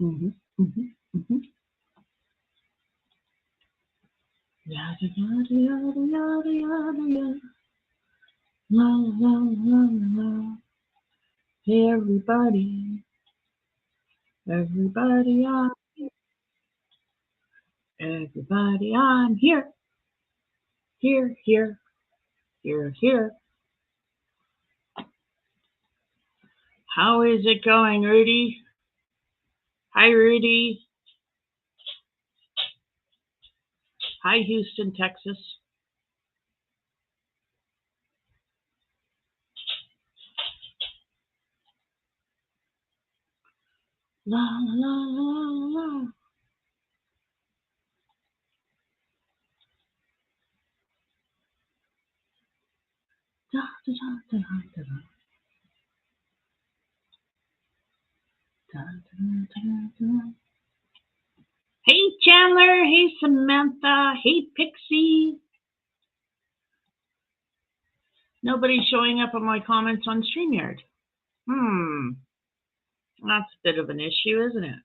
Mm-hmm. Mm-hmm. Mm-hmm. Yada yada yada yada yada yada. La la la la. Hey everybody, everybody, everybody, I'm here, here, here, here, here. How is it going, Rudy? Hi, Rudy. Hi, Houston, Texas. La la la la. Da, da, da, da, da, da. Da, da, da, da. Hey, Chandler. Hey, Samantha. Hey, Pixie. Nobody's showing up on my comments on StreamYard. That's a bit of an issue, isn't it?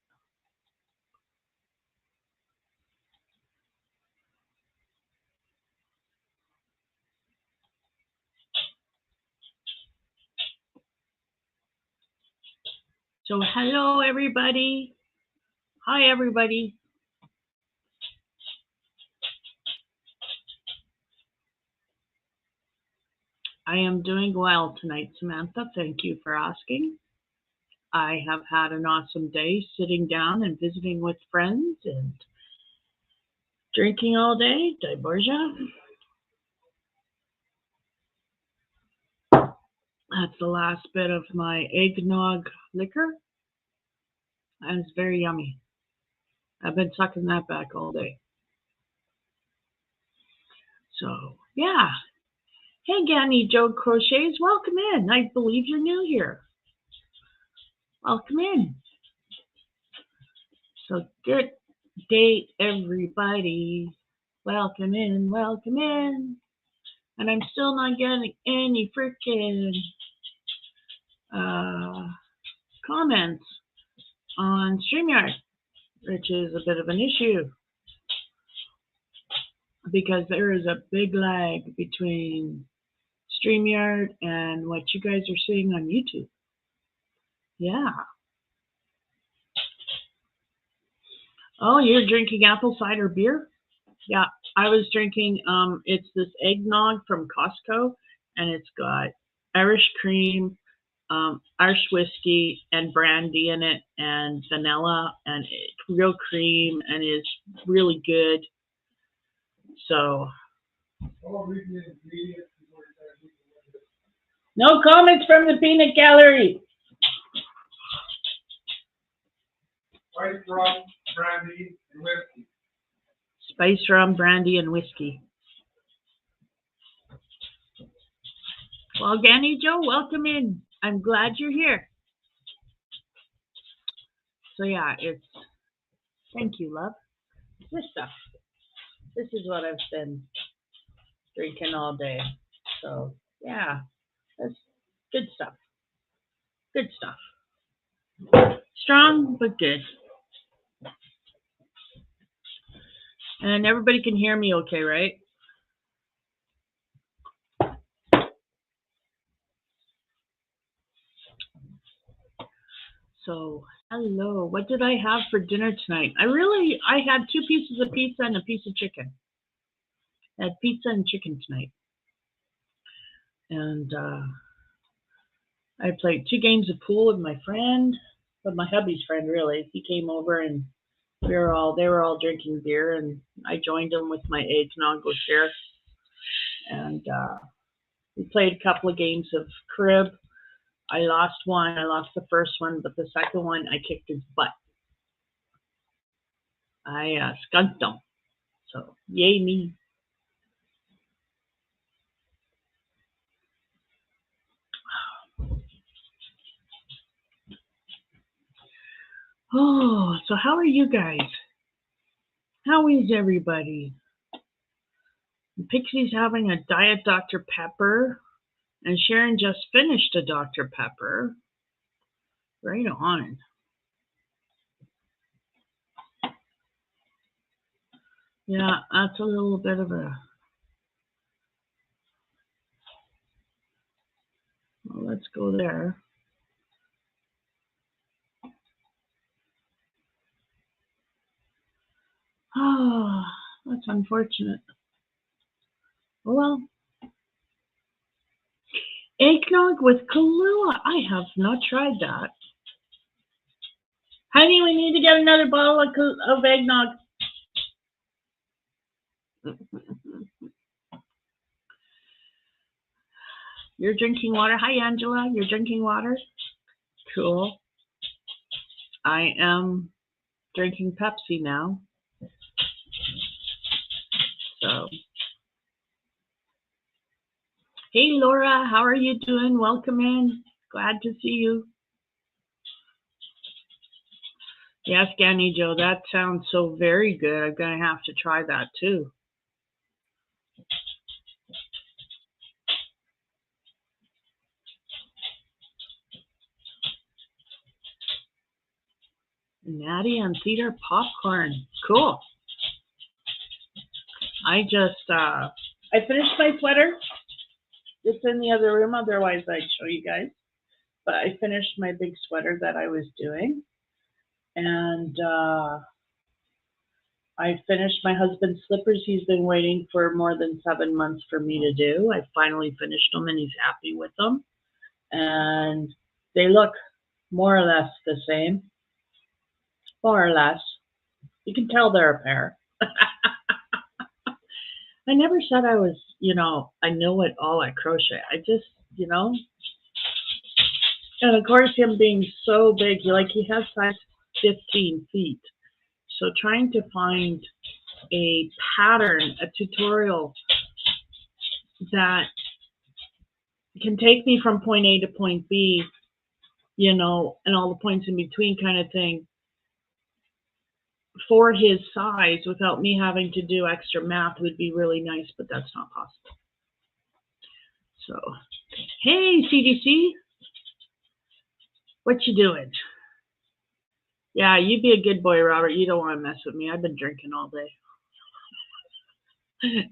So, hello, everybody. Hi, everybody. I am doing well tonight, Samantha. Thank you for asking. I have had an awesome day sitting down and visiting with friends and drinking all day, Borgia. That's the last bit of my eggnog liquor, and it's very yummy. I've been sucking that back all day. So, yeah. Hey, Ganny Joe Crochets, welcome in. I believe you're new here. Welcome in. So, good day, everybody. Welcome in, welcome in. And I'm still not getting any freaking comments on StreamYard, which is a bit of an issue because there is a big lag between StreamYard and what you guys are seeing on YouTube. Yeah. Oh, you're drinking apple cider beer? Yeah, I was drinking, it's this eggnog from Costco, and it's got Irish cream, Irish whiskey, and brandy in it, and vanilla, and real cream, and it's really good. So, no comments from the peanut gallery. Spice rum, brandy, and whiskey. Spice rum, brandy, and whiskey. Well, Ganny Joe, welcome in. I'm glad you're here. So yeah, it's, thank you, love. This stuff. This is what I've been drinking all day. So yeah, that's good stuff. Good stuff. Strong, but good. And everybody can hear me okay, right? So, hello. What did I have for dinner tonight? I had 2 pieces of pizza and a piece of chicken. I had pizza and chicken tonight. And I played 2 games of pool with my friend, with my hubby's friend, really. He came over and they were all drinking beer, and I joined them with my eggnog share. And we played a couple of games of crib. I lost one. I lost the first one, but the second one, I kicked his butt. I skunked him. So, yay me. Oh, so how are you guys? How is everybody? Pixie's having a Diet Dr. Pepper, and Sharon just finished a Dr. Pepper. Right on. Yeah, that's a little bit of a. Well, let's go there. Oh, that's unfortunate. Well, eggnog with Kahlua. I have not tried that. Honey, we need to get another bottle of eggnog. You're drinking water. Hi, Angela. You're drinking water? Cool. I am drinking Pepsi now. So, hey, Laura. How are you doing? Welcome in. Glad to see you. Yes, Ganny Joe. That sounds so very good. I'm going to have to try that too. Natty and Cedar popcorn. Cool. I finished my sweater. It's in the other room, otherwise I'd show you guys. But I finished my big sweater that I was doing. And I finished my husband's slippers. He's been waiting for more than 7 months for me to do. I finally finished them and he's happy with them. And they look more or less the same. More or less. You can tell they're a pair. I never said I was, I know it all at crochet. I just, and of course him being so big, he has size 15 feet. So trying to find a pattern, a tutorial that can take me from point A to point B, and all the points in between kind of thing for his size without me having to do extra math would be really nice, but that's not possible. So, hey, CDC, what you doing? Yeah, you be a good boy, Robert. You don't want to mess with me. I've been drinking all day.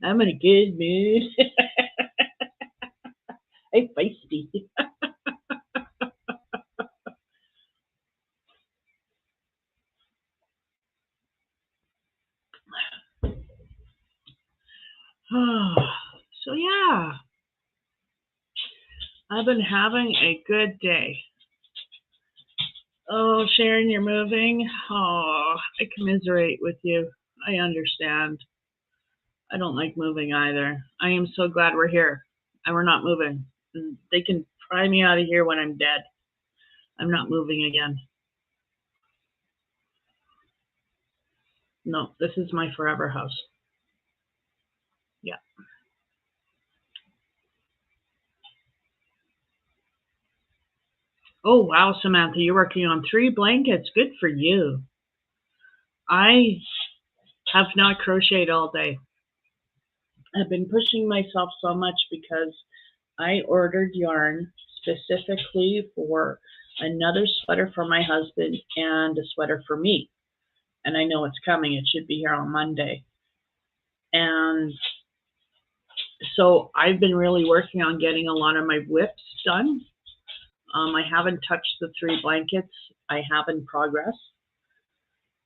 I'm in a good mood. I'm feisty. So yeah, I've been having a good day. Oh, Sharon, you're moving. Oh, I commiserate with you. I understand. I don't like moving either. I am so glad we're here and we're not moving. They can pry me out of here when I'm dead. I'm not moving again. No, this is my forever house. Yeah. Oh, wow, Samantha, you're working on 3 blankets. Good for you. I have not crocheted all day. I've been pushing myself so much because I ordered yarn specifically for another sweater for my husband and a sweater for me. And I know it's coming. It should be here on Monday. And so I've been really working on getting a lot of my whips done. I haven't touched the 3 blankets. I have in progress.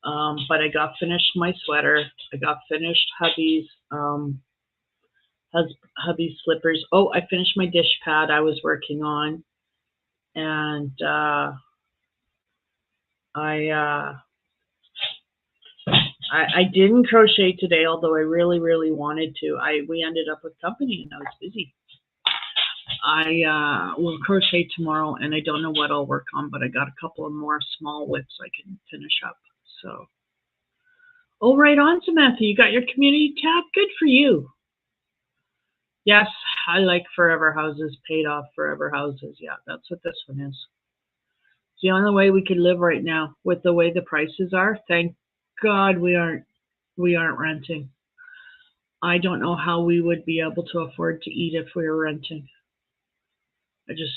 But I got finished my sweater. I got finished hubby's slippers. Oh, I finished my dish pad I was working on. And I didn't crochet today, although I really, really wanted to. We ended up with company and I was busy. I will crochet tomorrow, and I don't know what I'll work on, but I got a couple of more small whips I can finish up. So, oh, right on, Samantha. You got your community tab. Good for you. Yes, I like Forever Houses, paid off Forever Houses. Yeah, that's what this one is. It's the only way we could live right now with the way the prices are. Thank God we aren't renting. I don't know how we would be able to afford to eat if we were renting. I just,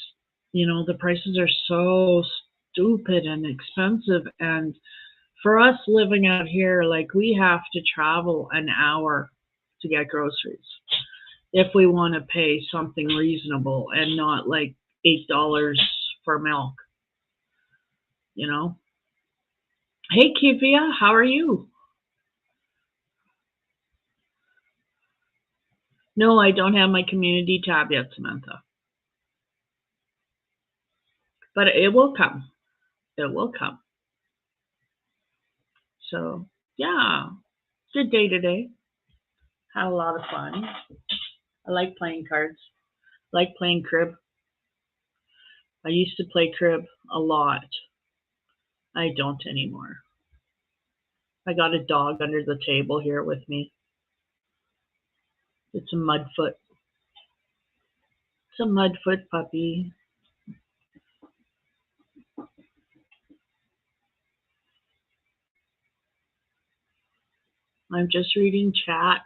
the prices are so stupid and expensive, and For us living out here, like we have to travel an hour to get groceries if we want to pay something reasonable and not like $8 for milk, you know? Hey, Kivia, how are you? No, I don't have my community tab yet, Samantha. But it will come. It will come. So, yeah, good day today. Had a lot of fun. I like playing cards. I like playing crib. I used to play crib a lot. I don't anymore. I got a dog under the table here with me. It's a Mudfoot. It's a Mudfoot puppy. I'm just reading chat.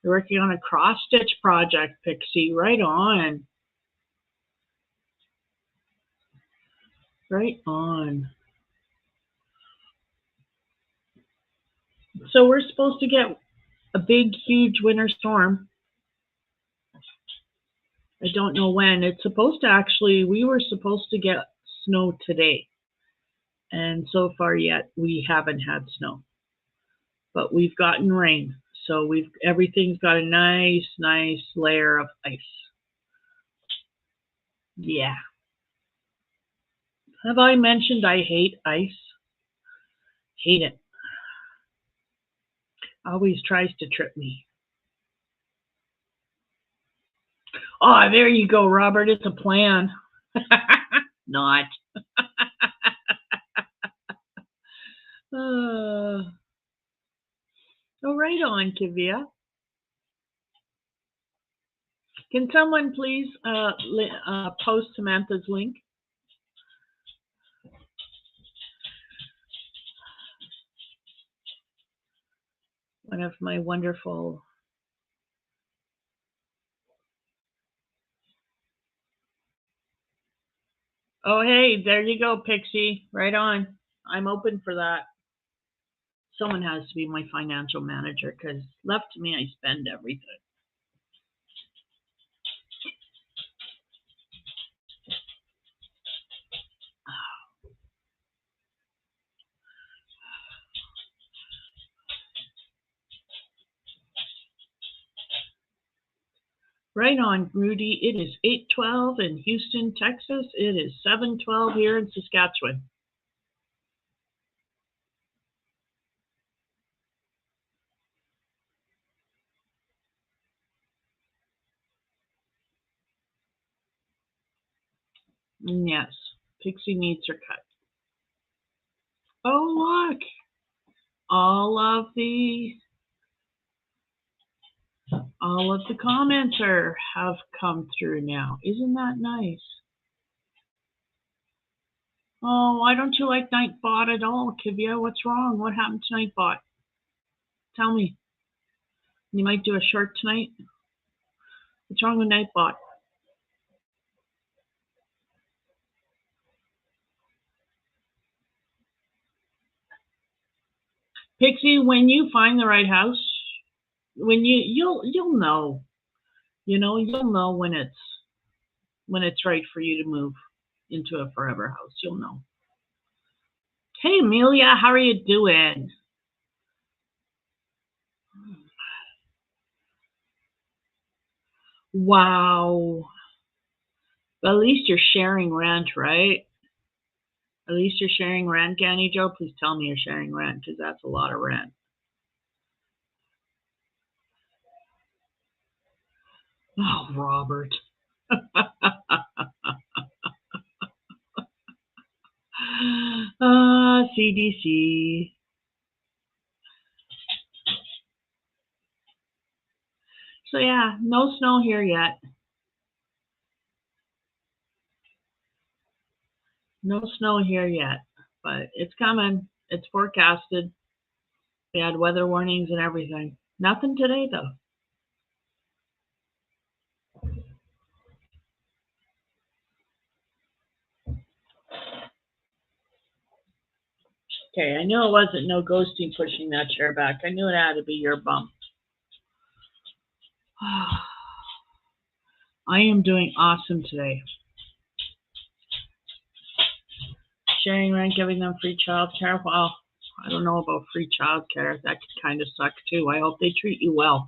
You're working on a cross stitch project, Pixie. Right on. Right on. So we're supposed to get a big, huge winter storm. I don't know when. It's supposed to actually, we were supposed to get snow today. And so far yet, we haven't had snow. But we've gotten rain. So everything's got a nice layer of ice. Yeah. Have I mentioned I hate ice? Hate it. Always tries to trip me. Oh, there you go, Robert. It's a plan. Not. Oh, right on, Kivia. Can someone please post Samantha's link? One of my wonderful. Oh, hey, there you go, Pixie. Right on. I'm open for that. Someone has to be my financial manager because left to me, I spend everything. Right on, Rudy. It is 8:12 in Houston, Texas. It is 7:12 here in Saskatchewan. Yes, Pixie needs her cut. Oh, look. All of the comments have come through now. Isn't that nice? Oh, why don't you like Nightbot at all, Kivia? What's wrong? What happened to Nightbot? Tell me. You might do a short tonight. What's wrong with Nightbot? Pixie, when you find the right house, when you'll know. You know, you'll know when it's right for you to move into a forever house. You'll know. Hey Amelia, how are you doing? Wow. But at least you're sharing rent, right? At least you're sharing rent, Canny Joe. Please tell me you're sharing rent because that's a lot of rent. Oh, Robert. CDC. So yeah, no snow here yet. No snow here yet, but it's coming. It's forecasted. We had weather warnings and everything. Nothing today though. Okay, I knew it wasn't no ghosting pushing that chair back. I knew it had to be your bum. I am doing awesome today. Sharing rent, giving them free childcare. Well, I don't know about free childcare. That could kind of suck too. I hope they treat you well.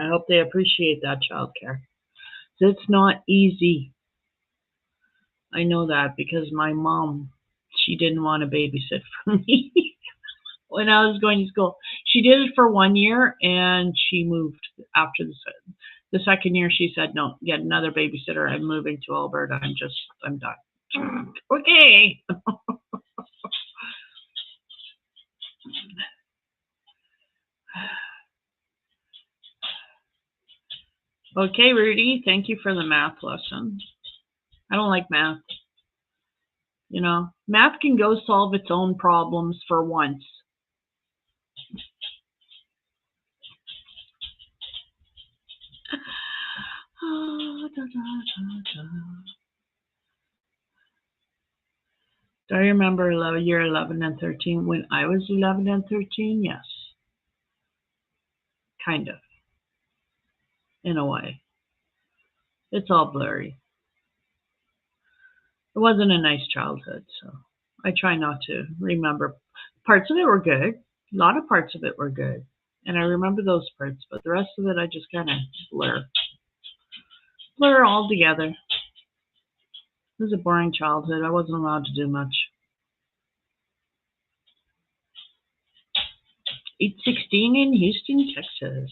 I hope they appreciate that childcare. It's not easy. I know that because my mom, she didn't want to babysit for me when I was going to school. She did it for 1 year and she moved after the second year. She said, no, get another babysitter. I'm moving to Alberta. I'm done. Okay. Okay, Rudy, thank you for the math lesson. I don't like math. You know, math can go solve its own problems for once. Do I remember year 11 and 13 when I was 11 and 13? Yes. Kind of. In a way. It's all blurry. It wasn't a nice childhood, so I try not to remember. Parts of it were good. A lot of parts of it were good. And I remember those parts, but the rest of it I just kind of blur. Blur all together. It was a boring childhood. I wasn't allowed to do much. 8:16 in Houston, Texas.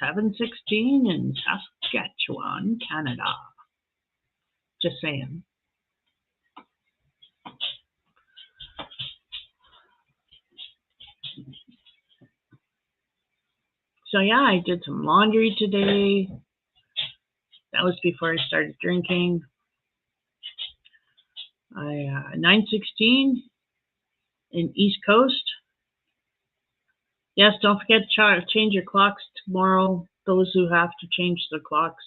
7:16 in Saskatchewan, Canada. Just saying. So yeah, I did some laundry today. That was before I started drinking. 9:16 in East Coast. Yes, don't forget to change your clocks tomorrow. Those who have to change the clocks.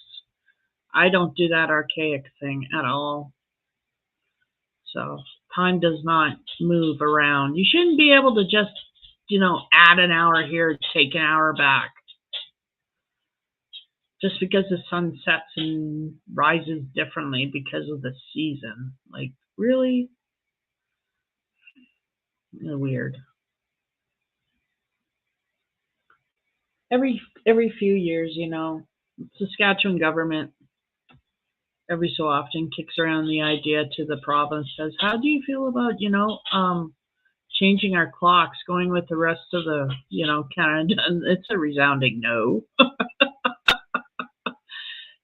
I don't do that archaic thing at all. So time does not move around. You shouldn't be able to just, add an hour here, take an hour back. Just because the sun sets and rises differently because of the season. Like, really? Weird. Every few years, Saskatchewan government every so often kicks around the idea to the province, says, how do you feel about, changing our clocks, going with the rest of the, Canada? And it's a resounding no.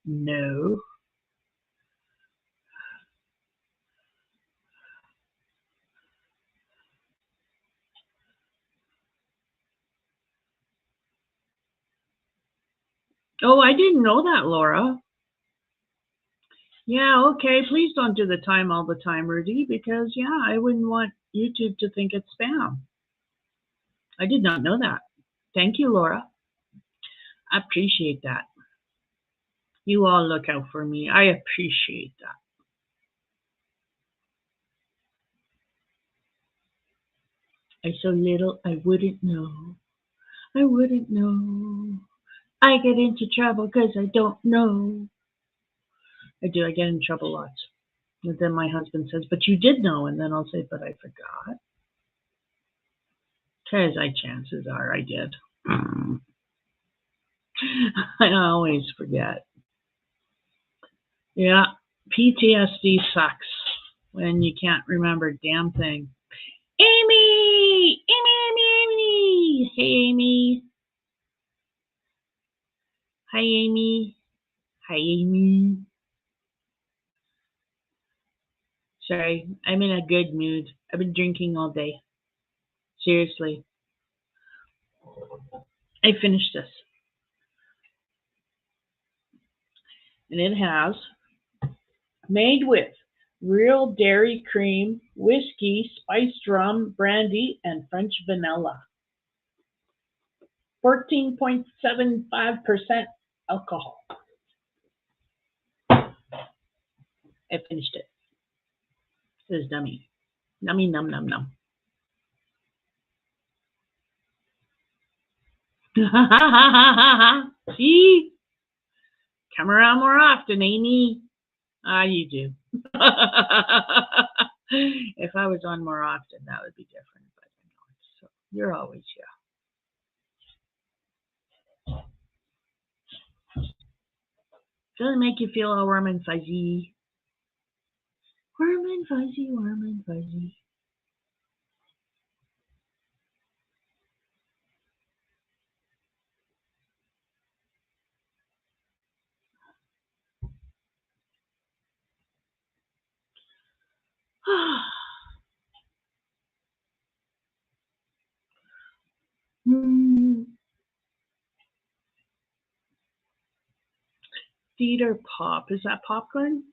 No. Oh, I didn't know that, Laura. Yeah, okay. Please don't do the time all the time, Rudy, because, yeah, I wouldn't want YouTube to think it's spam. I did not know that. Thank you, Laura. I appreciate that. You all look out for me. I appreciate that. I'm so little, I wouldn't know. I wouldn't know. I get into trouble because I don't know. I do. I get in trouble lots. And then my husband says, but you did know. And then I'll say, but I forgot. Because chances are I did. I always forget. Yeah, PTSD sucks when you can't remember a damn thing. Amy! Amy! Hey, Amy. Hi, Amy. Hi, Amy. Sorry, I'm in a good mood. I've been drinking all day. Seriously. I finished this. And it has made with real dairy cream, whiskey, spiced rum, brandy, and French vanilla. 14.75% alcohol. I finished it. It is dummy. Nummy num num num. See? Come around more often, Amy. Ah, you do. If I was on more often, that would be different. But you know, so you're always here. Does it make you feel all warm and fuzzy? Warm and fuzzy, warm and fuzzy. Cedar pop. Is that popcorn?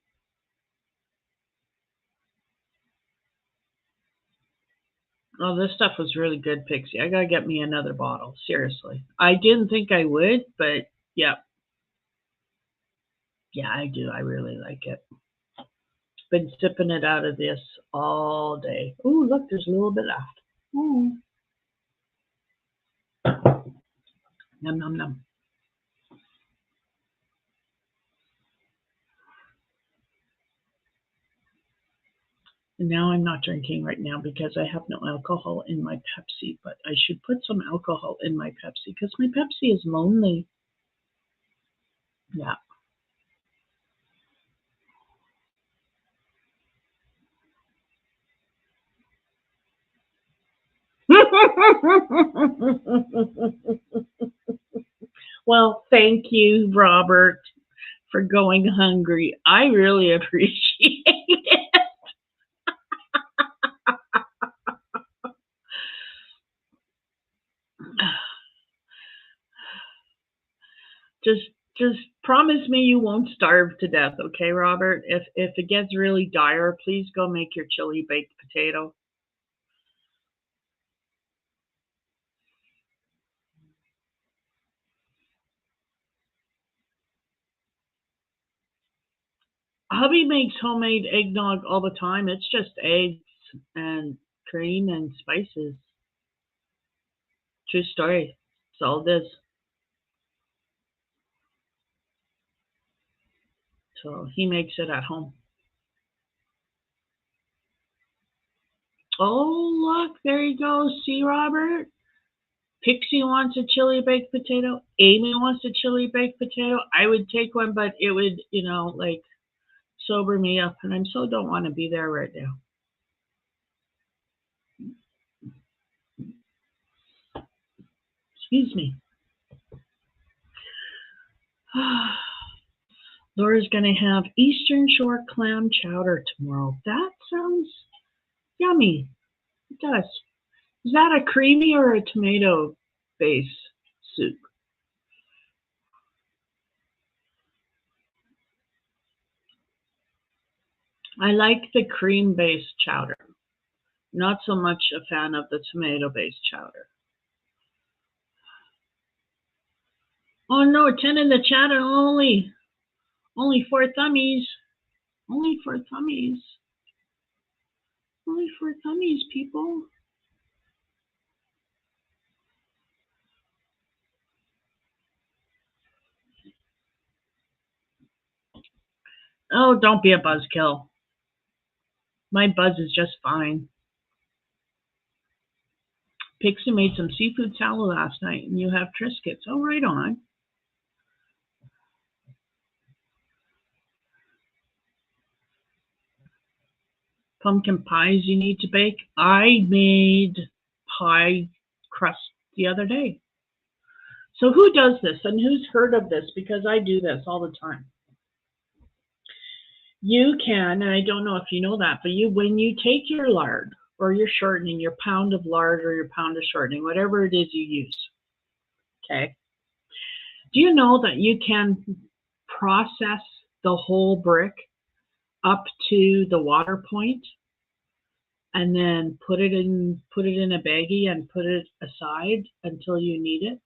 Oh, this stuff was really good, Pixie. I gotta get me another bottle. Seriously. I didn't think I would, but yeah. Yeah, I do. I really like it. Been sipping it out of this all day. Ooh, look, there's a little bit left. Mm. Num num num. And now I'm not drinking right now because I have no alcohol in my Pepsi, but I should put some alcohol in my Pepsi because my Pepsi is lonely. Yeah. Well, thank you, Robert, for going hungry. I really appreciate it. Just just promise me you won't starve to death, okay, Robert? If it gets really dire, please go make your chili baked potato. Hubby makes homemade eggnog all the time. It's just eggs and cream and spices. True story. That's all it is. So he makes it at home. Oh, look, there you go. See, Robert? Pixie wants a chili baked potato. Amy wants a chili baked potato. I would take one, but it would, like sober me up. And I so don't want to be there right now. Excuse me. Laura's going to have Eastern Shore clam chowder tomorrow. That sounds yummy. It does. Is that a creamy or a tomato base soup? I like the cream based chowder. Not so much a fan of the tomato based chowder. Oh no, 10 in the chat and only four thummies. Only four thummies. Only four thummies, people. Oh, don't be a buzzkill. My buzz is just fine. Pixie made some seafood salad last night, and you have Triscuits. Oh, right on. Pumpkin pies you need to bake. I made pie crust the other day. So who does this and who's heard of this? Because I do this all the time. You can, and I don't know if you know that, but when you take your lard or your shortening, your pound of lard or your pound of shortening, whatever it is you use, okay? Do you know that you can process the whole brick up to the water point and then put it in a baggie and put it aside until you need it?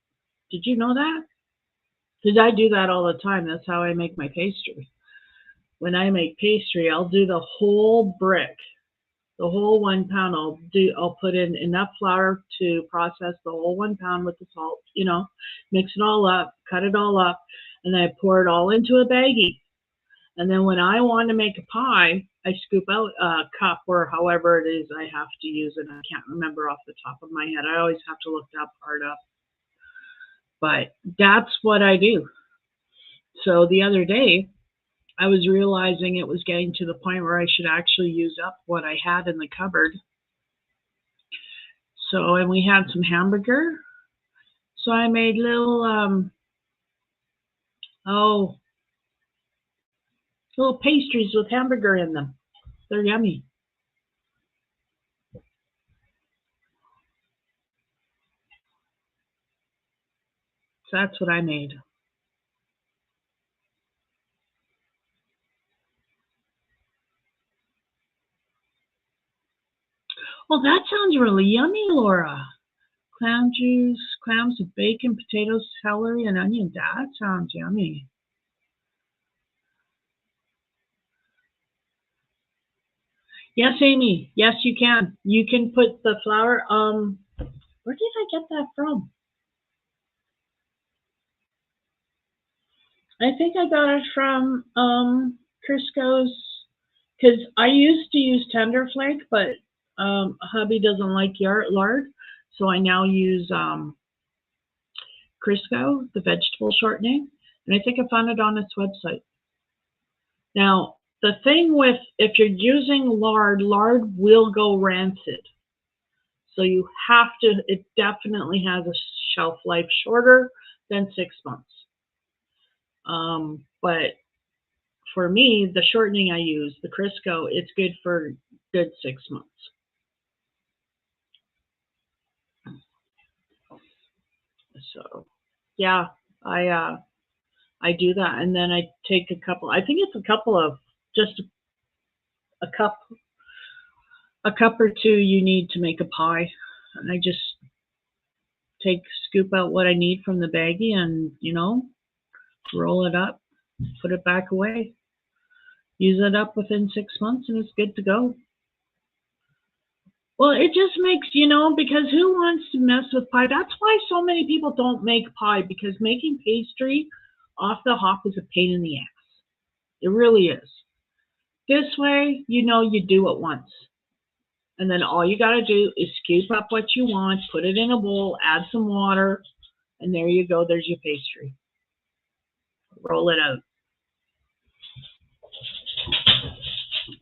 Did you know that? Because I do that all the time. That's how I make my pastry. When I make pastry, I'll do the whole brick The whole 1 pound, I'll put in enough flour to process the whole 1 pound with the salt, mix it all up, cut it all up, and then I pour it all into a baggie. And then when I want to make a pie, I scoop out a cup or however it is I have to use it. I can't remember off the top of my head. I always have to look that part up. But that's what I do. So the other day, I was realizing it was getting to the point where I should actually use up what I had in the cupboard. So, and we had some hamburger. So I made little, little pastries with hamburger in them. They're yummy. So that's what I made. Well, that sounds really yummy, Laura. Clam juice, clams with bacon, potatoes, celery, and onion. That sounds yummy. Yes, Amy. Yes, you can. You can put the flour. Where did I get that from? I think I got it from Crisco's, because I used to use tender flake, but hubby doesn't like lard, so I now use Crisco, the vegetable shortening, and I think I found it on its website. Now, the thing with, if you're using lard will go rancid. So you have to, it definitely has a shelf life shorter than 6 months. But for me, the shortening I use, the Crisco, it's good for good 6 months. So yeah, I do that, and then I take a couple. I think it's a couple of, just a cup or two you need to make a pie, and I just scoop out what I need from the baggie, and roll it up, put it back away, use it up within 6 months, and it's good to go. Well, it just makes, because who wants to mess with pie? That's why so many people don't make pie, because making pastry off the hop is a pain in the ass. It really is. This way, you do it once. And then all you got to do is scoop up what you want, put it in a bowl, add some water, and there you go. There's your pastry. Roll it out.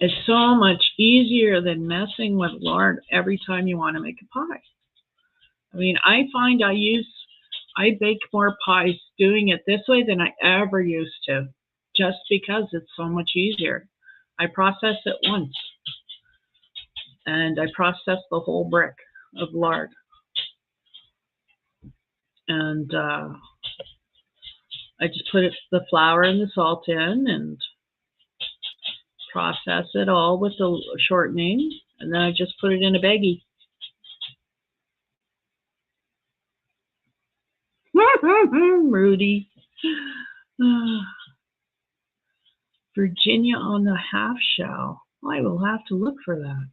It's so much easier than messing with lard every time you want to make a pie. I mean, I find I bake more pies doing it this way than I ever used to, just because it's so much easier. I process it once, and I process the whole brick of lard. And I just put the flour and the salt in and process it all with the shortening, and then I just put it in a baggie. Rudy. Virginia on the half shell. I will have to look for that.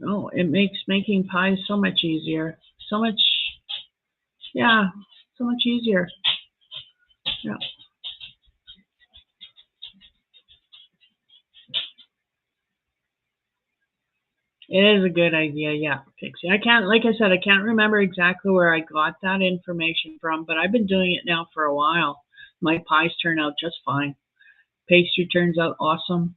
Oh, it makes making pies so much easier. So much easier. Yeah. It is a good idea, yeah, Pixie. I can't remember exactly where I got that information from, but I've been doing it now for a while. My pies turn out just fine. Pastry turns out awesome.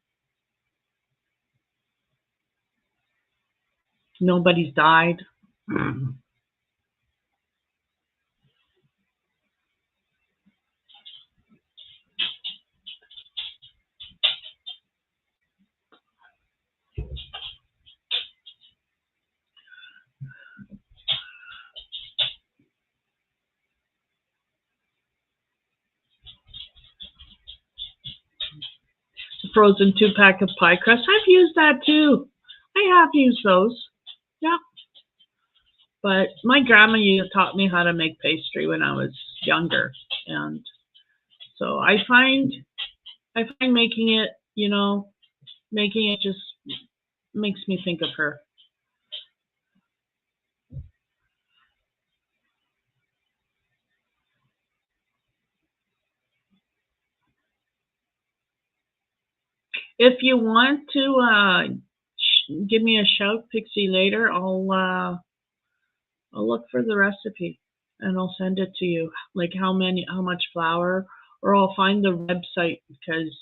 Nobody's died. Frozen 2-pack of pie crust. I've used that too. I have used those. Yeah. But my grandma taught me how to make pastry when I was younger, and so I find I find making it, making it just makes me think of her. If you want to give me a shout, Pixie, later, I'll look for the recipe and I'll send it to you. Like how much flour, or I'll find the website because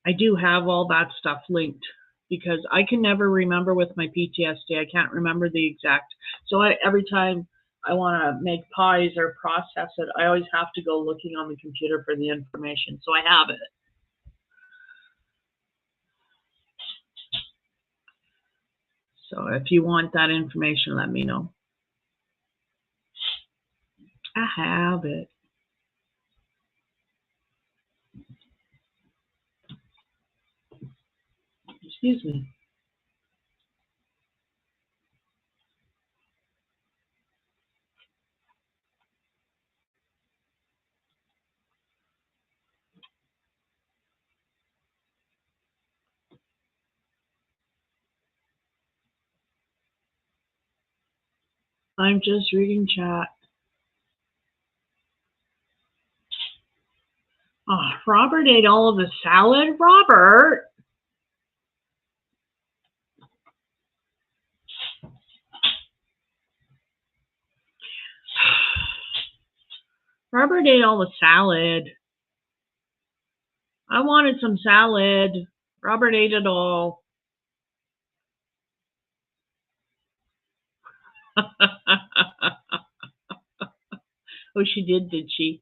I do have all that stuff linked because I can never remember with my PTSD. I can't remember the exact. So every time I want to make pies or process it, I always have to go looking on the computer for the information. So I have it. So if you want that information, let me know. I have it. Excuse me. I'm just reading chat. Oh, Robert ate all of the salad. Robert. Robert ate all the salad. I wanted some salad. Robert ate it all. Oh, she did she?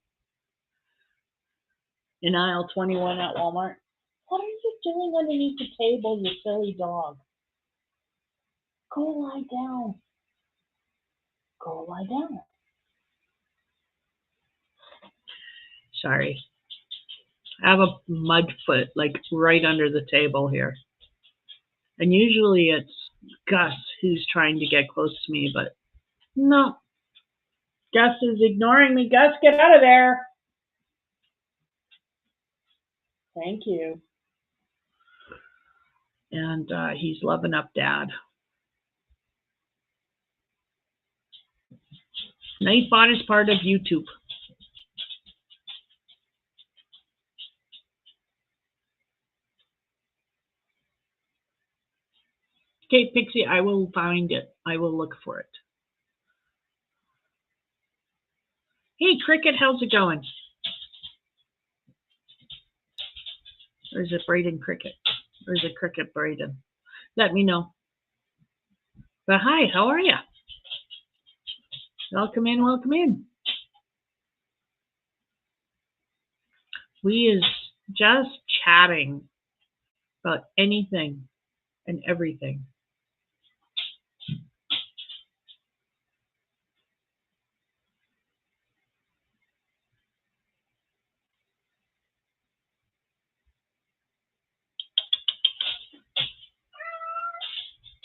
In aisle 21 at Walmart. What are you doing underneath the table, you silly dog? Go lie down. Go lie down. Sorry. I have a mud foot like right under the table here. And usually it's Gus who's trying to get close to me, but no. Gus is ignoring me. Gus, get out of there. Thank you. And he's loving up Dad. Nightbot is part of YouTube. Okay, Pixie, I will find it. I will look for it. Hey, Cricket, how's it going? Or is it Braden Cricket? Or is it Cricket Braden? Let me know. But hi, how are you? Welcome in, welcome in. We is just chatting about anything and everything.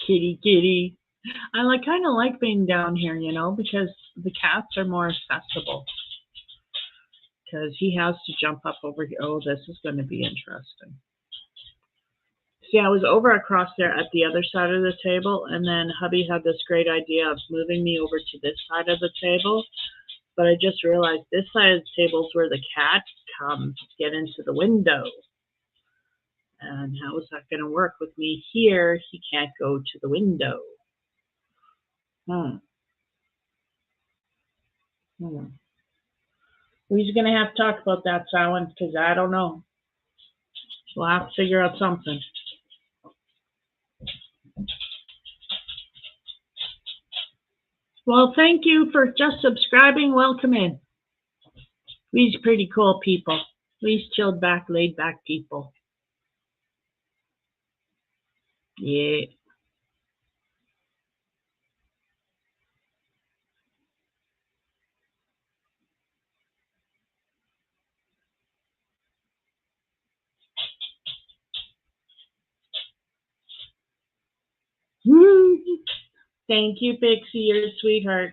Kitty, kitty. I kind of like being down here, because the cats are more accessible. Because he has to jump up over here. Oh, this is going to be interesting. See, I was over across there at the other side of the table, and then hubby had this great idea of moving me over to this side of the table. But I just realized this side of the table is where the cat comes to get into the window. And how is that going to work with me here? He can't go to the window. We're going to have to talk about that, Silence, because I don't know. We'll have to figure out something. Well, thank you for just subscribing. Welcome in. We's pretty cool people. We's chilled back, laid back people. Yeah. Thank you, Pixie. You're a sweetheart.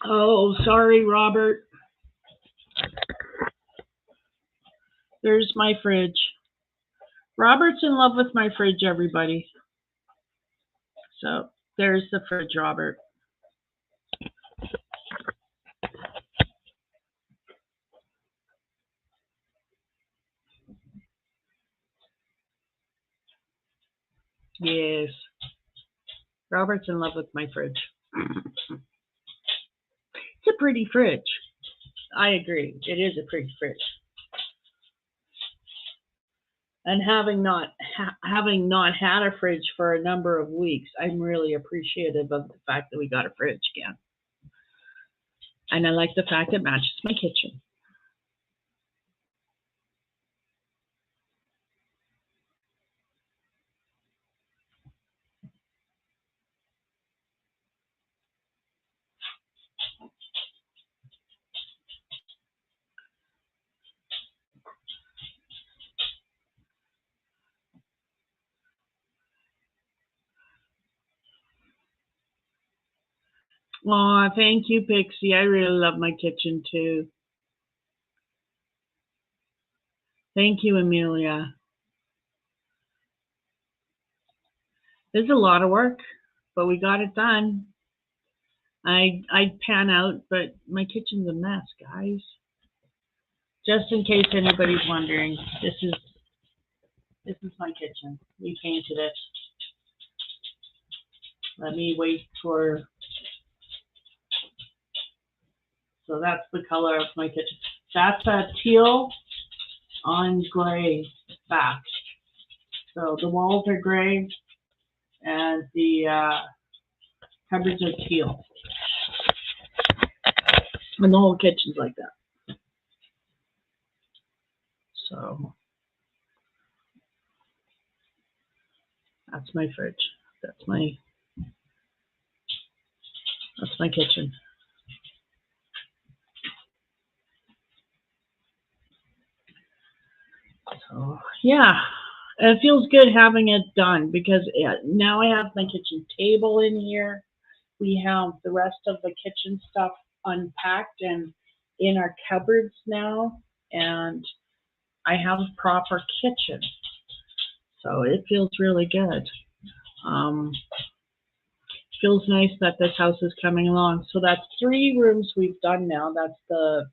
Oh, sorry, Robert. There's my fridge. Robert's in love with my fridge, everybody. So there's the fridge, Robert. Yes. Robert's in love with my fridge. It's a pretty fridge. I agree. It is a pretty fridge. And having not had a fridge for a number of weeks, I'm really appreciative of the fact that we got a fridge again. And I like the fact it matches my kitchen. Aw, thank you, Pixie. I really love my kitchen too. Thank you, Amelia. There's a lot of work, but we got it done. I'd pan out, but my kitchen's a mess, guys. Just in case anybody's wondering, this is my kitchen. We painted it. Let me wait for. So that's the color of my kitchen. That's a teal on gray back. So the walls are gray and the cupboards are teal. And the whole kitchen's like that. So that's my fridge. That's my kitchen. So yeah, it feels good having it done because now I have my kitchen table in here. We have the rest of the kitchen stuff unpacked and in our cupboards now, and I have a proper kitchen. So it feels really good. Feels nice that this house is coming along. So that's 3 rooms we've done now. That's the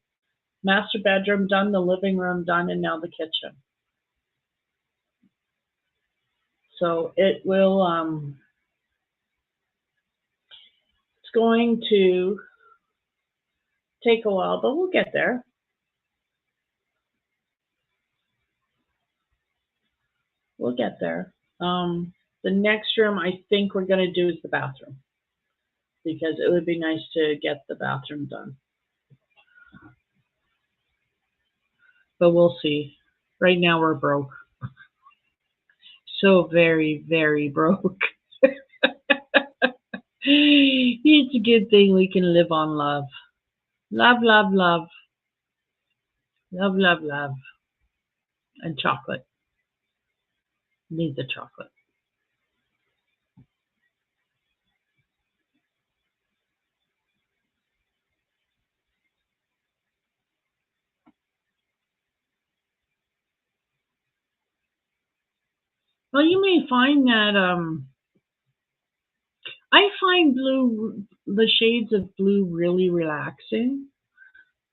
master bedroom done, the living room done, and now the kitchen. So it will, it's going to take a while, but we'll get there. We'll get there. The next room I think we're going to do is the bathroom because it would be nice to get the bathroom done. But we'll see. Right now we're broke. So very, very broke. It's a good thing we can live on love. Love, love, love. Love, love, love. And chocolate. Need the chocolate. Well, you may find that I find the shades of blue really relaxing.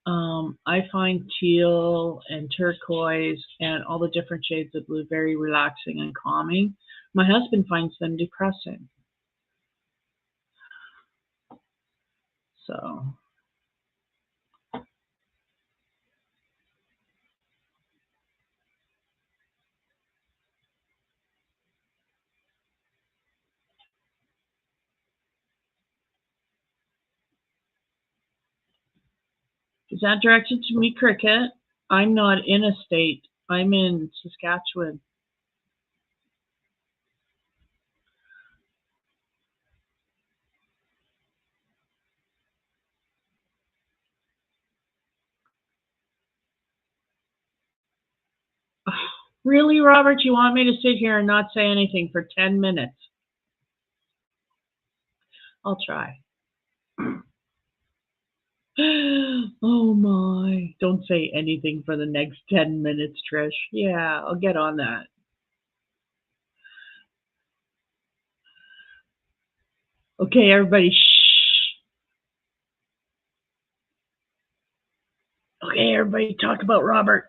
I find teal and turquoise and all the different shades of blue very relaxing and calming. My husband finds them depressing. So, is that directed to me, Cricket? I'm not in a state. I'm in Saskatchewan. Really, Robert? You want me to sit here and not say anything for 10 minutes? I'll try. Oh my. Don't say anything for the next 10 minutes, Trish. Yeah, I'll get on that. Okay, everybody, shh. Okay, everybody, talk about Robert.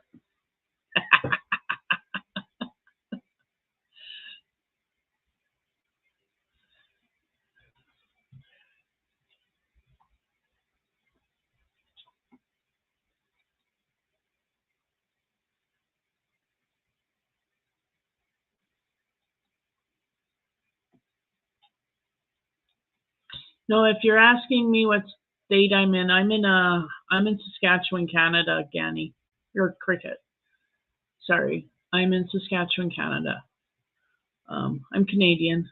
No, if you're asking me what state I'm in, I'm in Saskatchewan, Canada, Ganny. Or Cricket. Sorry, I'm in Saskatchewan, Canada. I'm Canadian.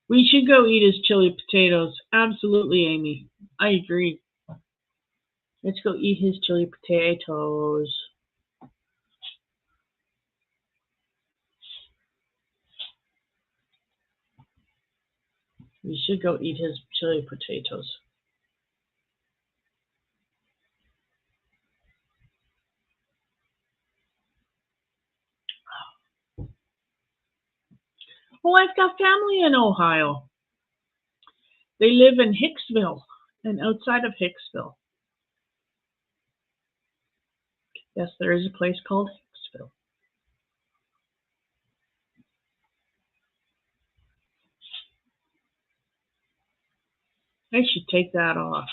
We should go eat his chili potatoes. Absolutely, Amy. I agree. Let's go eat his chili potatoes. We should go eat his chili potatoes. Oh, I've got family in Ohio. They live in Hicksville and outside of Hicksville. Yes, there is a place called Hicksville. I should take that off.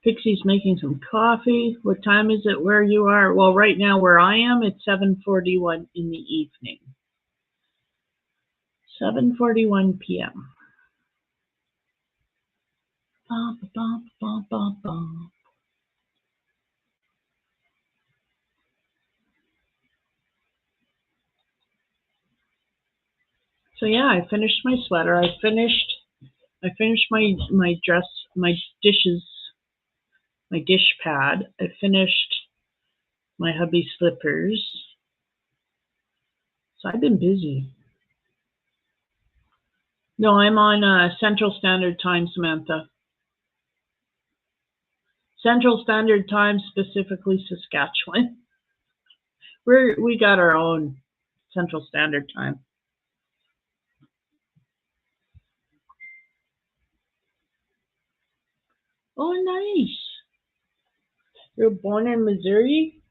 Pixie's making some coffee. What time is it where you are? Well, right now where I am, it's 7:41 in the evening. 7:41 p.m. So yeah, I finished my sweater. I finished my dress, my dishes, my dish pad. I finished my hubby slippers. So I've been busy. No, I'm on Central Standard Time, Samantha. Central Standard Time, specifically Saskatchewan. We got our own Central Standard Time. Oh, nice. You're born in Missouri?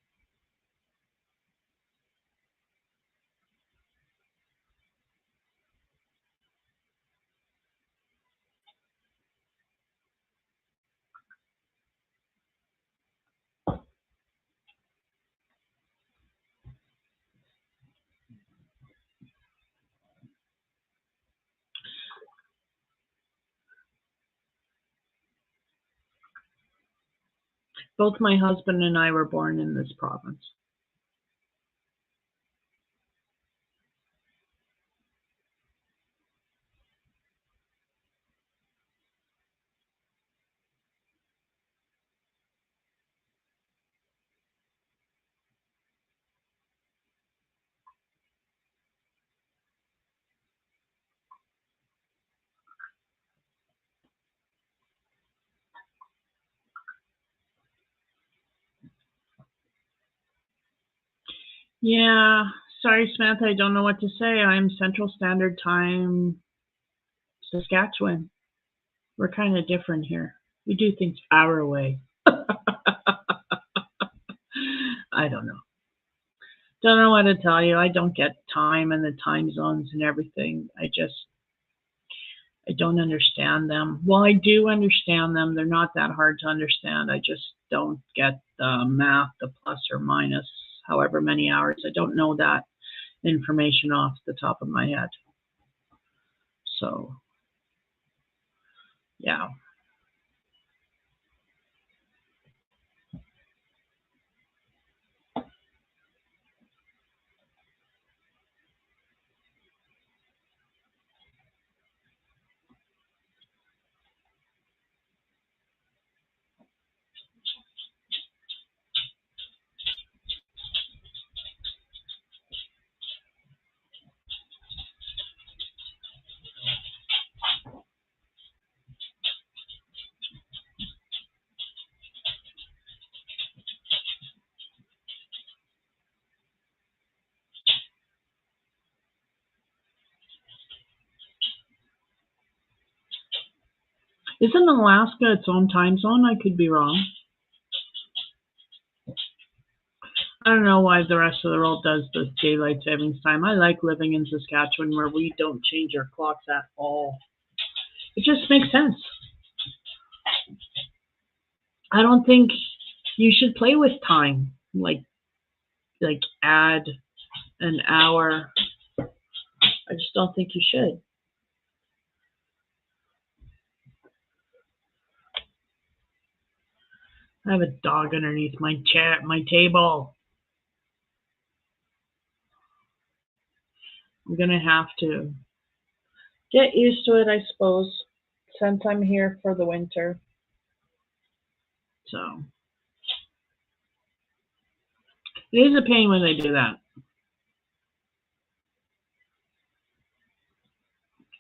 Both my husband and I were born in this province. Yeah, sorry, Samantha, I don't know what to say. I'm Central Standard Time, Saskatchewan. We're kind of different here. We do things our way. I don't know. Don't know what to tell you. I don't get time and the time zones and everything. I don't understand them. Well, I do understand them. They're not that hard to understand. I just don't get the math, the plus or minus, however many hours. I don't know that information off the top of my head. So, yeah. Isn't Alaska its own time zone? I could be wrong. I don't know why the rest of the world does this daylight savings time. I like living in Saskatchewan where we don't change our clocks at all. It just makes sense. I don't think you should play with time, like add an hour. I just don't think you should. I have a dog underneath my chair, my table. I'm gonna have to get used to it, I suppose, since I'm here for the winter. So it is a pain when they do that.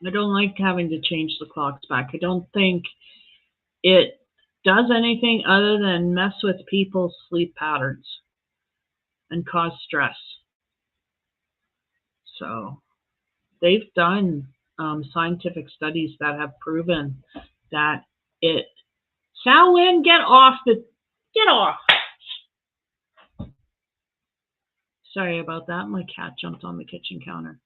I don't like having to change the clocks back. I don't think it does anything other than mess with people's sleep patterns and cause stress. So they've done scientific studies that have proven that it. Salwin, get off. Sorry about that. My cat jumped on the kitchen counter.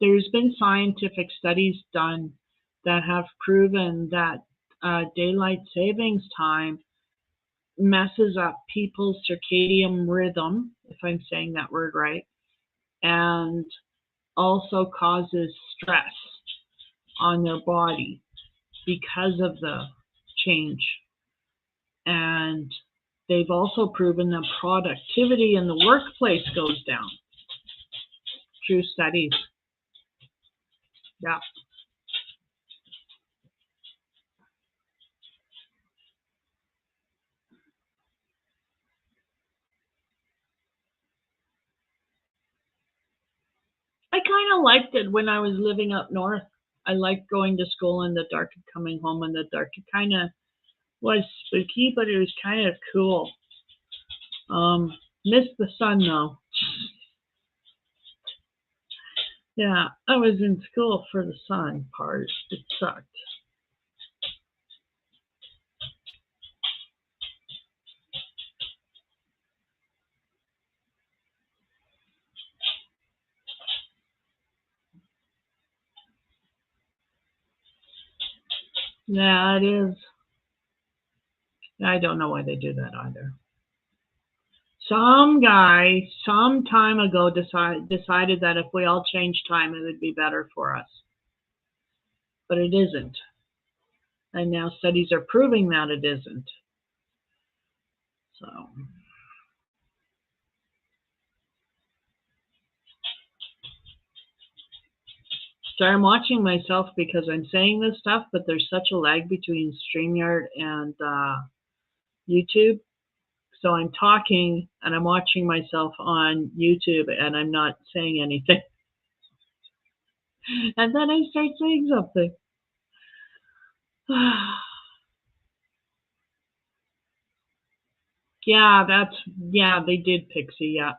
There's been scientific studies done that have proven that daylight savings time messes up people's circadian rhythm, if I'm saying that word right, and also causes stress on their body because of the change. And they've also proven that productivity in the workplace goes down. True studies. Yeah. I kind of liked it when I was living up north. I liked going to school in the dark and coming home in the dark. It kind of was spooky, but it was kind of cool. Missed the sun though. Yeah, I was in school for the sun part. It sucked. Yeah, it is. I don't know why they do that either. Some guy some time ago decided that if we all changed time, it would be better for us. But it isn't. And now studies are proving that it isn't. So I'm watching myself because I'm saying this stuff, but there's such a lag between StreamYard and YouTube. So I'm talking and I'm watching myself on YouTube and I'm not saying anything. And then I start saying something. Yeah, they did Pixie, yeah.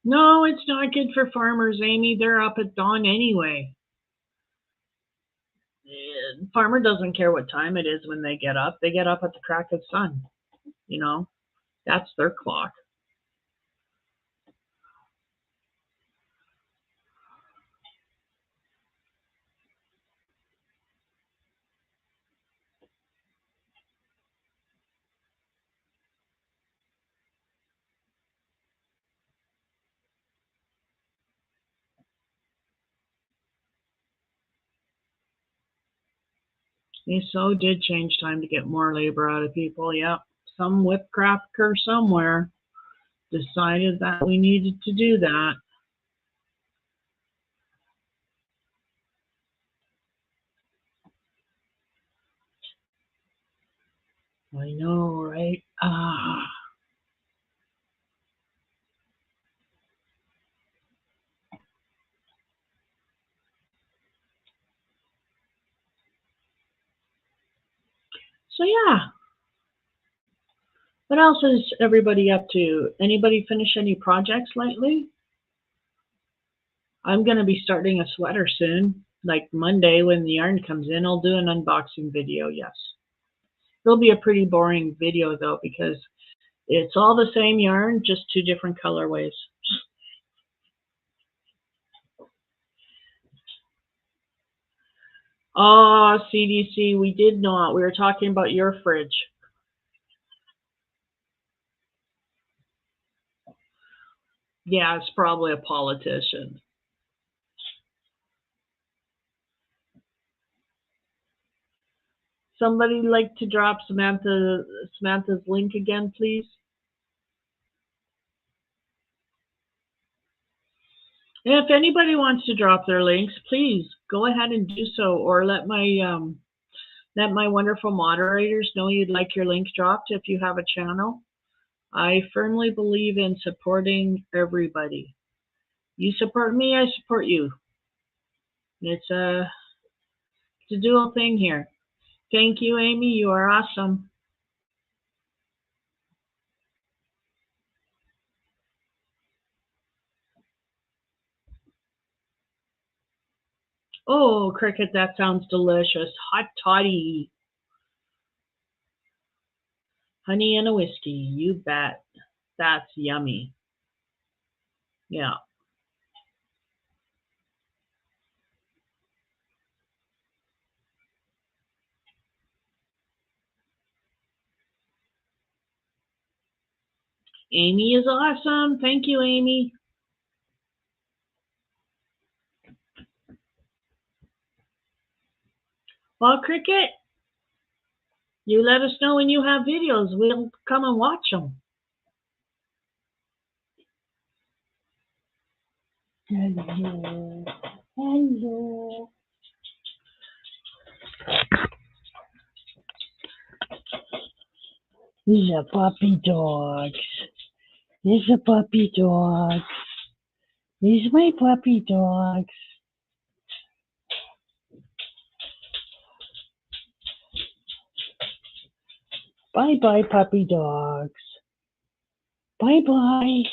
No, it's not good for farmers, Amy. They're up at dawn anyway. Farmer doesn't care what time it is when they get up. They get up at the crack of sun. You know, that's their clock. They so did change time to get more labor out of people. Yep. Some whip cracker somewhere decided that we needed to do that. I know, right? So yeah. What else is everybody up to? Anybody finish any projects lately? I'm going to be starting a sweater soon. like Monday when the yarn comes in, I'll do an unboxing video, yes. It'll be a pretty boring video though, because it's all the same yarn, just two different colorways. Oh, CDC, we did not. We were talking about your fridge. Yeah, it's probably a politician. Somebody like to drop Samantha's link again, please? And if anybody wants to drop their links, please go ahead and do so, or let my wonderful moderators know you'd like your link dropped if you have a channel. I firmly believe in supporting everybody. You support me, I support you. It's a dual thing here. Thank you, Amy. You are awesome. Oh, Cricket, that sounds delicious. Hot toddy. Honey and a whiskey. You bet. That's yummy. Yeah. Amy is awesome. Thank you, Amy. Well, Cricket, you let us know when you have videos. We'll come and watch them. Hello. Hello. These are puppy dogs. These are puppy dogs. These are my puppy dogs. Bye-bye, puppy dogs. Bye-bye.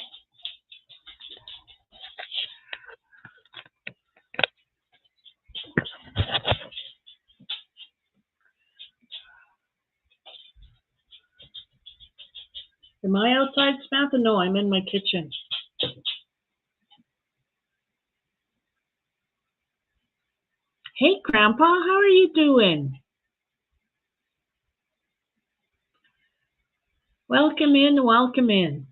Am I outside, Samantha? No, I'm in my kitchen. Hey, Grandpa, how are you doing? Welcome in, welcome in.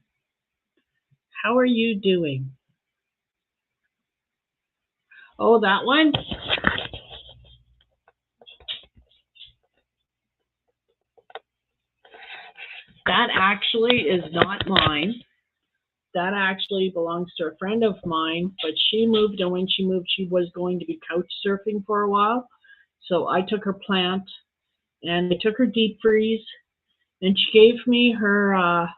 How are you doing? Oh, that one? That actually is not mine. That actually belongs to a friend of mine, but she moved, and when she moved, she was going to be couch surfing for a while. So I took her plant, and I took her deep freeze, and she gave me her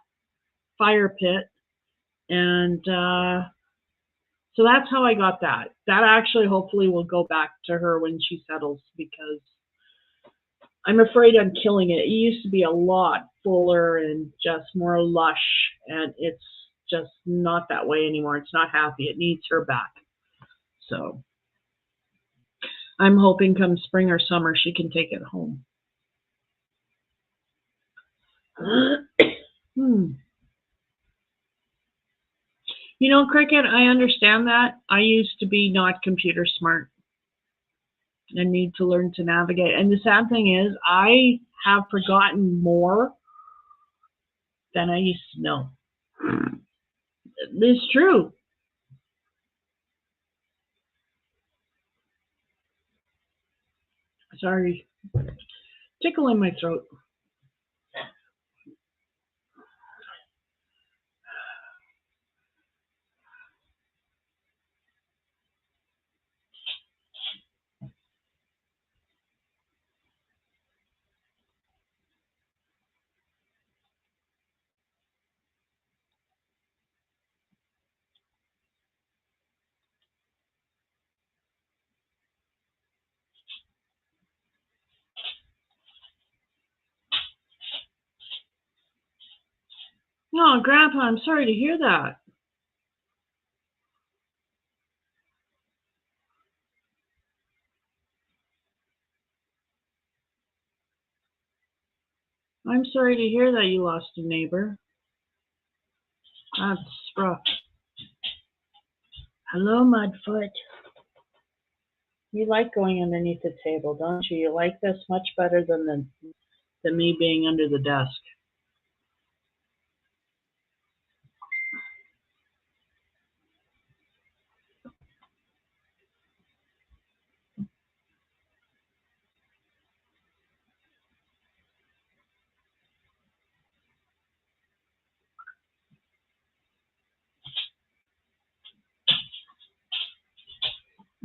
fire pit, and so that's how I got that. That actually hopefully will go back to her when she settles, because I'm afraid I'm killing it. It used to be a lot fuller and just more lush, and it's just not that way anymore. It's not happy. It needs her back. So I'm hoping come spring or summer she can take it home. You know, Cricket, I understand that. I used to be not computer smart and need to learn to navigate. And the sad thing is, I have forgotten more than I used to know. It's true. Sorry. Tickle in my throat. No, Grandpa, I'm sorry to hear that. I'm sorry to hear that you lost a neighbor. That's rough. Hello, Mudfoot. You like going underneath the table, don't you? You like this much better than me being under the desk.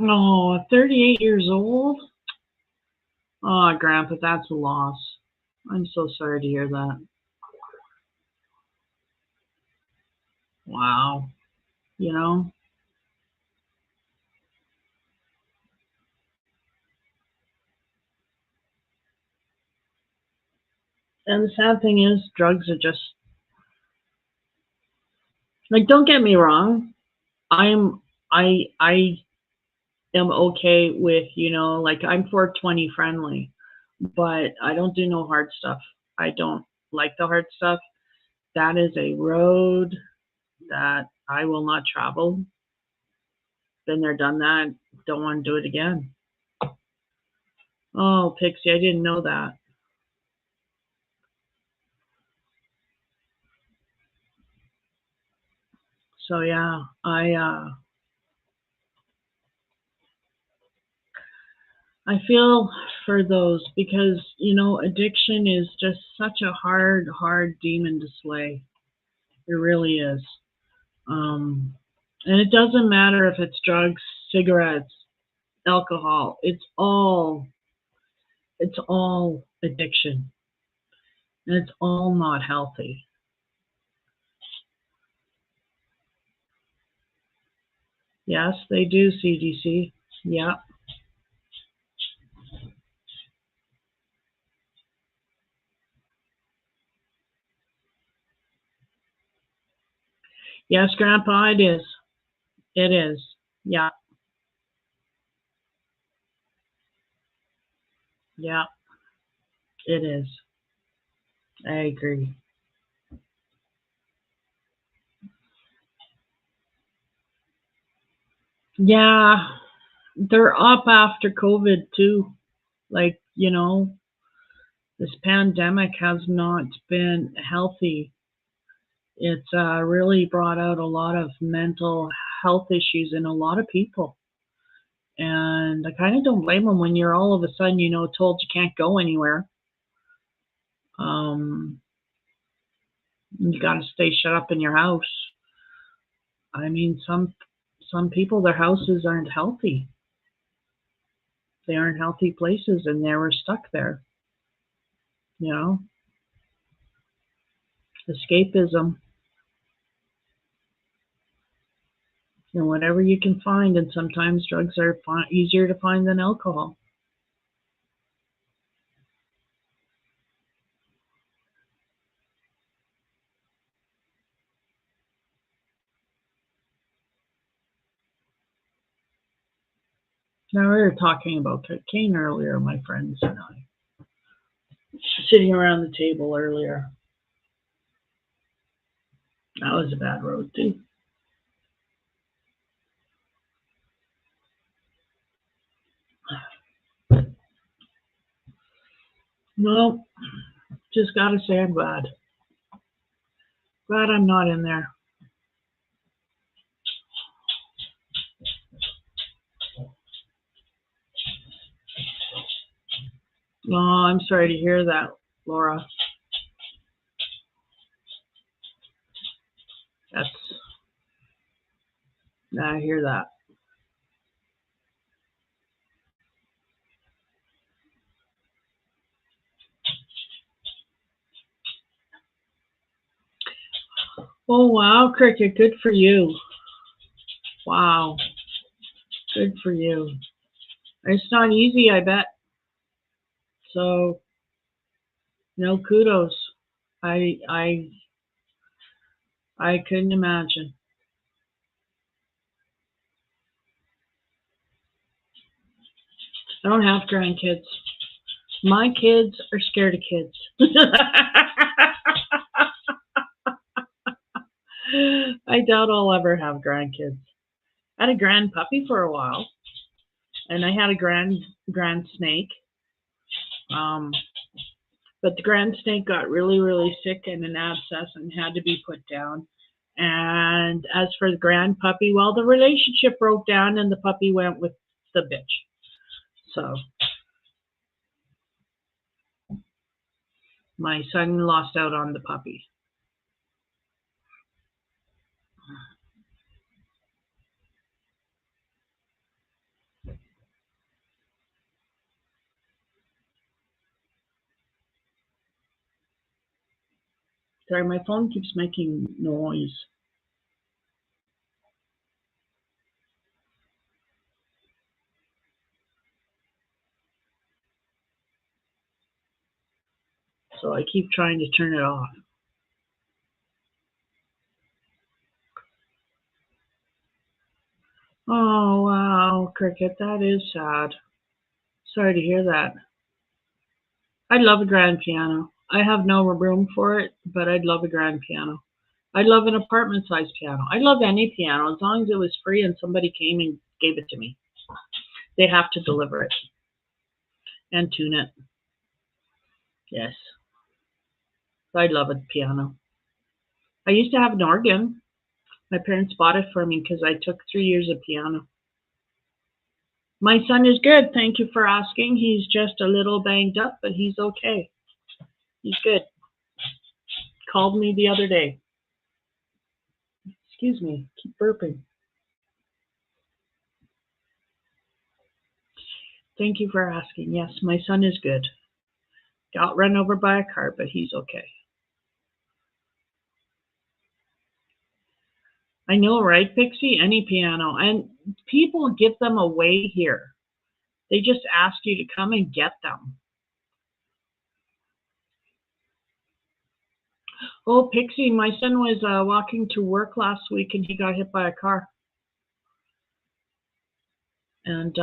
Oh, 38 years old? Oh, Grandpa, that's a loss. I'm so sorry to hear that. Wow. You know? And the sad thing is, drugs are just like. Don't get me wrong. I'm I am okay with like I'm 420 friendly, but I don't do no hard stuff. I don't like the hard stuff. That is a road that I will not travel. Been there, done that. Don't want to do it again. Oh, Pixie, I didn't know that. So yeah, I feel for those because addiction is just such a hard demon to slay. It really is. Um, and it doesn't matter if it's drugs, cigarettes, alcohol. It's all addiction, and it's all not healthy. Yes, they do, CDC. Yeah. Yes, Grandpa, it is. It is. Yeah. Yeah, it is. I agree. Yeah, they're up after COVID too. Like, this pandemic has not been healthy. It's really brought out a lot of mental health issues in a lot of people. And I kind of don't blame them when you're all of a sudden, told you can't go anywhere. Um, you got to stay shut up in your house. I mean, some people, their houses aren't healthy. They aren't healthy places, and they were stuck there. You know, escapism and whatever you can find. And sometimes drugs are easier to find than alcohol. Now we were talking about cocaine earlier, my friends and I, sitting around the table earlier. That was a bad road too. No, just gotta say I'm glad. Glad I'm not in there. Oh, I'm sorry to hear that, Laura. That's I hear that. Oh wow, Cricket, good for you. Wow, good for you. It's not easy, I bet. So, kudos. I I I couldn't imagine. I don't have grandkids. My kids are scared of kids. I doubt I'll ever have grandkids. I had a grand puppy for a while, and I had a grand snake. Um, but the grand snake got really sick and an abscess and had to be put down. And as for the grand puppy, well, the relationship broke down and the puppy went with the bitch. So my son lost out on the puppy. Sorry, my phone keeps making noise. So I keep trying to turn it off. Oh, wow, Cricket, that is sad. Sorry to hear that. I'd love a grand piano. I have no room for it, but I'd love a grand piano. I'd love an apartment-sized piano. I'd love any piano as long as it was free and somebody came and gave it to me. They have to deliver it and tune it. Yes, I'd love a piano. I used to have an organ. My parents bought it for me because I took 3 years of piano. My son is good. Thank you for asking. He's just a little banged up, but he's okay. He's good. Called me the other day. Excuse me, keep burping. Thank you for asking. Yes, my son is good. Got run over by a car, but he's okay. I know, right, Pixie? Any piano. And people give them away here. They just ask you to come and get them. Oh, Pixie, my son was walking to work last week and he got hit by a car. And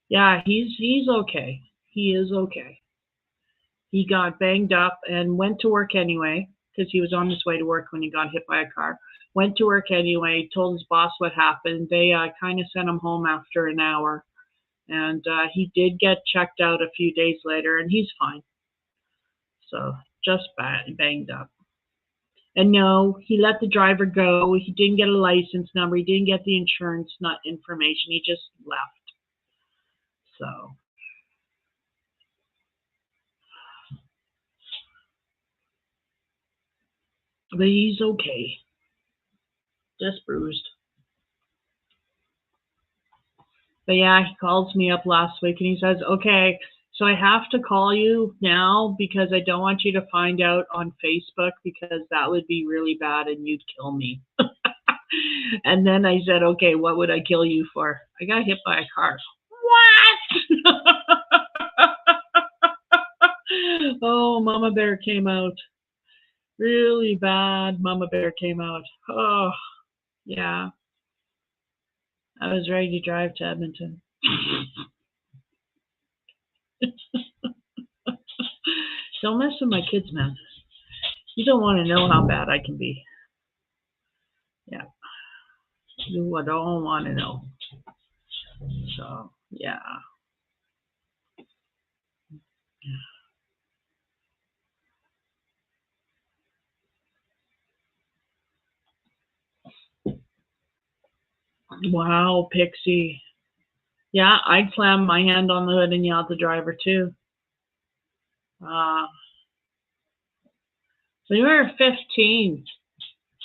yeah, he's okay. He is okay. He got banged up and went to work anyway because he was on his way to work when he got hit by a car. Went to work anyway, told his boss what happened. They kind of sent him home after an hour. And he did get checked out a few days later, and he's fine. So just banged up. And no, he let the driver go. He didn't get a license number. He didn't get the insurance information. He just left. So. But he's okay. Just bruised. But yeah, he calls me up last week and he says, okay, so I have to call you now because I don't want you to find out on Facebook because that would be really bad and you'd kill me. And then I said, okay, what would I kill you for? I got hit by a car. What? Oh, Mama Bear came out. Really bad Mama Bear came out. Oh, yeah. I was ready to drive to Edmonton. Don't mess with my kids, man. You don't want to know how bad I can be. Yeah. You don't want to know. So, yeah. Wow, Pixie. Yeah, I'd slam my hand on the hood and yell at the driver too. When we were 15,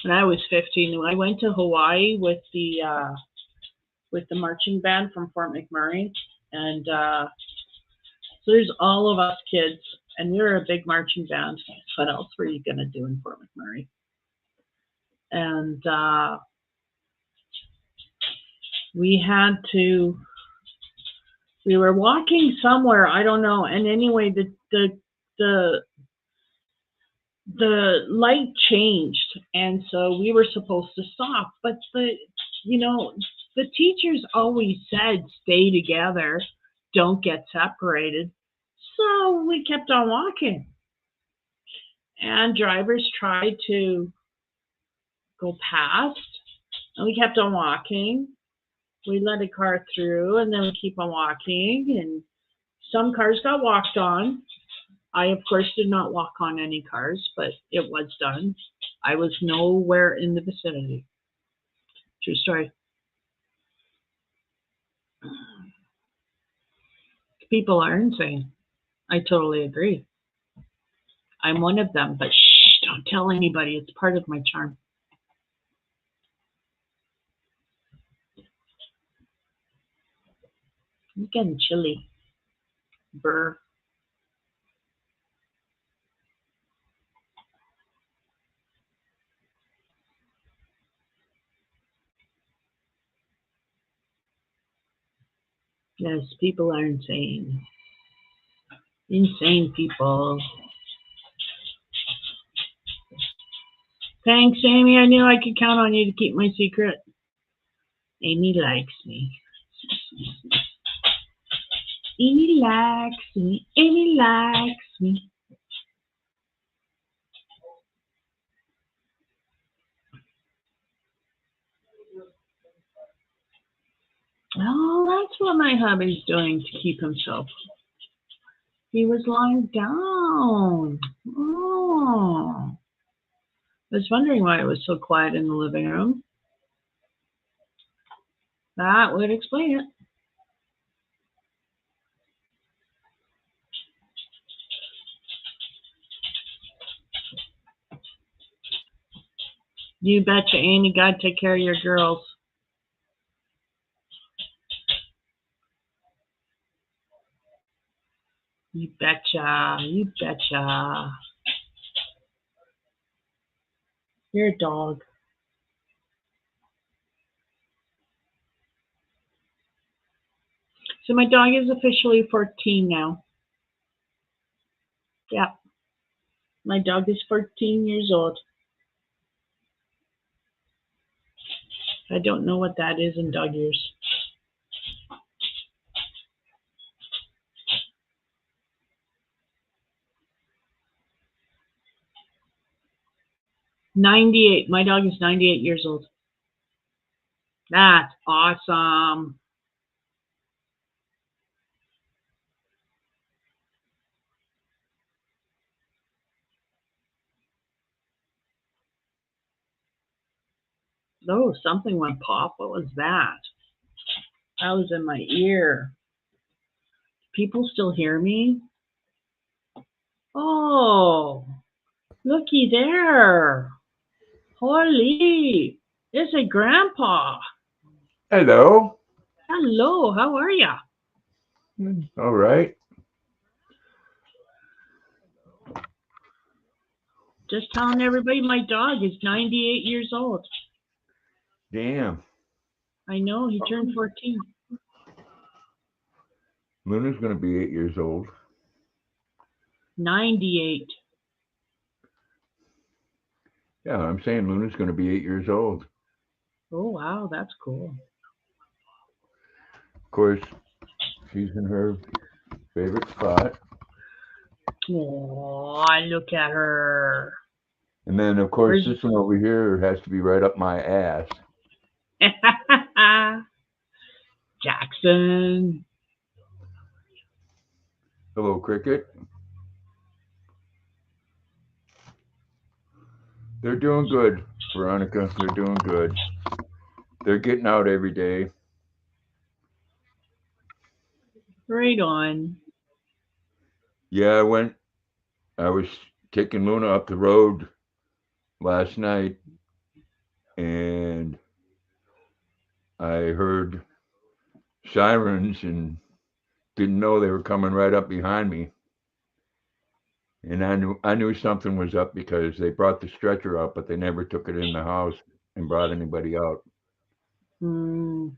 when I was 15, I went to Hawaii with the marching band from Fort McMurray, and so there's all of us kids, and we were a big marching band. What else were you gonna do in Fort McMurray? And we were walking somewhere, I don't know, and anyway, the light changed, and so we were supposed to stop, but the teachers always said stay together, don't get separated. So we kept on walking. And drivers tried to go past, and we kept on walking. We let a car through, and then we keep on walking, and some cars got walked on. I, of course, did not walk on any cars, but it was done. I was nowhere in the vicinity. True story. People are insane. I totally agree. I'm one of them, but shh, don't tell anybody. It's part of my charm. I'm getting chilly. Burr. Yes, people are insane. Insane people. Thanks, Amy. I knew I could count on you to keep my secret. Amy likes me. Amy likes me. Amy likes me. Oh, that's what my hubby's doing to keep himself. He was lying down. Oh. I was wondering why it was so quiet in the living room. That would explain it. You betcha, Amy. God take care of your girls. You betcha. You betcha. You're a dog. So my dog is officially 14 now. Yeah. My dog is 14 years old. I don't know what that is in dog years. '98. My dog is 98 years old. That's awesome. Oh, something went pop. What was that? That was in my ear. People still hear me? Oh, looky there. Holy, it's a grandpa. Hello. Hello, how are ya? All right. Just telling everybody my dog is 98 years old. Damn. I know, he turned 14. Luna's going to be 8 years old. 98. Yeah, I'm saying Luna's going to be 8 years old. Oh, wow, that's cool. Of course, she's in her favorite spot. Oh, look at her. And then, of course, Where's this one over here has to be right up my ass. Jackson? Hello, Cricket. They're doing good, Veronica. They're doing good. They're getting out every day. Right on. Yeah, I was taking Luna up the road last night and I heard sirens and didn't know they were coming right up behind me. And I knew something was up because they brought the stretcher out, but they never took it in the house and brought anybody out. Hmm,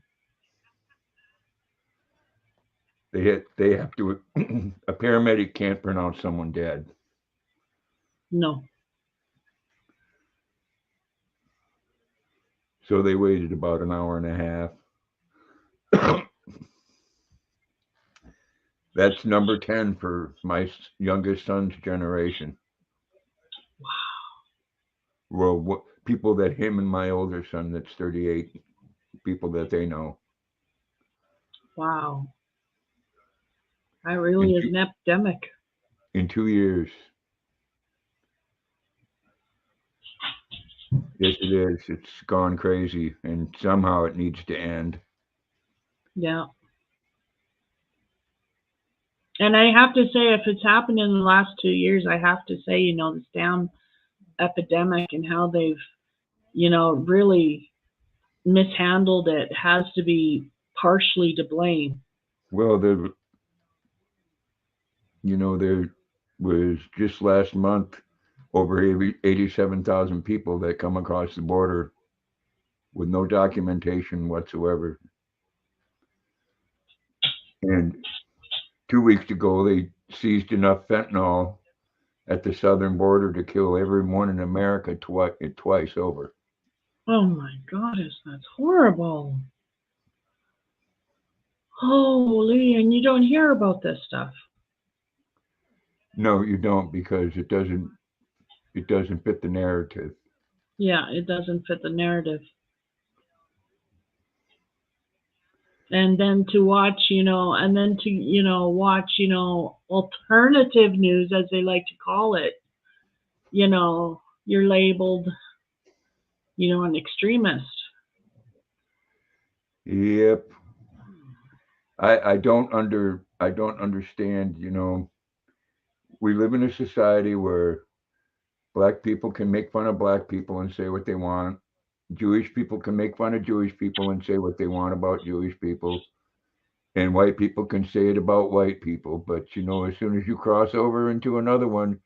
They have to a paramedic can't pronounce someone dead. no. So they waited about an hour and a half. That's number 10 for my youngest son's generation. Well, people that him and my older son, that's 38, people that they know. Wow. That In really is two, an epidemic. in 2 years. Yes, it is. It's gone crazy, and somehow it needs to end. Yeah. And I have to say, if it's happened in the last 2 years, I have to say, this damn epidemic and how they've, really mishandled it has to be partially to blame. Well, there was just last month over 87,000 people that come across the border with no documentation whatsoever. And 2 weeks ago, they seized enough fentanyl at the southern border to kill everyone in America twice over. Oh my goodness, that's horrible. Holy, and you don't hear about this stuff. No, you don't, because it doesn't fit the narrative. Yeah, it doesn't fit the narrative. And then to watch, and then to, watch, alternative news, as they like to call it, you're labeled, an extremist. Yep. I don't understand, we live in a society where black people can make fun of black people and say what they want. Jewish people can make fun of Jewish people and say what they want about Jewish people. And white people can say it about white people. But as soon as you cross over into another one,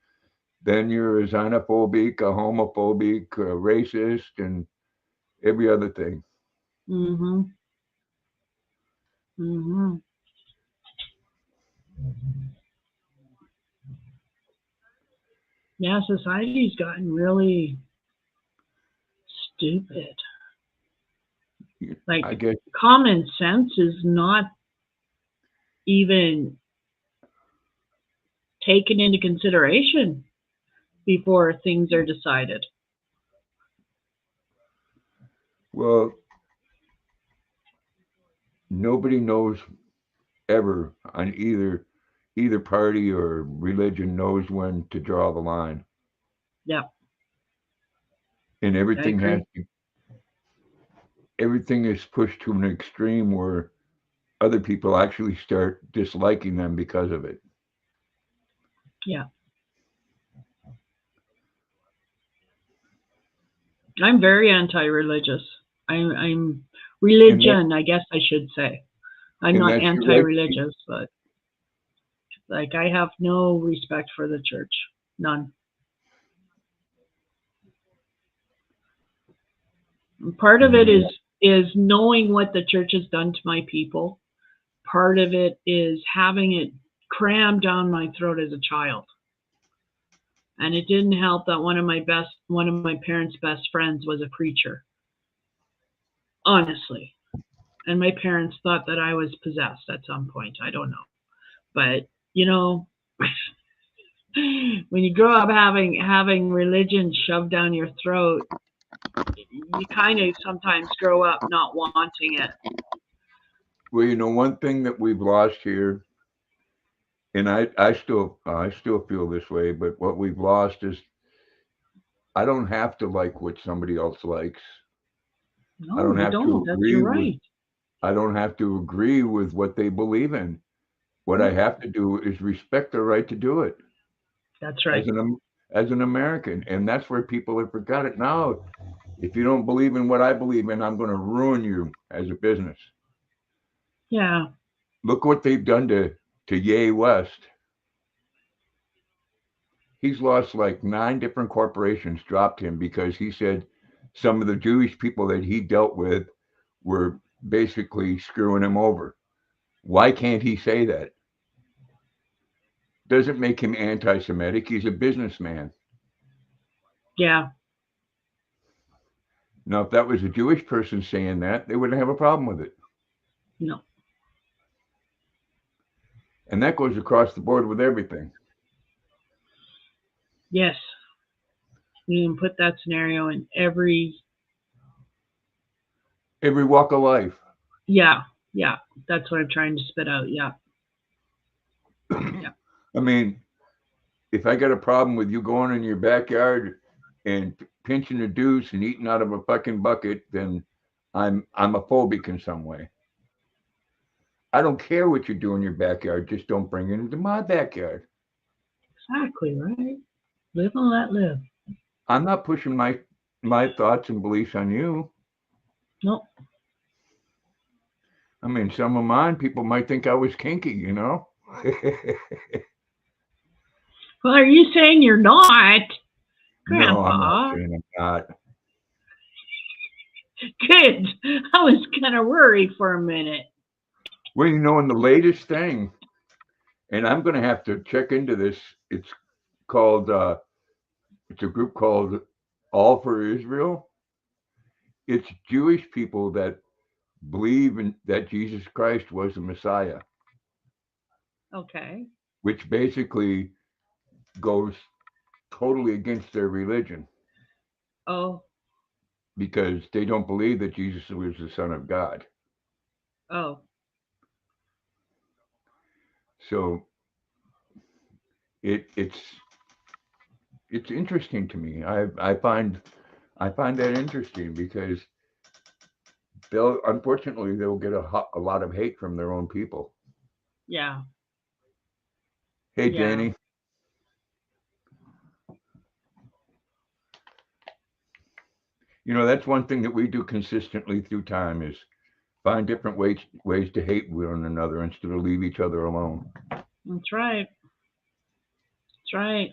then you're a xenophobic, a homophobic, a racist, and every other thing. Mhm. Mhm. Yeah, society's gotten really stupid. Like I guess, common sense is not even taken into consideration before things are decided. well, nobody knows ever on either party or religion knows when to draw the line, Yeah, and I agree. everything is pushed to an extreme where other people actually start disliking them because of it. Yeah, I'm very anti-religious. I'm And that religion, I guess I should say. I'm and not that's your right. anti-religious, but like I have no respect for the church. None. Part of it Yeah. is knowing what the church has done to my people. Part of it is having it crammed down my throat as a child. And it didn't help that one of my parents' best friends was a preacher. Honestly. And my parents thought that I was possessed at some point. I don't know. But, you know, when you grow up having religion shoved down your throat, you kind of sometimes grow up not wanting it. Well, one thing that we've lost here, and I still feel this way, but what we've lost is I don't have to like what somebody else likes. I No, don't you have to don't. That's agree you're with right. I don't have to agree with what they believe in. What I have to do is respect their right to do it That's as right. an American, and that's where people have forgot it now. If you don't believe in what I believe in, I'm going to ruin you as a business. Yeah. Look what they've done to Ye West. He's lost like 9 different corporations dropped him because he said some of the Jewish people that he dealt with were basically screwing him over. Why can't he say that? Doesn't make him anti-Semitic. He's a businessman. Yeah. Now, if that was a Jewish person saying that, they wouldn't have a problem with it. No. And that goes across the board with everything. Yes. You can put that scenario in every, Every walk of life. yeah, yeah. That's what I'm trying to spit out. Yeah, yeah. I mean, if I got a problem with you going in your backyard and pinching a deuce and eating out of a fucking bucket, then I'm a phobic in some way. I don't care what you do in your backyard, just don't bring it into my backyard. Exactly, right? Live and let live. I'm not pushing my thoughts and beliefs on you. Nope. I mean, some of mine people might think I was kinky, you know? Well, are you saying you're not, No, I'm not Grandpa? saying I'm not. Good. I was kind of worried for a minute. Well, you know, in the latest thing, and I'm going to have to check into this. It's called, it's a group called All for Israel. It's Jewish people that believe in that Jesus Christ was the Messiah, Okay. which basically goes totally against their religion Oh, because they don't believe that Jesus was the Son of God. oh, So it's interesting to me. I find that interesting because they'll get a lot of hate from their own people. yeah, Hey yeah. Janie, you know that's one thing that we do consistently through time is find different ways to hate one another instead of leave each other alone. That's right. That's right.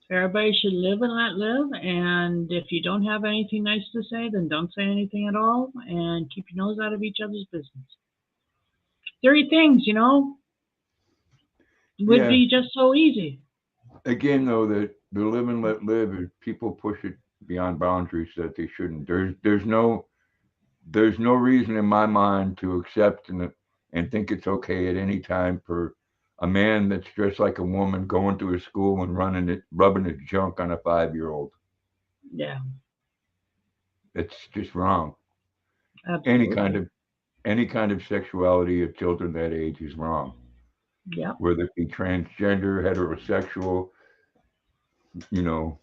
Everybody should live and let live. And if you don't have anything nice to say, then don't say anything at all and keep your nose out of each other's business. 3 things, would Yeah. be just so easy. Again, though, the live and let live is people push it beyond boundaries that they shouldn't. There's no reason in my mind to accept and think it's okay at any time for a man that's dressed like a woman going to a school and rubbing his junk on a 5-year-old. Yeah, It's just wrong. Any kind absolutely. of any kind of sexuality of children that age is wrong. Yep. Whether it be transgender, heterosexual, you know,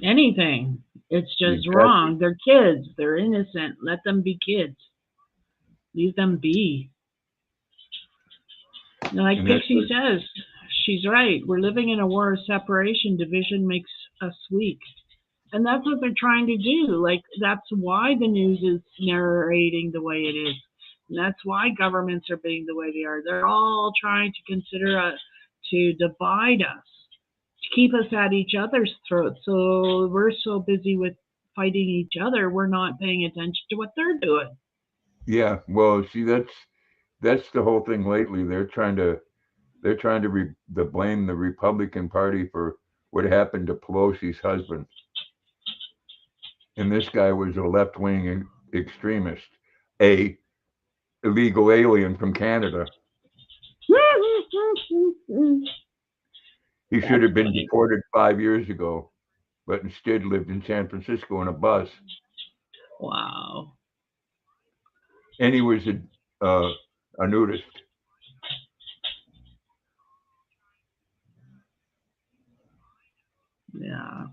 Anything. It's just exactly. wrong. They're kids. They're innocent. Let them be kids. Leave them be. And like And that's Pixie what, says, she's right. We're living in a war of separation. Division makes us weak. And that's what they're trying to do. Like, that's why the news is narrating the way it is. And that's why governments are being the way they are. They're all trying to consider to divide us, to keep us at each other's throats. So we're so busy with fighting each other, we're not paying attention to what they're doing. yeah. Well, see, that's the whole thing lately. They're trying to blame the Republican Party for what happened to Pelosi's husband, and this guy was a left wing extremist, a illegal alien from Canada. He should That's have been funny. deported 5 years ago, but instead lived in San Francisco in a bus. Wow. And he was a nudist. Yeah.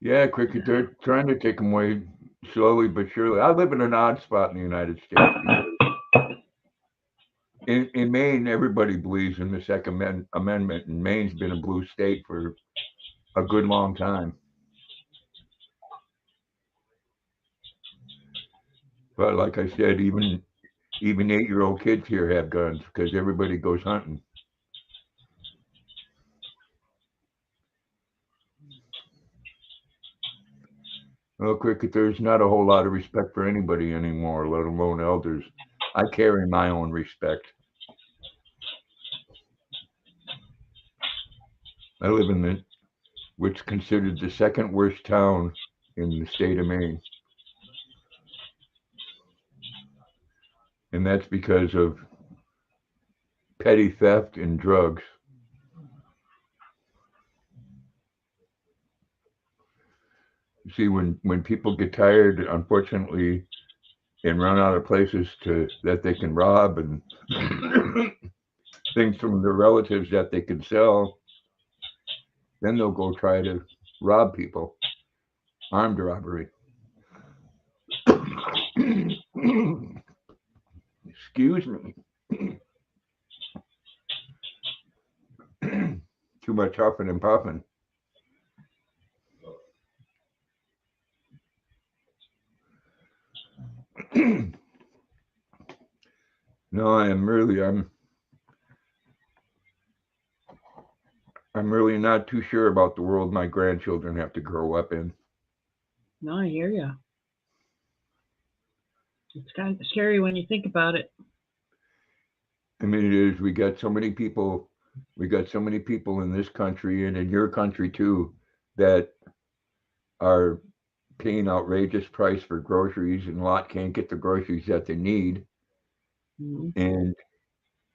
Yeah, cricket. They're trying to take him away slowly but surely. I live in an odd spot in the United States because in Maine, everybody believes in the Second Amendment, and Maine's been a blue state for a good long time. But like I said, even 8-year-old kids here have guns because everybody goes hunting. Well, cricket, there's not a whole lot of respect for anybody anymore, let alone elders. I carry my own respect. I live in what's considered the second worst town in the state of Maine. And that's because of petty theft and drugs. You see, when people get tired, unfortunately, and run out of places that they can rob and things from their relatives that they can sell, then they'll go try to rob people. Armed robbery. Excuse me. Too much huffing and puffing. No, I'm really not too sure about the world my grandchildren have to grow up in. No, I hear you. It's kind of scary when you think about it. I mean, it is. We got so many people. We got so many people in this country and in your country too that are paying outrageous price for groceries, and a lot can't get the groceries that they need. Mhm. And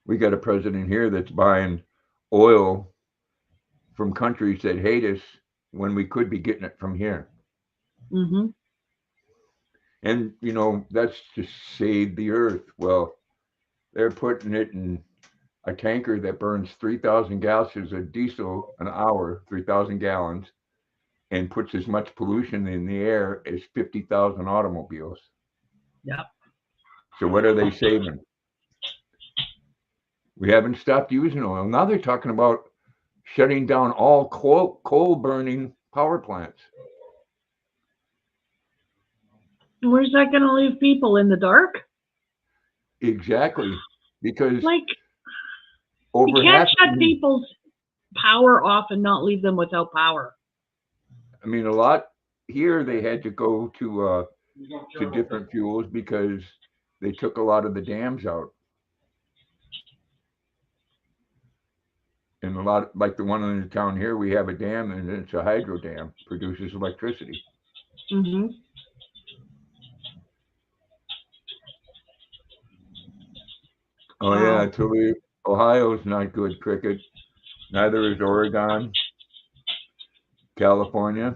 we got a president here that's buying oil from countries that hate us when we could be getting it from here. Mhm. And that's to save the earth. Well, they're putting it in a tanker that burns 3,000 gallons of diesel an hour, 3,000 gallons, and puts as much pollution in the air as 50,000 automobiles. Yep. So what are they saving? We haven't stopped using oil. Now they're talking about shutting down all coal burning power plants. Where's that going to leave people in the dark? Exactly, because Like, over you can't half. shut people's power off and not leave them without power. I mean, a lot here they had to go to different fuels because they took a lot of the dams out. And a lot, like the one in the town here, we have a dam and it's a hydro dam, produces electricity. Mm-hmm. Oh yeah, totally. Ohio's not good cricket. Neither is Oregon, California.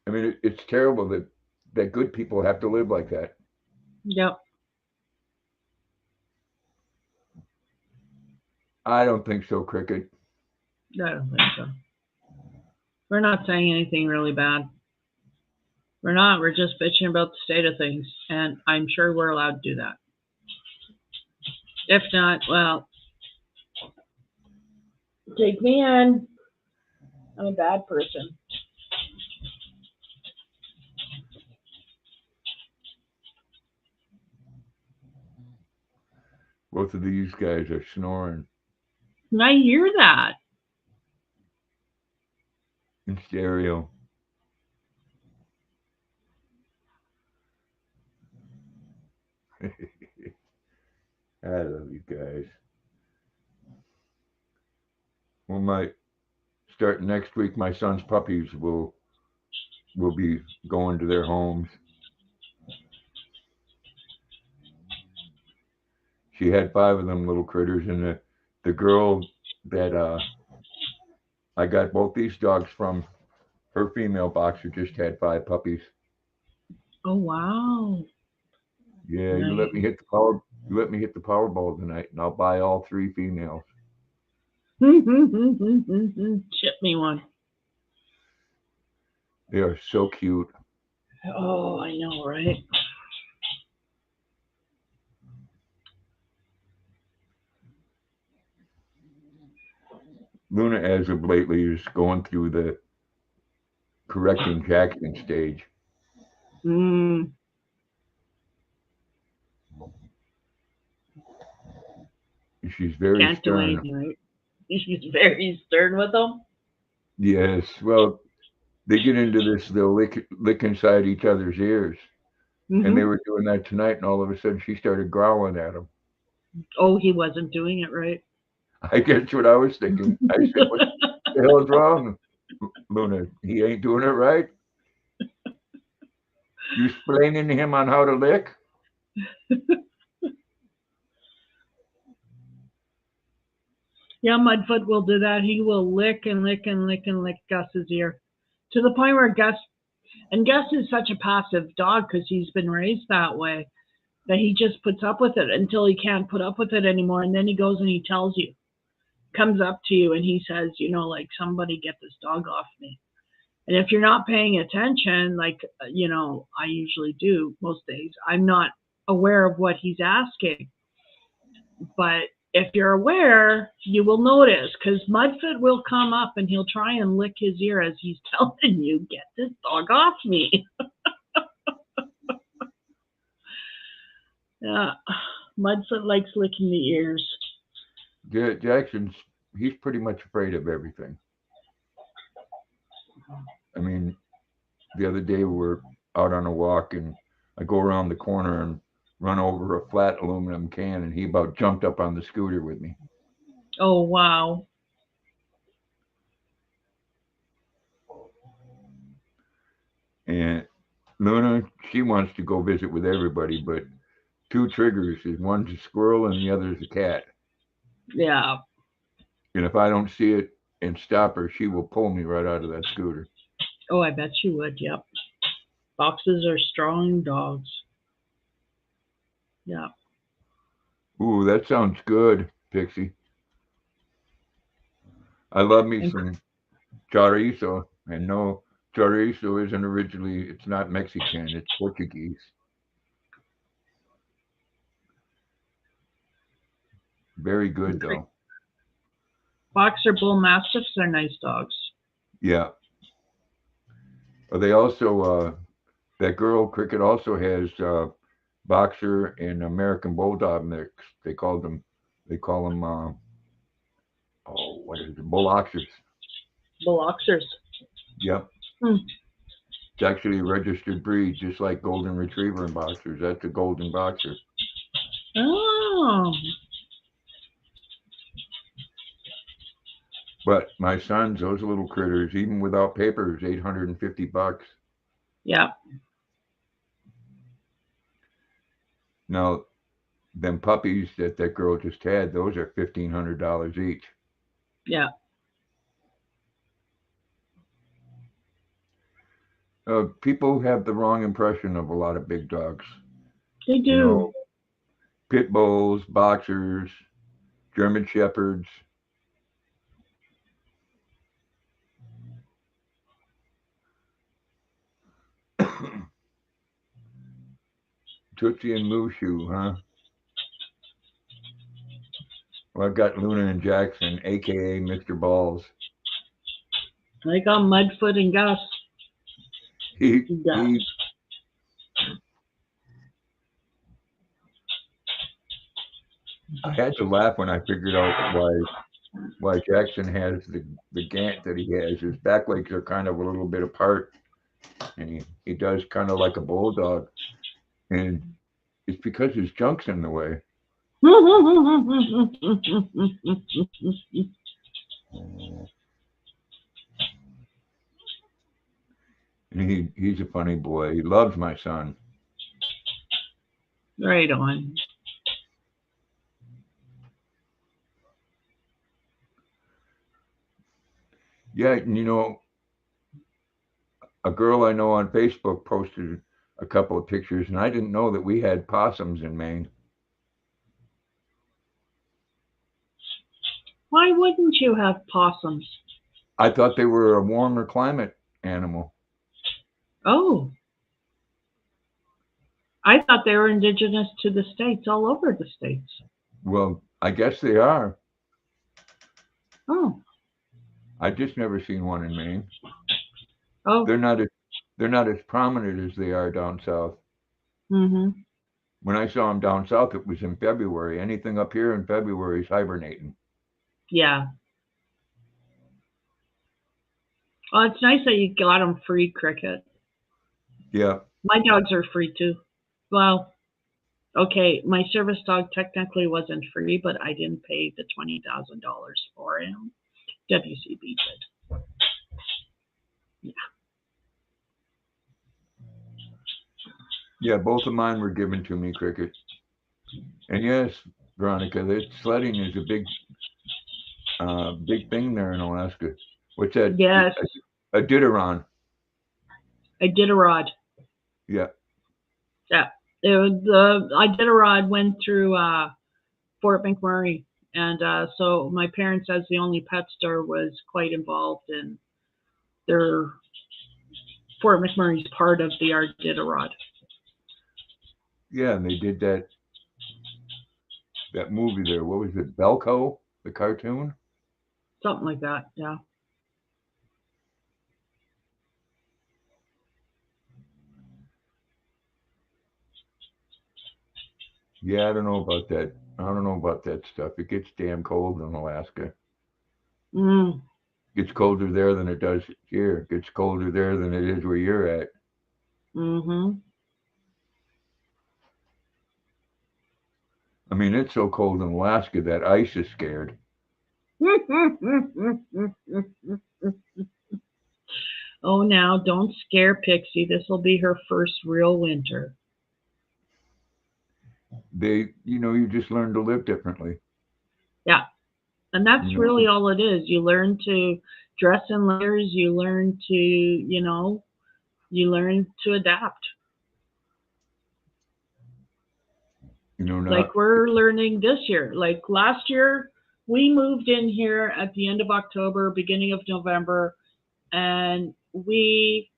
I mean, it's terrible that good people have to live like that. Yep. I don't think so, cricket. I don't think so. We're not saying anything really bad. We're not. We're just bitching about the state of things, and I'm sure we're allowed to do that. If not, well, take me in. I'm a bad person. Both of these guys are snoring I hear that. in stereo. I love you guys. Well, starting next week, my son's puppies will be going to their homes. She had 5 of them little critters, and the girl that I got both these dogs from, her female boxer just had 5 puppies. Oh wow. Yeah, Nice. you let me hit the power. You let me hit the Powerball tonight, and I'll buy all 3 females. Ship me one. They are so cute. Oh, I know, right? Luna, as of lately, is going through the correcting Jackson stage. Mm. She's very Can't do stern. anything, right? She's very stern with them. Yes, well, they get into this, they'll lick inside each other's ears. And they were doing that tonight, and all of a sudden she started growling at him. Oh, he wasn't doing it right. I guess what I was thinking. I said, the hell's wrong, Luna? He ain't doing it right. You explaining to him on how to lick? Yeah, Mudfoot will do that. He will lick and lick and lick and lick Gus's ear to the point where Gus is such a passive dog because he's been raised that way that he just puts up with it until he can't put up with it anymore. And then he goes and he tells you, comes up to you and he says, you know, like, somebody get this dog off me. And if you're not paying attention, like, you know, I usually do most days, I'm not aware of what he's asking. But if you're aware, you will notice because Mudfoot will come up and he'll try and lick his ear as he's telling you, get this dog off me. Yeah, Mudfoot likes licking the ears. Jackson's, he's pretty much afraid of everything. I mean, the other day we were out on a walk and I go around the corner and run over a flat aluminum can and he about jumped up on the scooter with me. Oh, wow. And Luna, she wants to go visit with everybody, but two triggers is one's a squirrel and the other's a cat. Yeah. And if I don't see it and stop her, she will pull me right out of that scooter. Oh, I bet she would. Yep. Foxes are strong dogs. Yeah. Ooh, that sounds good, Pixie. I love me some chorizo. And no, chorizo isn't originally, it's not Mexican, it's Portuguese. Very good, though. Boxer bull mastiffs are nice dogs. Yeah. They also, that girl Cricket also has boxer and American bulldog mix. They call them, oh, what is it? Bull-oxers. Bull-oxers. Yep. It's actually a registered breed, just like golden retriever and boxers. That's a golden boxer. Oh. But my sons, those little critters, even without papers, $850. Yeah. Now, them puppies that girl just had, those are $1,500 each. Yeah. People have the wrong impression of a lot of big dogs. They do. You know, pit bulls, boxers, German shepherds. Tootsie and Mushu, huh? Well, I've got Luna and Jackson, a.k.a. Mr. Balls. I got Mudfoot and Gus. I had to laugh when I figured out why Jackson has the gant that he has. His back legs are kind of a little bit apart, and he does kind of like a bulldog, and it's because his junk's in the way. And he's a funny boy. He loves my son. Right on. Yeah, and you know, a girl I know on Facebook posted a couple of pictures, and I didn't know that we had possums in Maine. Why wouldn't you have possums? I thought they were a warmer climate animal. Oh. I thought they were indigenous to the States, all over the States. Well, I guess they are. Oh. I've just never seen one in Maine. Oh. They're not as prominent as they are down south. Mm-hmm. When I saw them down south, it was in February. Anything up here in February is hibernating. Yeah. Well, it's nice that you got them free, Cricket. Yeah. My dogs are free too. Well, okay, my service dog technically wasn't free, but I didn't pay the $20,000 for him. WCB did. Yeah. Yeah, both of mine were given to me, Cricket. And yes, Veronica, that sledding is a big thing there in Alaska. What's that? Yes, A Iditarod. Iditarod. Yeah. Yeah. It was Iditarod went through Fort McMurray, and so my parents, as the only pet store, was quite involved in their Fort McMurray's part of the Iditarod. Yeah, and they did that movie there. What was it? Belko, the cartoon? Something like that, yeah. Yeah, I don't know about that. I don't know about that stuff. It gets damn cold in Alaska. Mm. It gets colder there than it does here. It gets colder there than it is where you're at. Mm-hmm. I mean, it's so cold in Alaska that ice is scared. Oh, now don't scare Pixie. This will be her first real winter. You just learn to live differently. Yeah. And that's really all it is. You learn to dress in layers. You learn to, you learn to adapt. Like we're learning this year. Like last year, we moved in here at the end of October, beginning of November, and we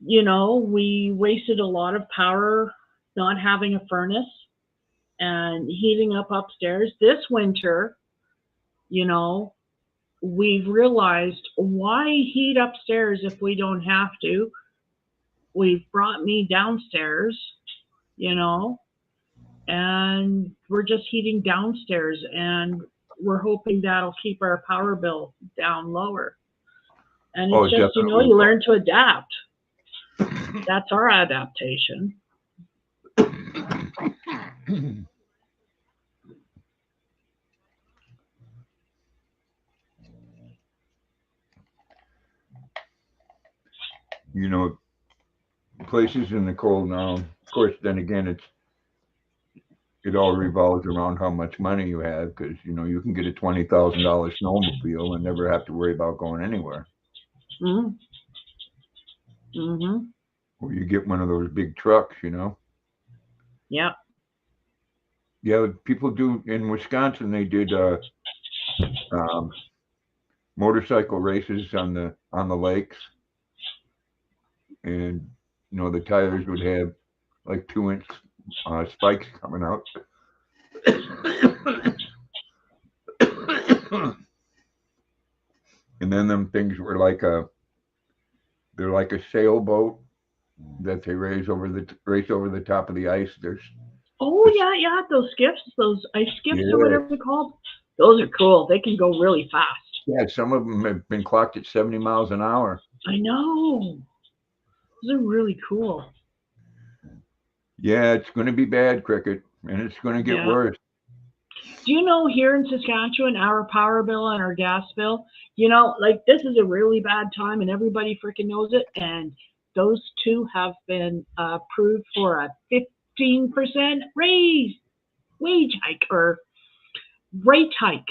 wasted a lot of power not having a furnace and heating up upstairs. This winter, we've realized, why heat upstairs if we don't have to? We've brought me downstairs, and we're just heating downstairs, and we're hoping that'll keep our power bill down lower. And it's just, you learn to adapt. That's our adaptation. Places in the cold now, of course, then again, it all revolves around how much money you have, because, you can get a $20,000 snowmobile and never have to worry about going anywhere. Mm-hmm. Mm-hmm. Or you get one of those big trucks, Yeah. Yeah, people do. In Wisconsin, they did motorcycle races on the lakes, and the tires would have like 2-inch spikes coming out. And then them things were they're like a sailboat that they race over the top of the ice. Yeah, those skiffs, those ice skiffs, or whatever they're called. Those are cool. They can go really fast. Yeah, some of them have been clocked at 70 miles an hour. I know. Those are really cool. Yeah, it's going to be bad, Cricket, and it's going to get worse. Do you know, here in Saskatchewan, our power bill and our gas bill, this is a really bad time and everybody freaking knows it. And those two have been approved for a 15% wage hike or rate hike.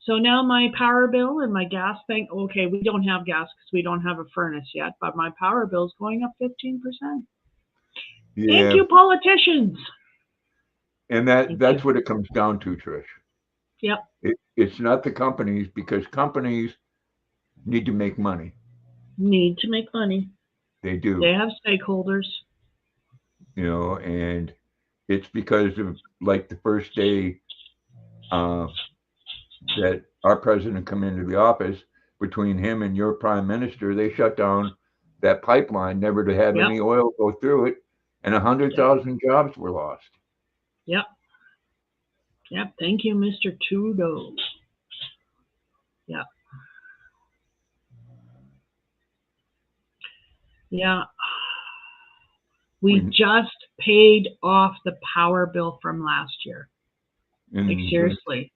So now my power bill and my gas bank, okay, we don't have gas because we don't have a furnace yet, but my power bill is going up 15%. Yeah. Thank you, politicians. And that's what it comes down to, Trish. Yep. It's not the companies, because companies need to make money. Need to make money. They do. They have stakeholders. And it's because of, like, the first day that our president come into the office, between him and your prime minister, they shut down that pipeline, never to have any oil go through it, and 100,000 jobs were lost. Yep. Yep. Thank you, Mr. Trudeau. Yep. Yeah. We just paid off the power bill from last year. Like, seriously.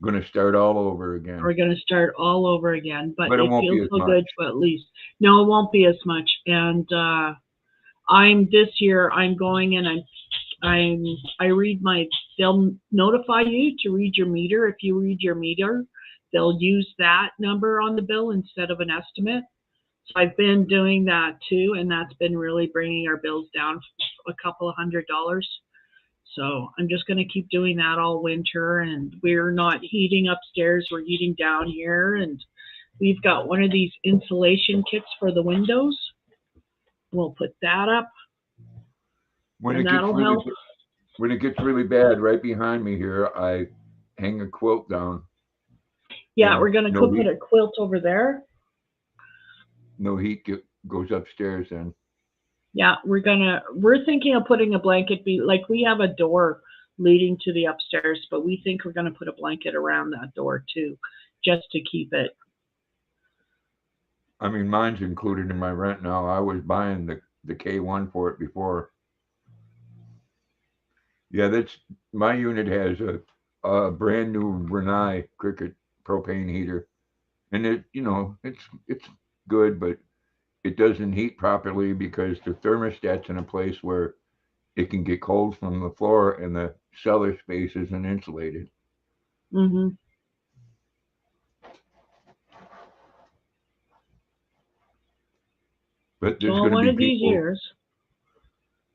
going to start all over again. We're going to start all over again, but But it it won't be feels as so much. good to at least. No, it won't be as much. And this year I'm going and I read they'll notify you to read your meter. If you read your meter, they'll use that number on the bill instead of an estimate. So I've been doing that too, and that's been really bringing our bills down a couple of $100. So I'm just going to keep doing that all winter, and we're not heating upstairs, we're heating down here, and we've got one of these insulation kits for the windows. We'll put that up. When and it gets that'll really help. when it gets really bad, right behind me here, I hang a quilt down. Yeah, And we're going to no put heat. a quilt over there. No heat goes upstairs then. Yeah, we're thinking of putting a blanket, like we have a door leading to the upstairs, but we think we're going to put a blanket around that door too, just to keep it. I mean, mine's included in my rent now. I was buying the K1 for it before. Yeah, that's my unit has a brand new Rinnai Cricket propane heater, and it's good, but it doesn't heat properly because the thermostat's in a place where it can get cold from the floor, and the cellar space isn't insulated. Mm-hmm. But there's Well, going to one be of these people. years.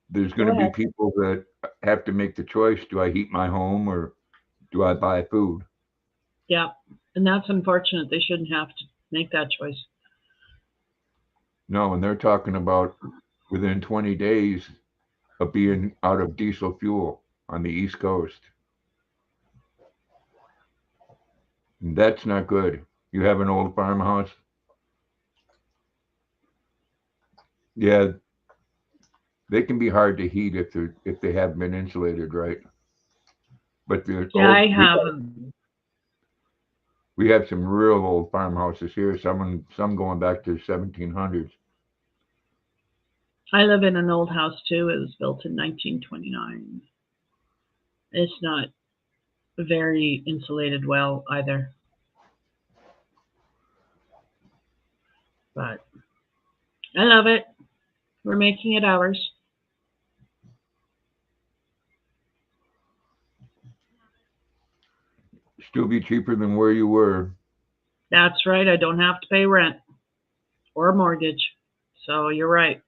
There's going Go to be ahead. people that have to make the choice: do I heat my home or do I buy food? Yeah, and that's unfortunate. They shouldn't have to make that choice. No, and they're talking about within 20 days of being out of diesel fuel on the East Coast. And that's not good. You have an old farmhouse. Yeah, they can be hard to heat if they haven't been insulated right. But the Yeah, old I have them. we have some real old farmhouses here. Some going back to 1700s. I live in an old house too. It was built in 1929. It's not very insulated well either, but I love it. We're making it ours. Still be cheaper than where you were. That's right. I don't have to pay rent or a mortgage. So you're right.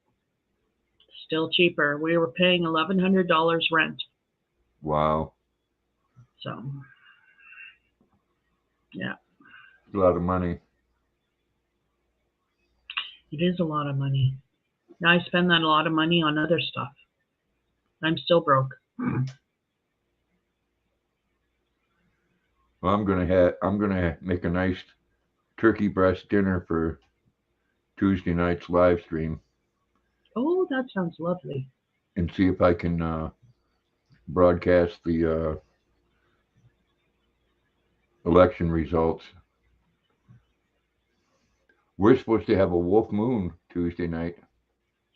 Still cheaper. We were paying $1,100 rent. Wow, So yeah, a lot of money. it is a lot of money. Now I spend that a lot of money on other stuff. I'm still broke. Well, I'm gonna make a nice turkey breast dinner for Tuesday night's live stream Oh, that sounds lovely. and see if I can broadcast the election results. We're supposed to have a wolf moon Tuesday night.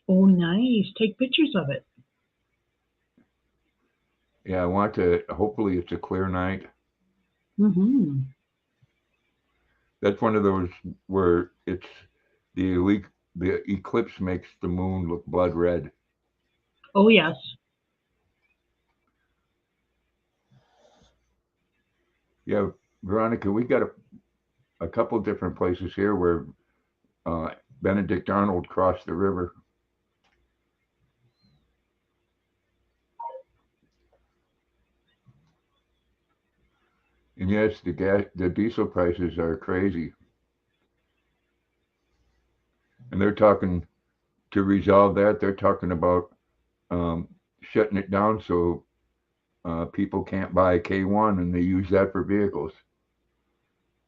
Oh, nice. Take pictures of it. Yeah, I want to. Hopefully, it's a clear night. Mm-hmm. That's one of those where it's the eclipse makes the moon look blood red. Oh, yes. Yeah, Veronica, we got a couple different places here where uh, Benedict Arnold crossed the river. And yes, the diesel prices are crazy. And they're talking to resolve that. They're talking about um, shutting it down so people can't buy K1 and they use that for vehicles.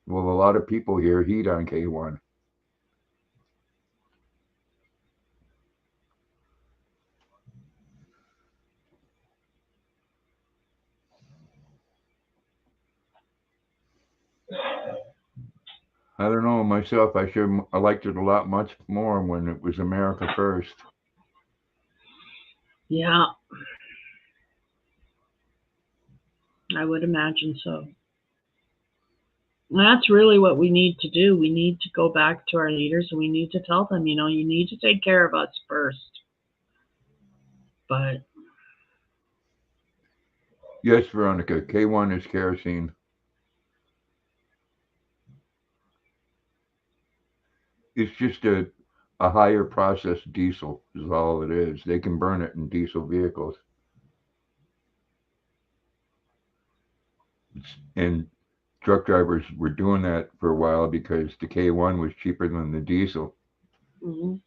Well, a lot of people here heat on K1. I don't know myself. I liked it a lot much more when it was America First. Yeah, I would imagine so. And that's really what we need to do. We need to go back to our leaders and we need to tell them, you need to take care of us first. But Yes, Veronica, K1 is kerosene. It's just a higher processed diesel is all it is. They can burn it in diesel vehicles. And truck drivers were doing that for a while because the K1 was cheaper than the diesel. mhm.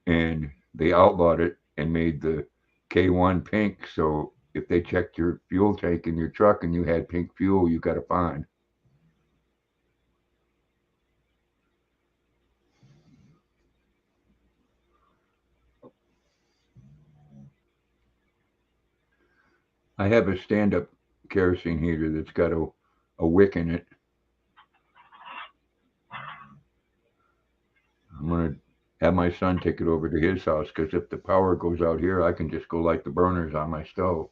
And they outlawed it and made the K1 pink. So if they checked your fuel tank in your truck and you had pink fuel, you got a fine. I have a stand-up kerosene heater that's got a wick in it. I'm gonna have my son take it over to his house because if the power goes out here, I can just go light the burners on my stove.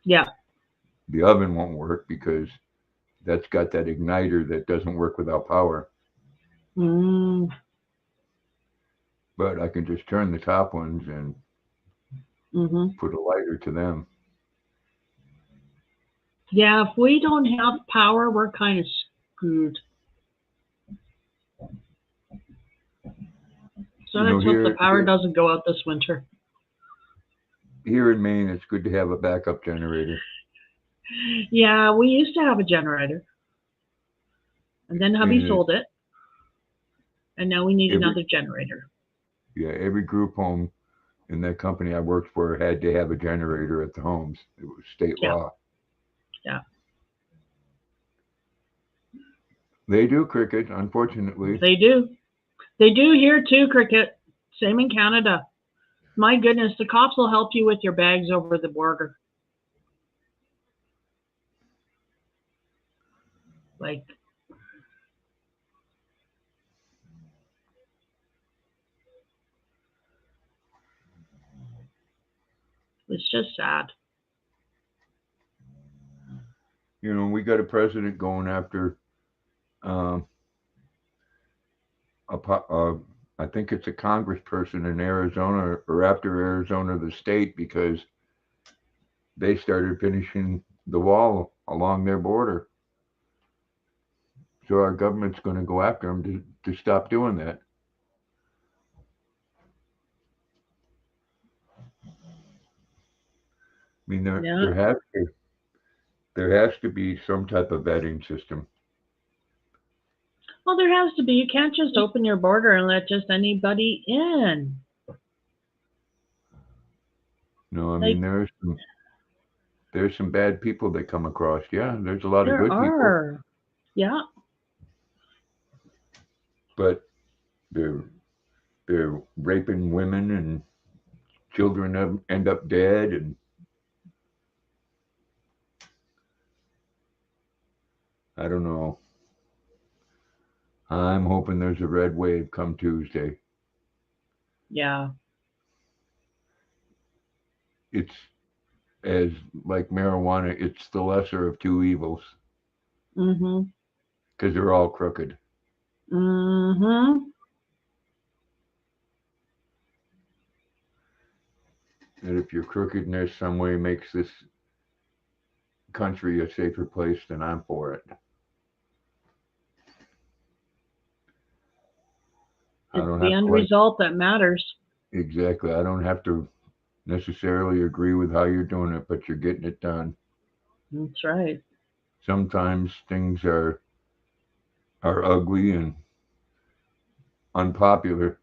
Yeah. The oven won't work because that's got that igniter that doesn't work without power. Mm. But I can just turn the top ones and Mhm. put a lighter to them. Yeah, if we don't have power, we're kind of screwed. So You know, let's hope the here power doesn't go out this winter. here in Maine, it's good to have a backup generator. Yeah, we used to have a generator, and then hubby And sold it, and now we need every another generator. every group home in that company I worked for had to have a generator at the homes. It was state Yeah, law. yeah. They do cricket, unfortunately. They do. They do here too, Cricket. Same in Canada. My goodness, the cops will help you with your bags over the border. Like, it's just sad. You know, we got a president going after um, I think it's a congressperson in Arizona or after Arizona, the state, because they started finishing the wall along their border. So our government's going to go after them to stop doing that. I mean, Yeah. there has to be some type of vetting system. Well, there has to be. You can't just open your border and let just anybody in. No, I mean Like, there's some bad people that come across. Yeah, there's a lot of there good people, are. Yeah. but they're they're raping women and children end up dead, and I don't know. I'm hoping there's a red wave come Tuesday. Yeah. It's as like marijuana, it's the lesser of two evils Mhm. because they're all crooked. Mhm. And if your crookedness some way makes this country a safer place, then I'm for it. I It's don't the have to end like result that matters. exactly. I don't have to necessarily agree with how you're doing it, but you're getting it done. That's right. Sometimes things are ugly and unpopular.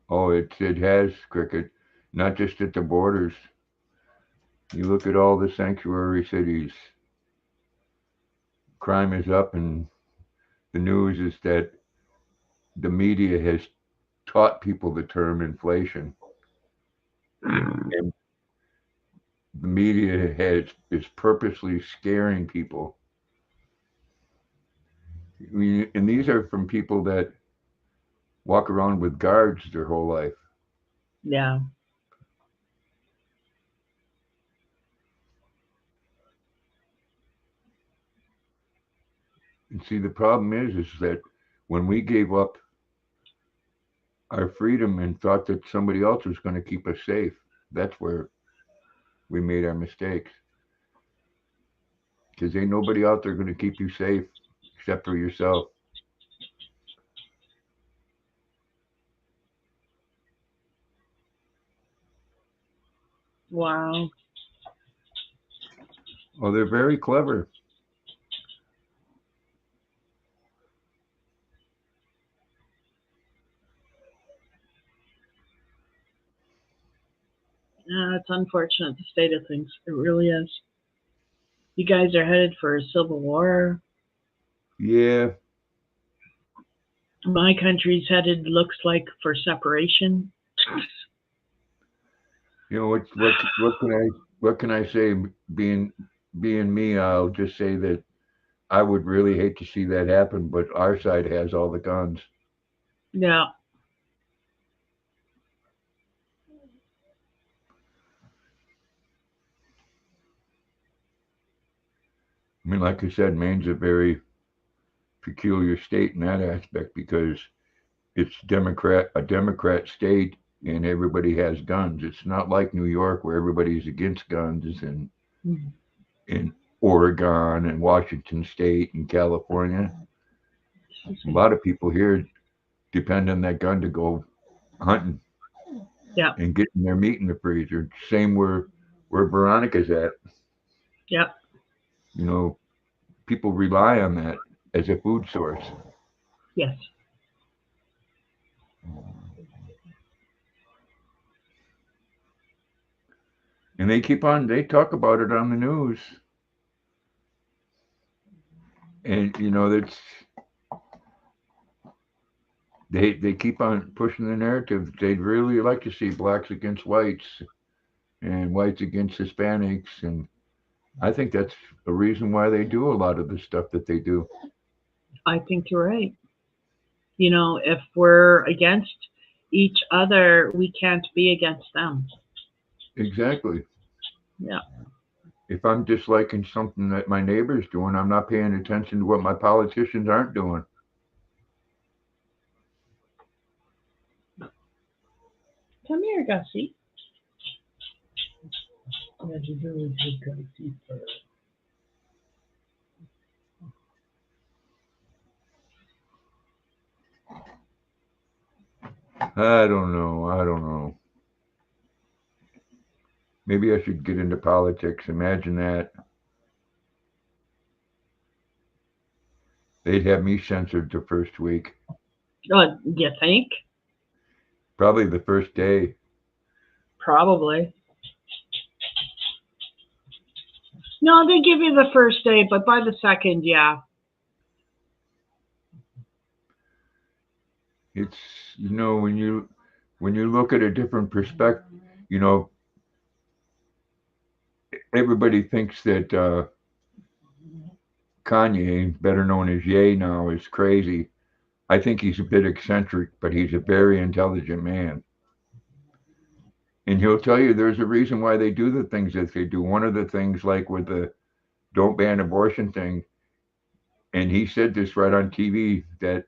Oh, it has cricket, not just at the borders. You look at all the sanctuary cities. Crime is up, and the news is that the media has taught people the term inflation, and the media is purposely scaring people. I mean, and these are from people that walk around with guards their whole life. Yeah. And see, the problem is that when we gave up our freedom and thought that somebody else was going to keep us safe, that's where we made our mistakes. Because ain't nobody out there going to keep you safe except for yourself. Wow. Well, they're very clever. Yeah, it's unfortunate the state of things. It really is. You guys are headed for a civil war. Yeah, My country's headed, looks like, for separation. what can I say? Being me, I'll just say that I would really hate to see that happen, but our side has all the guns. Yeah. I mean, like I said, Maine's a very peculiar state in that aspect because it's a Democrat state, and everybody has guns. It's not like New York where everybody's against guns, and Mhm. in Oregon and Washington State and California. A lot of people here depend on that gun to go hunting Yeah. and getting their meat in the freezer. Same where Veronica's at. Yeah. You know, people rely on that as a food source. Yes. And they talk about it on the news. And that's they keep on pushing the narrative. They'd really like to see blacks against whites and whites against Hispanics, and I think that's a reason why they do a lot of the stuff that they do. I think you're right. If we're against each other, we can't be against them. Exactly. Yeah. If I'm disliking something that my neighbor's doing, I'm not paying attention to what my politicians aren't doing. Come here, Gussie. I don't know. I don't know. Maybe I should get into politics. Imagine that. They'd have me censored the first week, You think? probably the first day. Probably. No, they give you the first day, but by the second, yeah. It's when you look at a different perspective, you know, everybody thinks that Kanye, better known as Ye now, is crazy. I think he's a bit eccentric, but he's a very intelligent man. And he'll tell you there's a reason why they do the things that they do. One of the things, like with the don't ban abortion thing, and he said this right on TV, that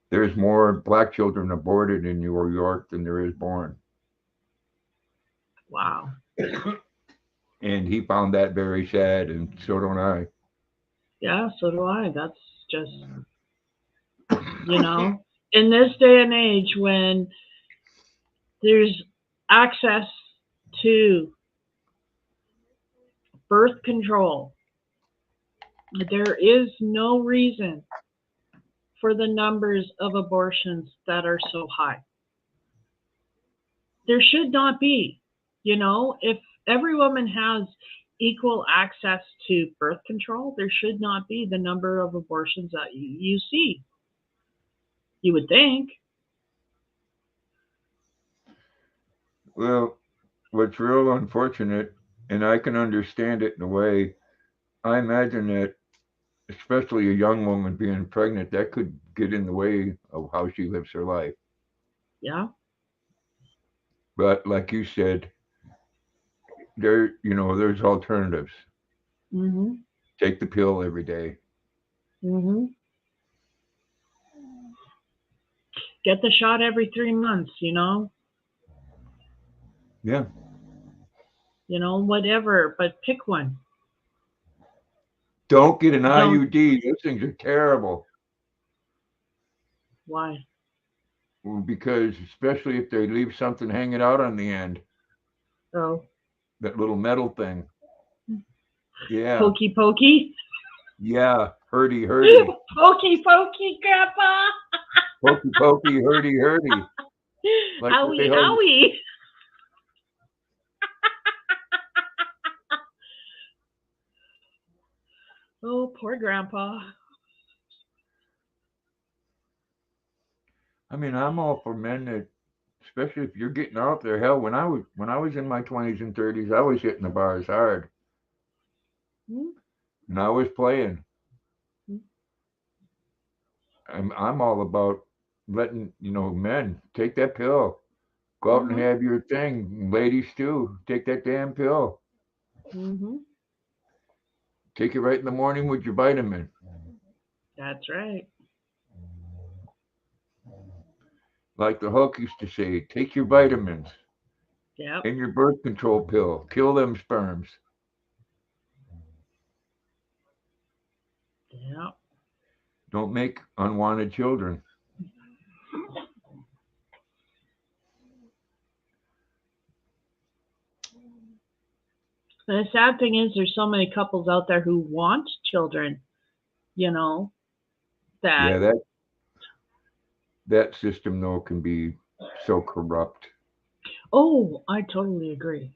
there's more black children aborted in New York than there is born. Wow. And he found that very sad, and so don't I. Yeah, so do I. That's just, you know, in this day and age when there's access to birth control, there is no reason for the numbers of abortions that are so high. There should not be. If every woman has equal access to birth control, there should not be the number of abortions that you see. You would think. Well, what's real unfortunate, and I can understand it in a way, I imagine that, especially a young woman being pregnant, that could get in the way of how she lives her life. Yeah. But like you said, there's alternatives. Mhm. Take the pill every day. Mhm. Get the shot every 3 months, Yeah. Whatever, but pick one. Don't get an Don't. IUD. Those things are terrible. Why? Because especially if they leave something hanging out on the end, Oh, that little metal thing. Yeah. pokey pokey. Yeah. Hurdy, hurdy. Pokey pokey, Grandpa. Pokey, pokey, hurdy, hurdy. Like what they Owie hold. owie. Oh, poor Grandpa. I mean, I'm all for men that, especially if you're getting out there. Hell, when I was in my 20s and 30s, I was hitting the bars hard, Hmm? and I was playing. Hmm? I'm all about letting men take that pill, go out and Mm-hmm. have your thing. Ladies too, take that damn pill. Mm-hmm. Take it right in the morning with your vitamin. That's right. Like the Hulk used to say, take your vitamins Yep. and your birth control pill. Kill them sperms. Yep. Don't make unwanted children. And the sad thing is, there's so many couples out there who want children, that. Yeah, that system though can be so corrupt. Oh, I totally agree.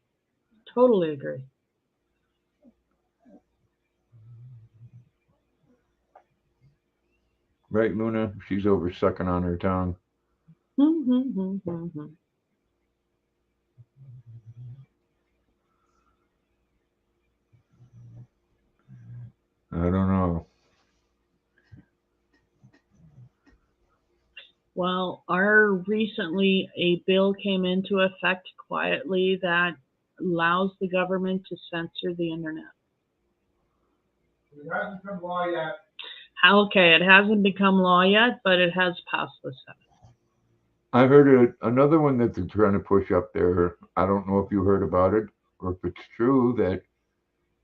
Totally agree. Right, Luna? She's over sucking on her tongue. Mm-hmm. I don't know. Well, recently a bill came into effect quietly that allows the government to censor the internet. It hasn't come law yet. Okay, it hasn't become law yet, but it has passed the Senate. I heard another one that they're trying to push up there. I don't know if you heard about it or if it's true that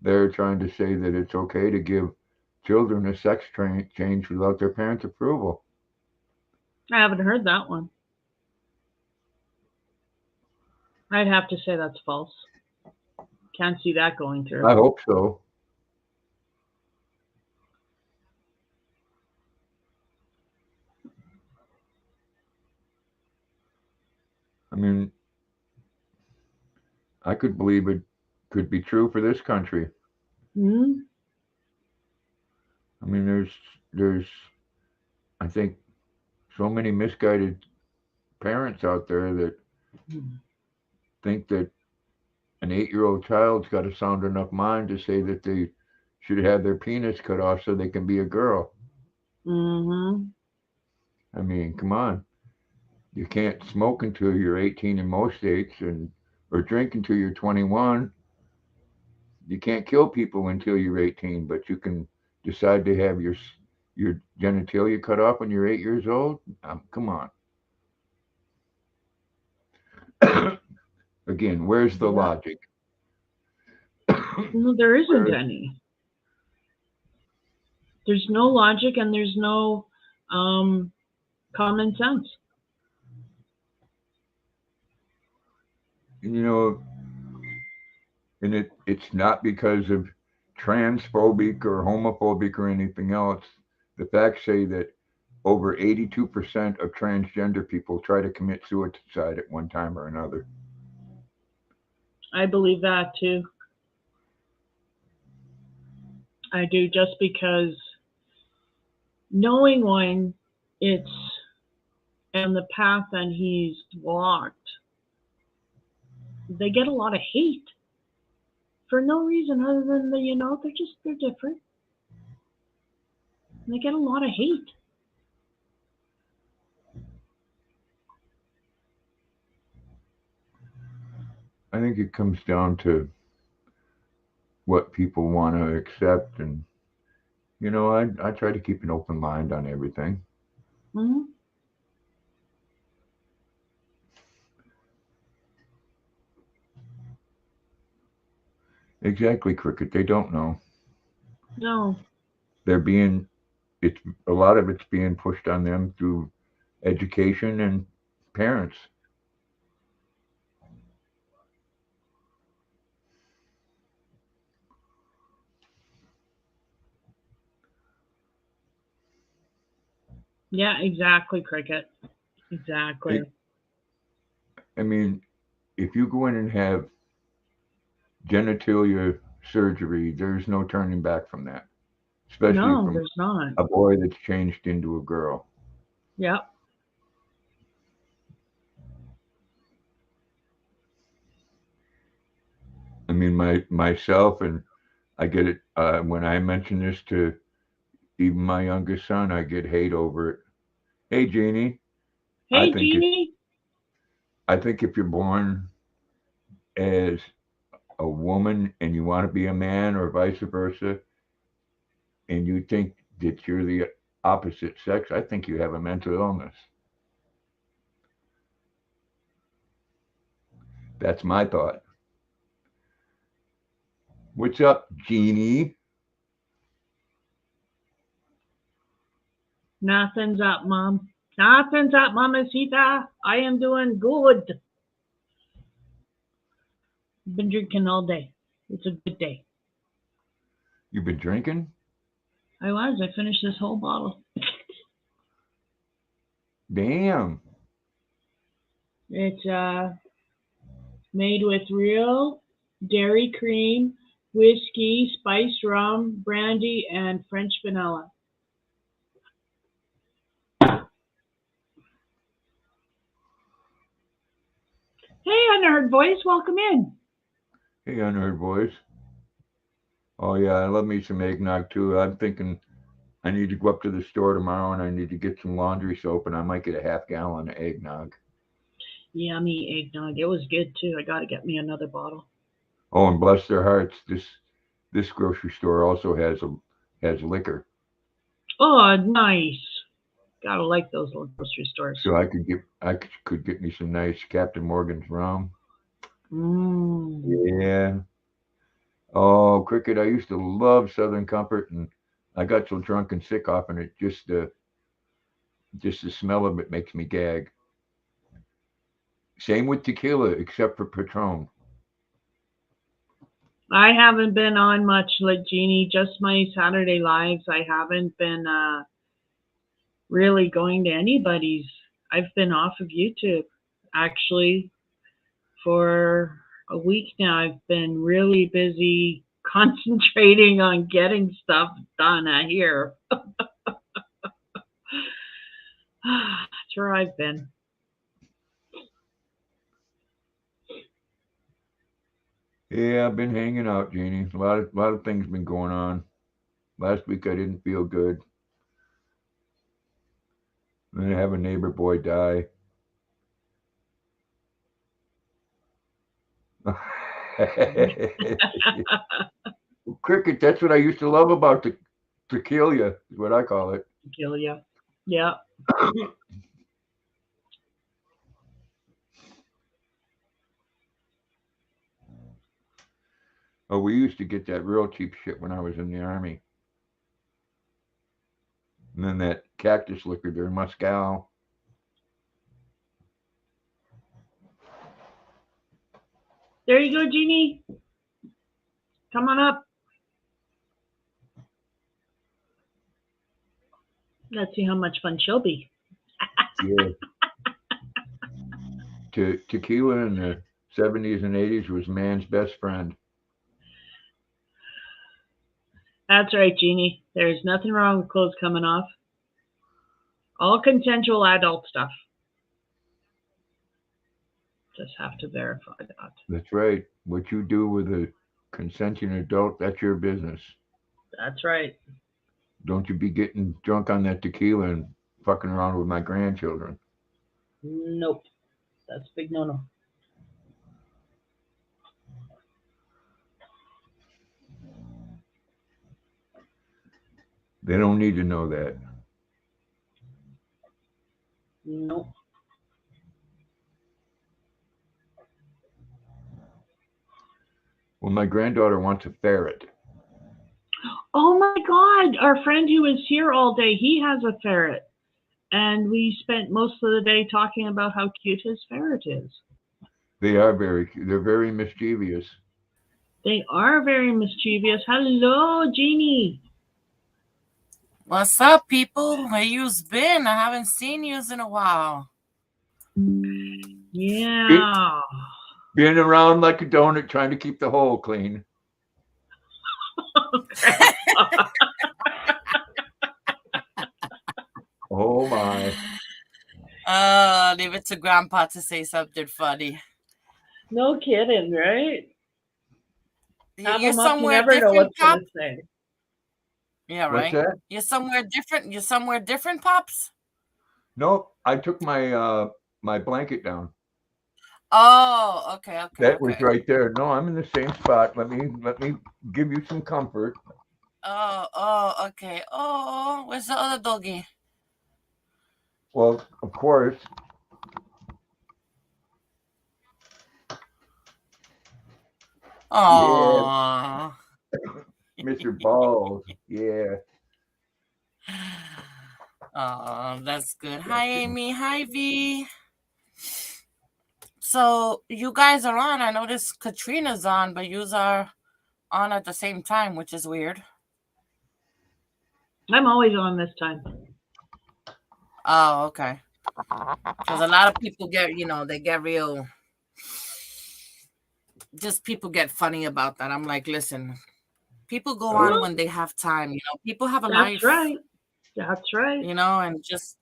they're trying to say that it's okay to give children a sex change without their parents' approval. I haven't heard that one. I'd have to say that's false. Can't see that going through. I hope so. I mean, I could believe it could be true for this country. Hmm? I mean, there's I think so many misguided parents out there that think that an 8-year-old child's got a sound enough mind to say that they should have their penis cut off so they can be a girl. Mm-hmm. I mean, come on. You can't smoke until you're 18 in most states, or drink until you're 21. You can't kill people until you're 18, but you can decide to have your genitalia cut off when you're 8 years old. Come on. Again, where's the Yeah. logic? No, there isn't Where, any. There's no logic and there's no common sense. you know, and it's not because of transphobic or homophobic or anything else. The facts say that over 82% of transgender people try to commit suicide at one time or another. I believe that too. I do, just because knowing when it's and the path that he's walked, they get a lot of hate for no reason other than they're different. And they get a lot of hate. I think it comes down to what people want to accept, and I try to keep an open mind on everything. Hmm? Exactly, Cricket. They don't know. No. It's a lot of it's being pushed on them through education and parents. Yeah, exactly, Cricket. Exactly. I mean, if you go in and have genitalia surgery, there's no turning back from that, especially No, from there's not. a boy that's changed into a girl. Yep. I mean, myself, and I get it when I mention this to even my youngest son, I get hate over it. Hey, Jeannie, I Hey, think if Jeannie. you're born as a woman and you want to be a man, or vice versa, and you think that you're the opposite sex, I think you have a mental illness. That's my thought. What's up, Jeannie? Nothing's up, Mom. Nothing's up, Mamacita. I am doing good. Been drinking all day. It's a good day. You've been drinking? I was. I finished this whole bottle. Damn. It's made with real dairy cream, whiskey, spiced rum, brandy, and French vanilla. Hey, unheard voice, welcome in. Hey, unheard voice. Oh yeah, I love me some eggnog too. I'm thinking I need to go up to the store tomorrow and I need to get some laundry soap and I might get a half-gallon of eggnog. Yummy eggnog. It was good too. I gotta get me another bottle. Oh, and bless their hearts, this grocery store also has liquor, Oh, nice. Gotta like those little grocery stores. so I could get me some nice Captain Morgan's rum. Mmm. Yeah. Oh, Cricket, I used to love Southern Comfort, and I got so drunk and sick off, and it just the smell of it makes me gag. Same with tequila, except for Patron. I haven't been on much, like Jeannie, just my Saturday lives. I haven't been really going to anybody's. I've been off of YouTube actually for a week now. I've been really busy concentrating on getting stuff done here. That's where I've been. Yeah, I've been hanging out, Jeannie. A lot of things been going on. Last week I didn't feel good. Then I have a neighbor boy die. Cricket, that's what I used to love about the tequila, is what I call it. Kill ya. Yeah. Oh, we used to get that real cheap shit when I was in the army. And then that cactus liquor there, Moscow. There you go, Jeannie. Come on up. Let's see how much fun she'll be. Yeah. Tequila in the 70s and 80s was man's best friend. That's right, Jeannie. There's nothing wrong with clothes coming off. All consensual adult stuff. Just have to verify that. That's right. What you do with a consenting adult, that's your business. That's right. Don't you be getting drunk on that tequila and fucking around with my grandchildren. Nope. That's a big no-no. They don't need to know that. Nope. Well, my granddaughter wants a ferret. Oh my God! Our friend who was here all day, he has a ferret, and we spent most of the day talking about how cute his ferret is. They're very mischievous. They are very mischievous. Hello, Jeannie. What's up, people? Where you's been? I haven't seen yous in a while. Yeah. Being around like a donut, trying to keep the hole clean. Oh my. Leave it to Grandpa to say something funny. No kidding, right? Have You're him up, you somewhere never know different, what's Pop? gonna say. Yeah, What's right. that? You're somewhere different. You're somewhere different, Pops. Nope. I took my my blanket down. Oh, okay. That was right there. No, I'm in the same spot. Let me give you some comfort. Oh, okay. Oh, where's the other doggy? Well, of course. Oh, Mr. Balls. Yeah. oh, that's good. Hi, Amy. Hi, V. So you guys are on. I noticed Katrina's on, but yous are on at the same time, which is weird. I'm always on this time. Oh, okay. Because a lot of people get, they get real. Just people get funny about that. I'm like, listen, people go on when they have time. People have a life. That's right. That's right. And just,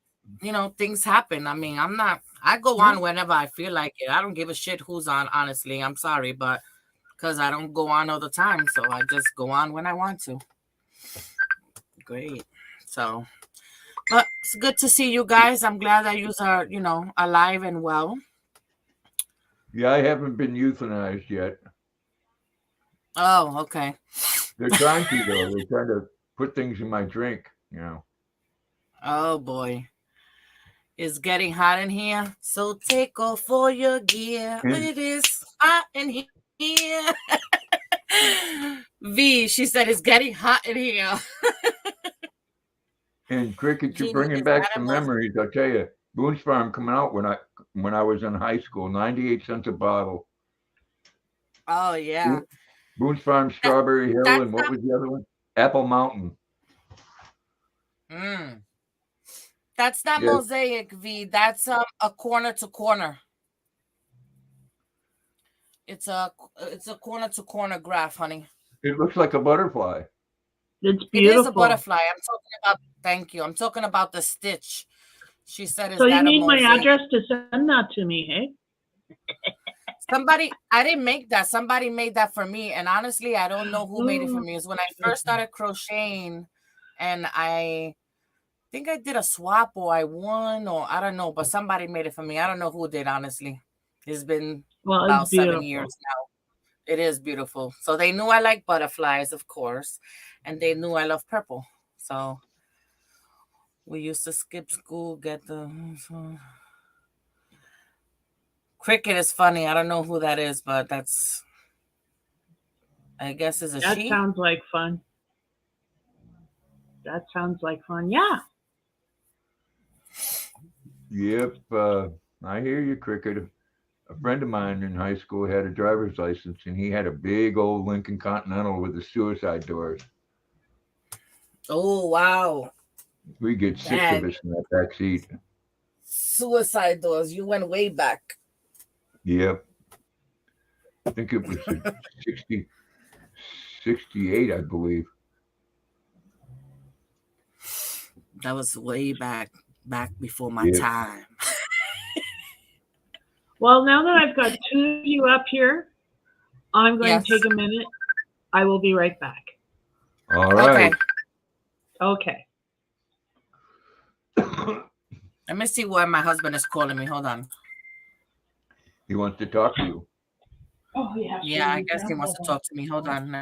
things happen. I mean, I go on whenever I feel like it. I don't give a shit who's on, honestly. I'm sorry, but because I don't go on all the time. So I just go on when I want to. Great. So, but it's good to see you guys. I'm glad that you are, alive and well. Yeah, I haven't been euthanized yet. Oh, okay. They're trying to, though. They're trying to put things in my drink, Oh, boy. It's getting hot in here, so take off all your gear. It is hot in here. V, she said it's getting hot in here. And Cricket, you're bringing back some memories. I'll tell you, Boone's Farm coming out when I was in high school, 98 cents a bottle. Oh yeah. Boone's Farm, Strawberry Hill, and what was the other one? Apple Mountain. That's not Mosaic, V. That's a corner to corner. It's a corner to corner graph, honey. It looks like a butterfly. It's beautiful. It is a butterfly. Thank you. I'm talking about the stitch. She said, "Is so that you need a my mosaic?" address to send that to me, hey? I didn't make that. Somebody made that for me. And honestly, I don't know who made it for me. It's when I first started crocheting, and I think I did a swap or I won, or I don't know, but somebody made it for me. I don't know who did, honestly. It's been about 7 years now. It is beautiful. So they knew I like butterflies, of course, and they knew I love purple. So we used to skip school, get the Cricket is funny. I don't know who that is, but I guess is a that she. That sounds like fun. That sounds like fun. Yeah. Yep. I hear you, Cricket. A friend of mine in high school had a driver's license, and he had a big old Lincoln Continental with the suicide doors. Oh, wow. We get 6 of us in that back seat. Suicide doors. You went way back. Yep. I think it was 68, I believe. That was way back before my time. Well, now that I've got 2 of you up here, I'm going to take a minute. I will be right back. All right. Okay. Let me see why my husband is calling me. Hold on. He wants to talk to you. Oh, yeah. Yeah, I guess he wants to talk to me. Hold on.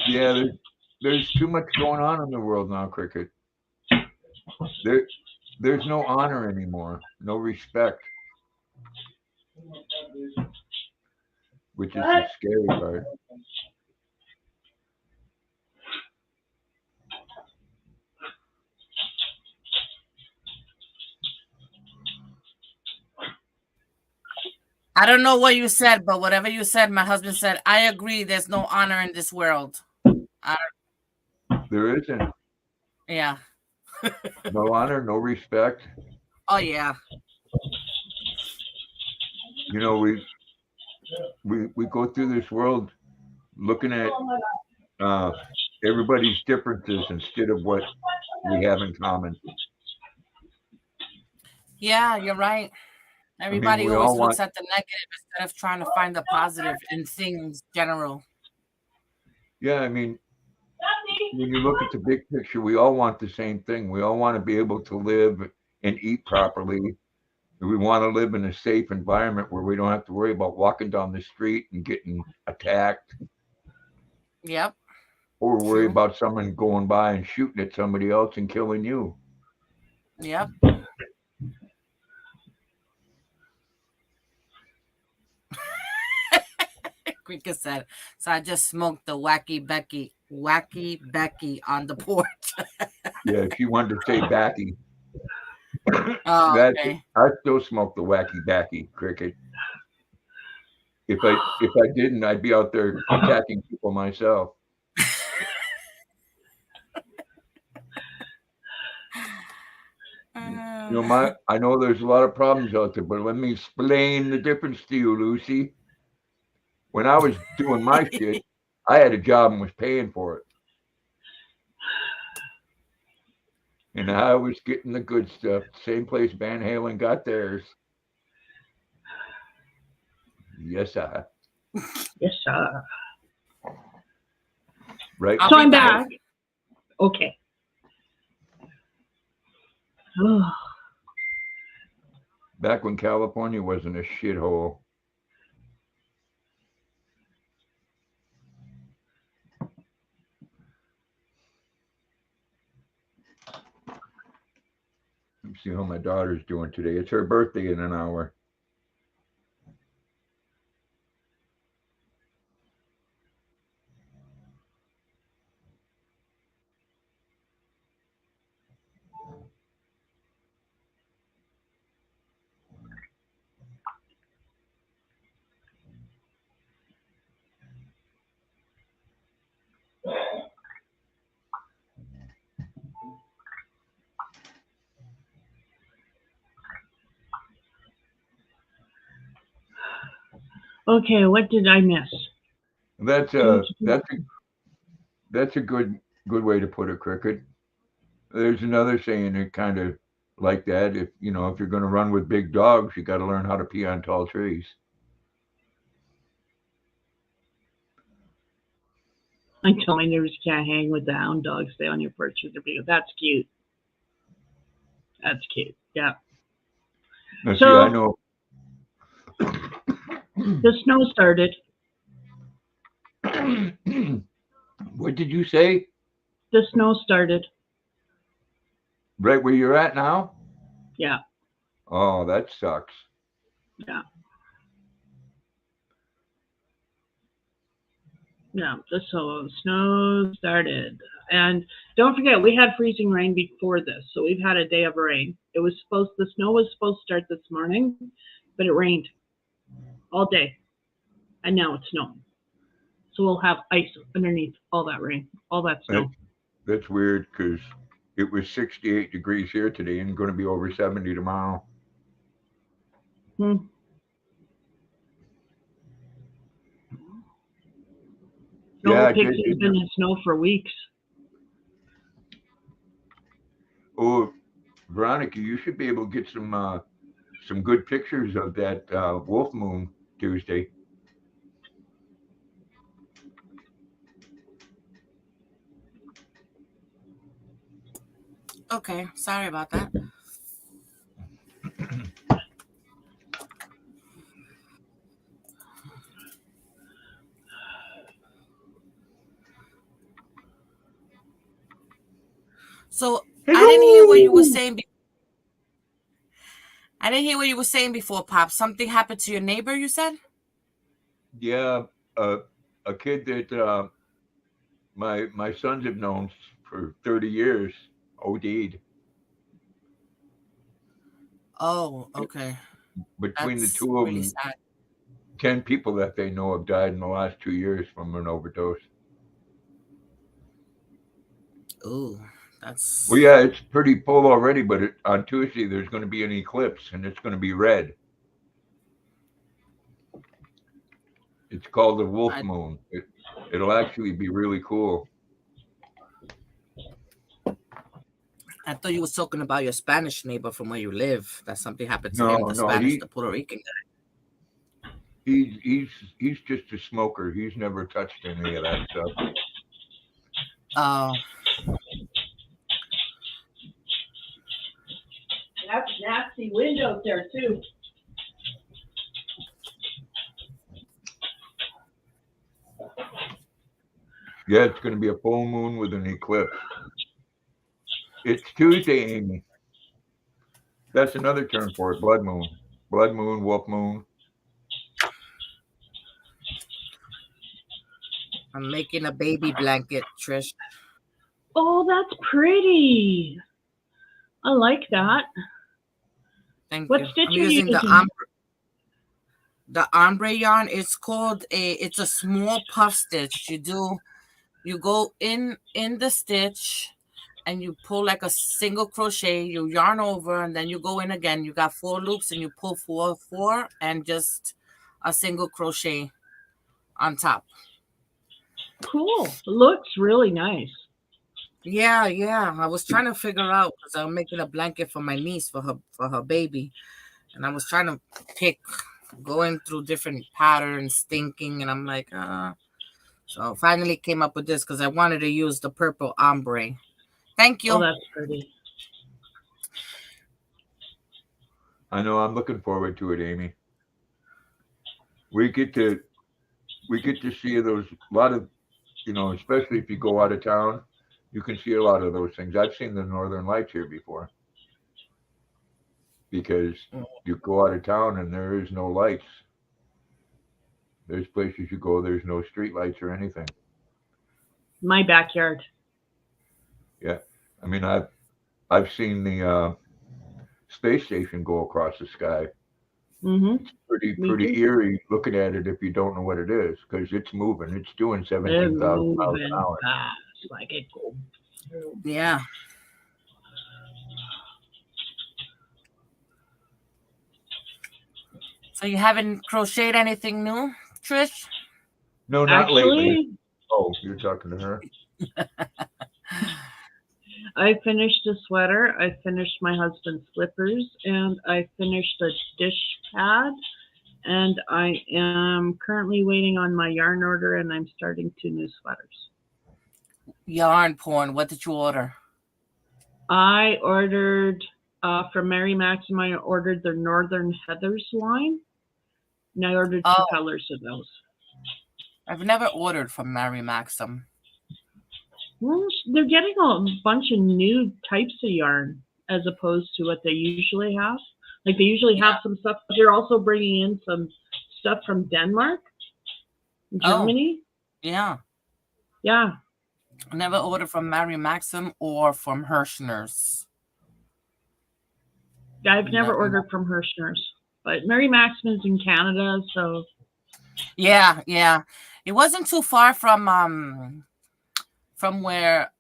Yeah, there's too much going on in the world now, Cricket. There's no honor anymore, no respect. which is the scary part. I don't know what you said, but whatever you said, my husband said, I agree. There's no honor in this world. There isn't. Yeah. No honor, no respect. Oh, yeah. You know, we go through this world looking at everybody's differences instead of what we have in common. Yeah, you're right. Everybody we always all looks want- at the negative instead of trying to find the positive in things general. Yeah, I mean, when you look at the big picture, we all want the same thing. We all want to be able to live and eat properly. We want to live in a safe environment where we don't have to worry about walking down the street and getting attacked, Yep. or worry True. about someone going by and shooting at somebody else and killing you. Yep. Quick said, so I just smoked the wacky Becky on the porch. Yeah, she wanted to say backy. Oh, That's okay. I still smoke the wacky backy, Cricket. If I didn't, I'd be out there attacking people myself. You know, I know there's a lot of problems out there, but let me explain the difference to you, Lucy. When I was doing my shit, I had a job and was paying for it. And I was getting the good stuff. Same place Van Halen got theirs. Yes, sir. Yes, sir. Right. So I'm back. Okay. Oh, Back when California wasn't a shithole. Let me see how my daughter's doing today. It's her birthday in an hour. okay, what did I miss? That's a good way to put it, Cricket. There's another saying that kind of like that. If you're going to run with big dogs, you got to learn how to pee on tall trees. I tell my neighbors you can't hang with the hound dogs. Stay on your porch with their video. That's cute. That's cute. Yeah. Now, see, So- I know. The snow started. What did you say? The snow started. Right where you're at now? Yeah. Oh, that sucks. Yeah. Yeah. So snow started. And don't forget, we had freezing rain before this. So we've had a day of rain. The snow was supposed to start this morning, but it rained all day. And now it's snowing. So we'll have ice underneath all that rain, all that snow. That's weird because it was 68 degrees here today and going to be over 70 tomorrow. No pigs have been in snow for weeks. Oh, Veronica, you should be able to get some good pictures of that wolf moon Tuesday. Okay, sorry about that. So I didn't hear what you were saying. I didn't hear what you were saying before, Pop. Something happened to your neighbor, you said? Yeah, a kid that my sons have known for 30 years OD'd. Oh, okay. Between the That's two of really them, sad. 10 people that they know have died in the last 2 years from an overdose. Ooh, Well, that's yeah, it's pretty full already, but on Tuesday there's going to be an eclipse and it's going to be red. It's called the Wolf I Moon. It'll actually be really cool. I thought you was talking about your Spanish neighbor from where you live. That something happened to him. No, The no, Spanish, the Puerto Rican he's he's he's just a smoker. He's never touched any of that stuff. guy. That's nasty windows there too. Yeah, it's going to be a full moon with an eclipse. It's Tuesday, Amy. That's another term for it. Blood moon. Blood moon, wolf moon. I'm making a baby blanket, Trish. Oh, that's pretty. I like that. Thank What you. stitch I'm are you using using? the ombre yarn. It's a small puff stitch. You go in the stitch and you pull like a single crochet, you yarn over, and then you go in again. You got 4 loops and you pull four and just a single crochet on top. Cool. Looks really nice. Yeah. I was trying to figure out because I'm making a blanket for my niece for her baby, and I was trying to pick, going through different patterns, thinking, and I'm like, So finally came up with this because I wanted to use the purple ombre. Thank you. Oh, that's pretty. I know. I'm looking forward to it, Amy. We get to see those a lot of especially if you go out of town, you can see a lot of those things. I've seen the northern lights here before because you go out of town and there is no lights. There's places you go, there's no street lights or anything. My backyard. Yeah, I mean I've seen the space station go across the sky. Mm-hmm. It's Me pretty too. eerie looking at it if you don't know what it is because it's moving. It's doing They're 17,000 miles an moving hour. fast, like it go. Yeah. So you haven't crocheted anything new, Trish? No, not lately. Actually, Oh, you're talking to her. I finished a sweater. I finished my husband's slippers, and I finished a dish pad. And I am currently waiting on my yarn order, and I'm starting 2 new sweaters. Yarn porn. What did you order? I ordered from Mary Maxim. I ordered their Northern Heathers line, and I ordered 2 colors of those. I've never ordered from Mary Maxim. Well, they're getting a bunch of new types of yarn as opposed to what they usually have. Like they usually have some stuff, but they're also bringing in some stuff from Denmark, Germany. Yeah. Yeah. I never ordered from Mary Maxim or from Hirschner's. I've never ordered from Hirschner's, but Mary Maxim is in Canada, so. Yeah. It wasn't too far from where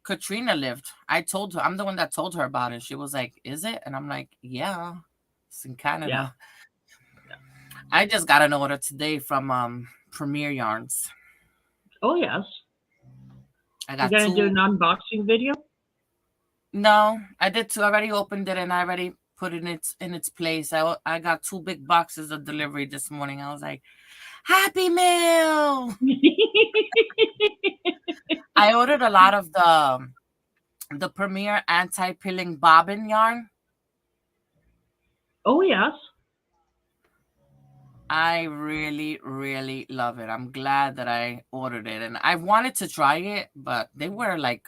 Katrina lived. I told her, I'm the one that told her about it. She was like, "Is it?" And I'm like, "Yeah, it's in Canada." Yeah. I just got an order today from Premier Yarns. Oh yes. I got. You gonna do an unboxing video? No, I did 2. I already opened it and I already put it in its place. I got 2 big boxes of delivery this morning. I was like, Happy Meal. I ordered a lot of the Premier anti-pilling bobbin yarn. Oh yes. I really, really love it. I'm glad that I ordered it, and I wanted to try it, but they were like,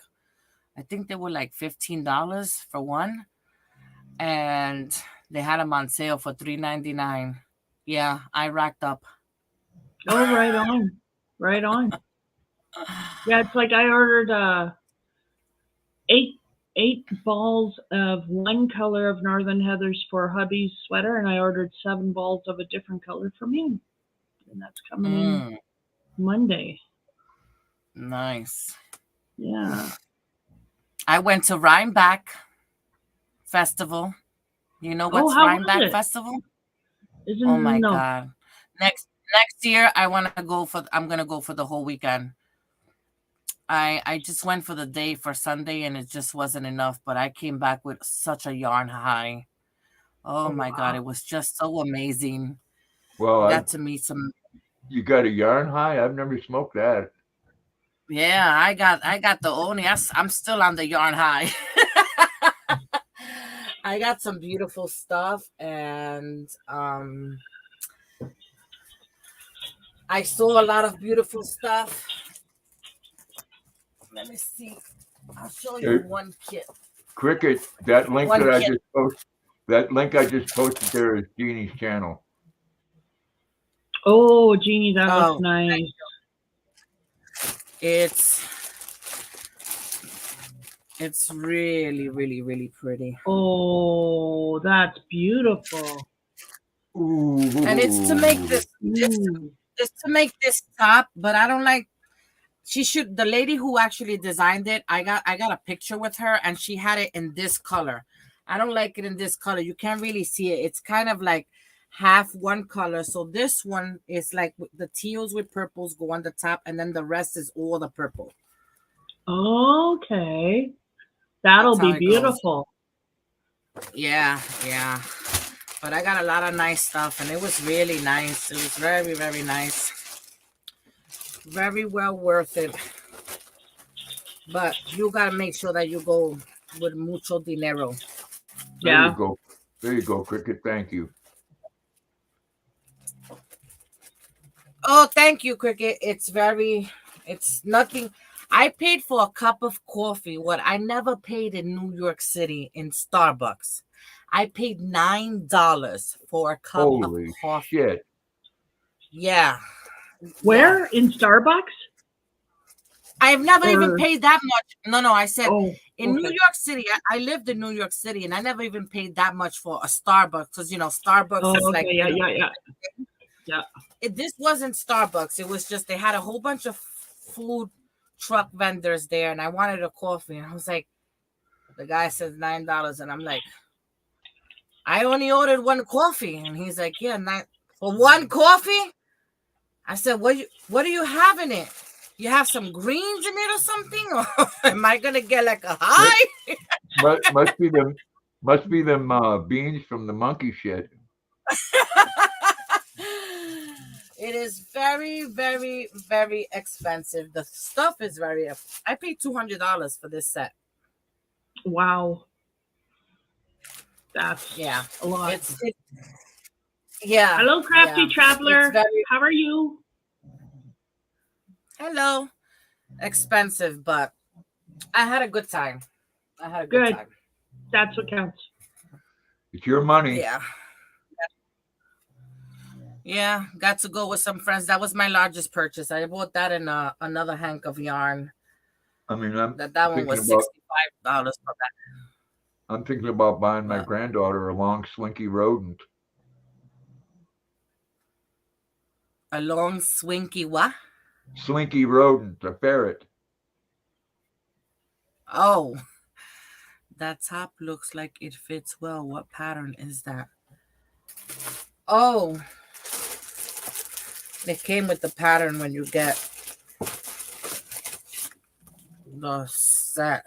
I think they were like $15 for one, and they had them on sale for $3.99. Yeah, I racked up. Oh, right on. Right on. Yeah, it's like I ordered eight balls of one color of Northern Heathers for hubby's sweater, and I ordered 7 balls of a different color for me. And that's coming in Monday. Nice. Yeah. I went to Rhinebeck Festival. You know Oh, what's how was Rhinebeck it? Festival? Isn't Oh my no. God. Next year I'm gonna go for the whole weekend. I just went for the day for Sunday and it just wasn't enough, but I came back with such a yarn high. Oh my God, wow. it was just so amazing. Well, I got to meet some. you got a yarn high? I've never smoked that. Yeah, I got the only. I'm still on the yarn high. I got some beautiful stuff, and I saw a lot of beautiful stuff. Let me see. I'll show you one kit. Cricket, that link One that I kit. just posted. That link I just posted there is Jeannie's channel. Oh, Jeannie, that Oh, looks nice. It's really, really, really pretty. Oh, that's beautiful. Ooh. And it's to make this. It's to make this top, but I don't like. The lady who actually designed it, I got a picture with her and she had it in this color. I don't like it in this color. You can't really see it. It's kind of like half one color. So this one is like the teals with purples go on the top and then the rest is all the purple. Okay. That'll be beautiful. Yeah. But I got a lot of nice stuff and it was really nice. It was very, very nice. Very well worth it. But you got to make sure that you go with mucho dinero. Yeah. There you go, Cricket. Thank you. Oh, thank you, Cricket. It's nothing. I paid for a cup of coffee, what I never paid in New York City in Starbucks. I paid $9 for a cup of coffee. Shit. Yeah. Where? Yeah. In Starbucks? I've never even paid that much. No, I said in New okay. York City. I lived in New York City and I never even paid that much for a Starbucks because, Starbucks is like. Yeah. This wasn't Starbucks. It was just they had a whole bunch of food truck vendors there and I wanted a coffee. And I was like, the guy says $9. And I'm like, I only ordered one coffee. And he's like, yeah, for one coffee? I said, what do you have in it? You have some greens in it or something? Or am I gonna get like a high? must be them beans from the monkey shit. It is very, very, very expensive. The stuff is I paid $200 for this set. Wow. That's a lot. Yeah. Hello, Crafty Traveler. How are you? Hello. Expensive, but I had a good time. Good time. That's what counts. It's your money. Yeah. Yeah, got to go with some friends. That was my largest purchase. I bought that in another hank of yarn. I mean, that one was $65 for that. I'm thinking about buying my granddaughter a long slinky rodent. A long swinky what? Slinky rodent, a ferret. Oh, that top looks like it fits well. What pattern is that? Oh, it came with the pattern when you get the set.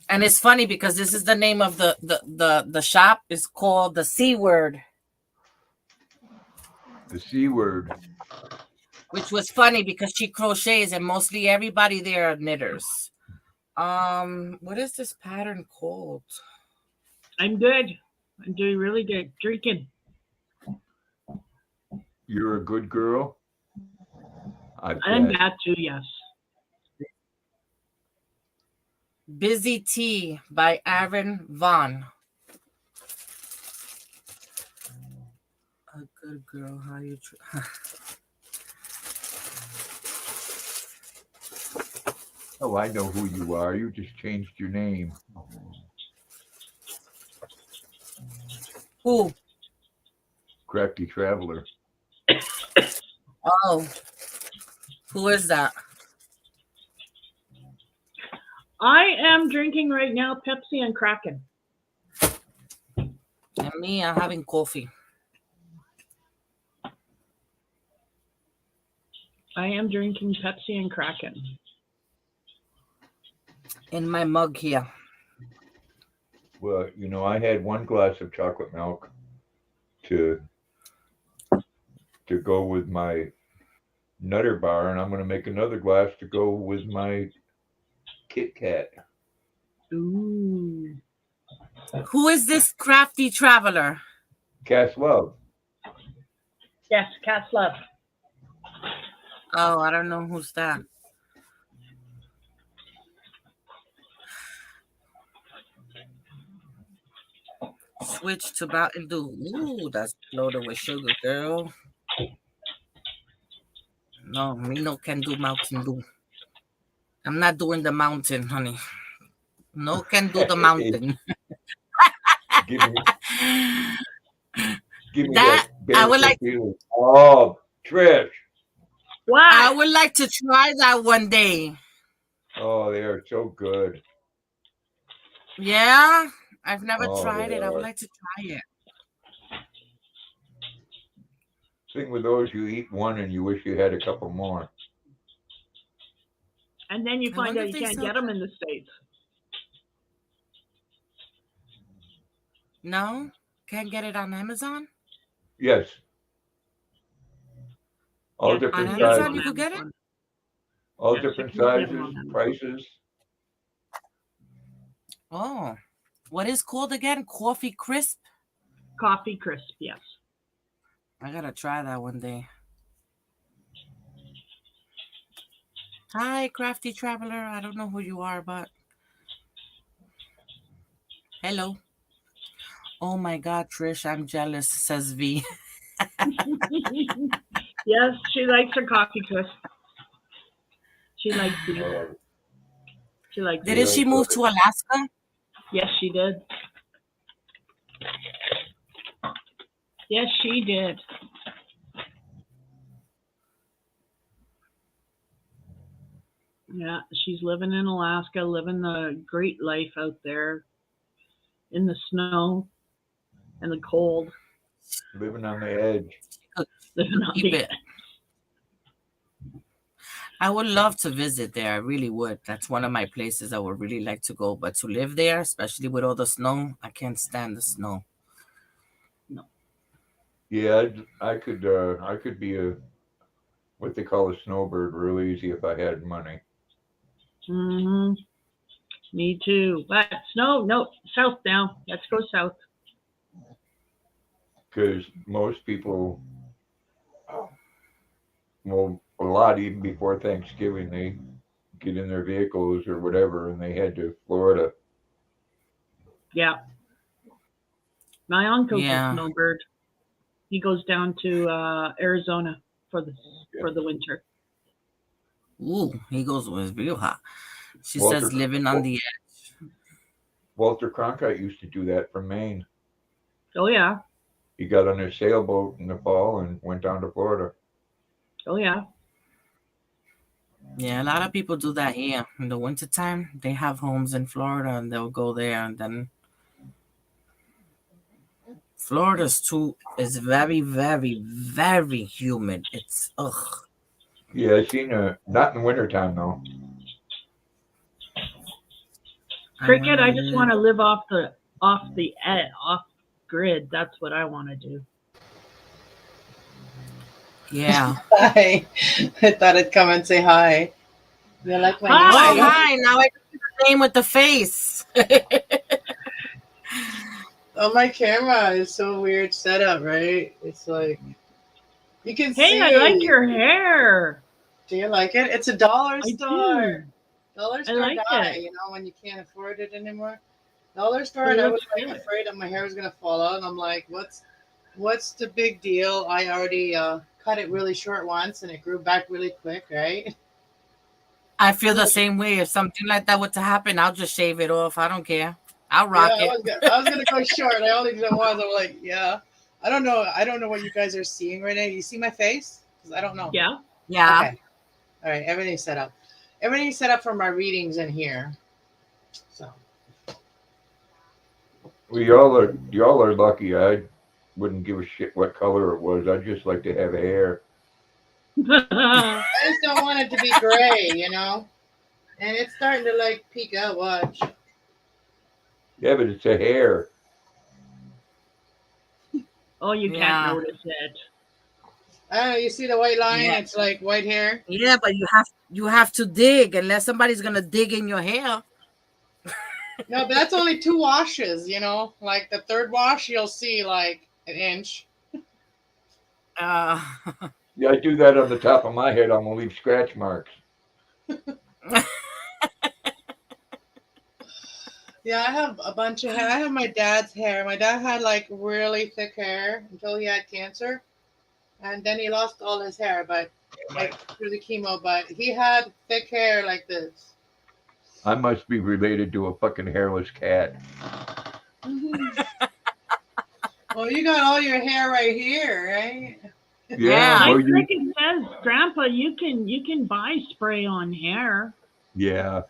And it's funny because this is the name of the shop. It's called the C Word. The C Word. Which was funny because she crochets and mostly everybody there are knitters. What is this pattern called? I'm good. I'm doing really good. Drinking. You're a good girl. I'm that too, yes. Busy Tea by Aaron Vaughn. A good girl. How you? Oh, I know who you are. You just changed your name. Who? Crafty Traveler. Oh, who is that? I am drinking right now Pepsi and Kraken. And me, I'm having coffee. I am drinking Pepsi and Kraken. In my mug here. Well, I had one glass of chocolate milk to go with my Nutter Bar, and I'm going to make another glass to go with my Kit Kat. Ooh. Who is this crafty traveler? Cass Love. Yes, Cat's Love. Oh, I don't know who's that. Switch to Mountain Dew. Ooh, that's loaded with sugar, girl. No, me no can do Mountain Dew. I'm not doing the mountain, honey. No can do the mountain. Give me That I would like. feeling. Oh, Trish. What? I would like to try that one day. Oh, they are so good. Yeah, I've never Oh, tried they it. I would are. like to try it. Thing with those, you eat one and you wish you had a couple more. And then you I find wonder out if you they can't sell get them in the States. No, can't get it on Amazon. Yes. All Yes, different On you can get 'em Amazon, on you sizes. could get it. Amazon. All Yes, you different can get 'em sizes, on Amazon. prices. Oh, what is called again? Coffee Crisp. Coffee Crisp, yes. I gotta try that one day. Hi, crafty traveler. I don't know who you are, but hello. Oh my God, Trish, I'm jealous, says V. Yes, she likes her Coffee Crisp. She likes these. Oh, She likes Didn't these. she move to Alaska? Yes, she did. Yes, she did. Yeah, she's living in Alaska, living the great life out there in the snow and the cold. living on the edge. Living on Keep the it. I would love to visit there. I really would. That's one of my places I would really like to go. But to live there, especially with all the snow, I can't stand the snow. Yeah, I could be a what they call a snowbird real easy if I had money. Mm-hmm. Me too. But snow, no, south now. Let's go south. Because most people, well, a lot even before Thanksgiving, they get in their vehicles or whatever and they head to Florida. Yeah. My uncle's Yeah. a snowbird. He goes down to Arizona for the winter. Ooh, he goes with real hot. She Walter- says living on the edge. Walter Cronkite used to do that from Maine. Oh yeah. He got on his sailboat in the fall and went down to Florida. Oh yeah. Yeah, a lot of people do that here. In the wintertime, they have homes in Florida and they'll go there. And then Florida's is very, very, very humid. It's ugh. Yeah, I seen not in the wintertime though. Cricket, I just want to live off grid. That's what I want to do. Yeah. Hi. I thought I'd come and say hi. You like my Hi. Oh, name? hi. Now I see the name with the face. Oh, my camera is so weird setup, right? It's like you can see. Hey, I like your hair. Do you like it? It's a dollar I store. do. Dollar store like guy, it. you know, when you can't afford it anymore. Dollar store, It and I was looks like good. afraid that my hair was gonna fall out. And I'm like, what's What's the big deal? I already cut it really short once, and it grew back really quick, right? I feel the same way. If something like that were to happen, I'll just shave it off. I don't care. I'll Yeah, rock it. I was gonna go short. I only did it once. I'm like, yeah. I don't know. I don't know what you guys are seeing right now. You see my face? Because I don't know. Yeah. Yeah. Okay. All right. Everything's set up. Everything's set up for my readings in here. So. Well, y'all are lucky. I wouldn't give a shit what color it was. I'd just like to have hair. I just don't want it to be gray, you know? And it's starting to like peek out. Watch. Yeah, but it's a hair. Oh, you Yeah. can't notice it. I don't know. You see the white line? Yeah. It's like white hair. Yeah, but you have to dig unless somebody's gonna dig in your hair. No, but that's only 2 washes, you know? Like the third wash, you'll see like an inch. Yeah, I do that on the top of my head. I'm gonna leave scratch marks. Yeah, I have a bunch of hair. I have my dad's hair. My dad had like really thick hair until he had cancer. And then he lost all his hair, but like through the chemo, but he had thick hair like this. I must be related to a fucking hairless cat. Well, you got all your hair right here, right? Yeah. I well, think it says, Grandpa, you can buy spray on hair. yeah.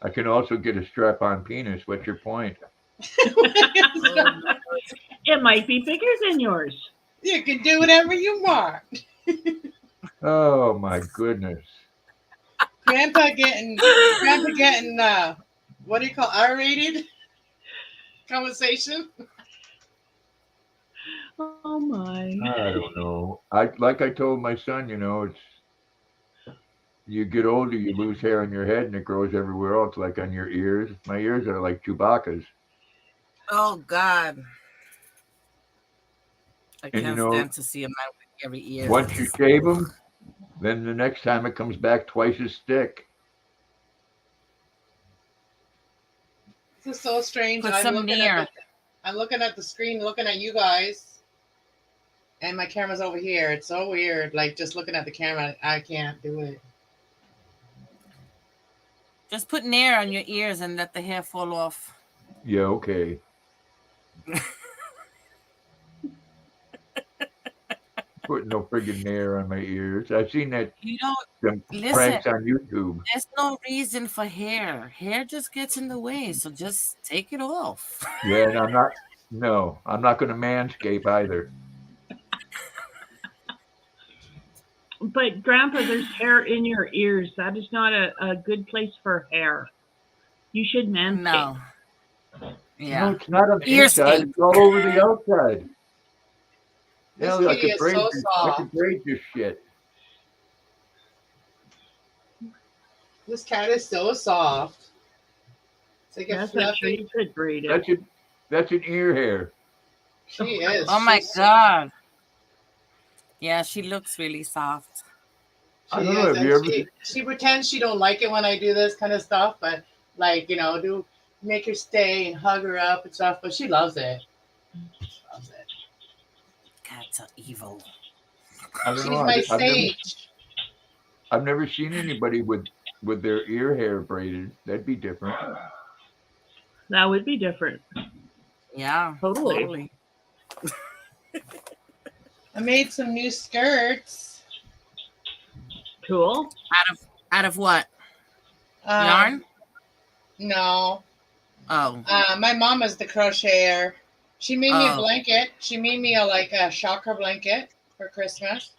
I can also get a strap-on penis. What's your point? It might be bigger than yours. You can do whatever you want. Oh my goodness. Grandpa getting what do you call R-rated conversation? Oh my. I don't know. I told my son, you know, it's you get older, you lose hair on your head, and it grows everywhere else, like on your ears. My ears are like Chewbacca's. Oh God. I And, you can't know, stand to see a man with every ear. Once you shave them, then the next time it comes back twice as thick. This is so strange. Put I'm some looking near. I'm looking at the screen, looking at you guys, and my camera's over here. It's so weird. Like just looking at the camera, I can't do it. Just put nair on your ears and let the hair fall off. Yeah, okay. Putting no friggin' hair on my ears. I've seen that You don't them listen. pranks on YouTube. There's no reason for hair. Hair just gets in the way, so just take it off. Yeah, and I'm not going to manscape either. But Grandpa, there's hair in your ears. That is not a good place for hair. You should manscape. No. No, Yeah. it's not on the Earscape. inside. It's all over the outside. This Hell, I kitty could is braid so this- I soft. could braid this shit. This cat is so soft. It's like a Yes, I'm sure fluffy. you could braid it. That's an ear hair. She is. Oh my She's- God. Yeah, she looks really soft. I She don't know, is, have you and ever- she pretends she don't like it when I do this kind of stuff, but like do make her stay and hug her up and stuff. But she loves it. She loves it. Cats are evil. I don't She's know. my I've never, sage. I've never seen anybody with their ear hair braided. That'd be different. That would be different. Yeah, Totally. I made some new skirts. Cool. Out of what? Um, Yarn? No. Oh. My mom is the crocheter. She made me a Oh. blanket. She made me a chakra blanket for Christmas.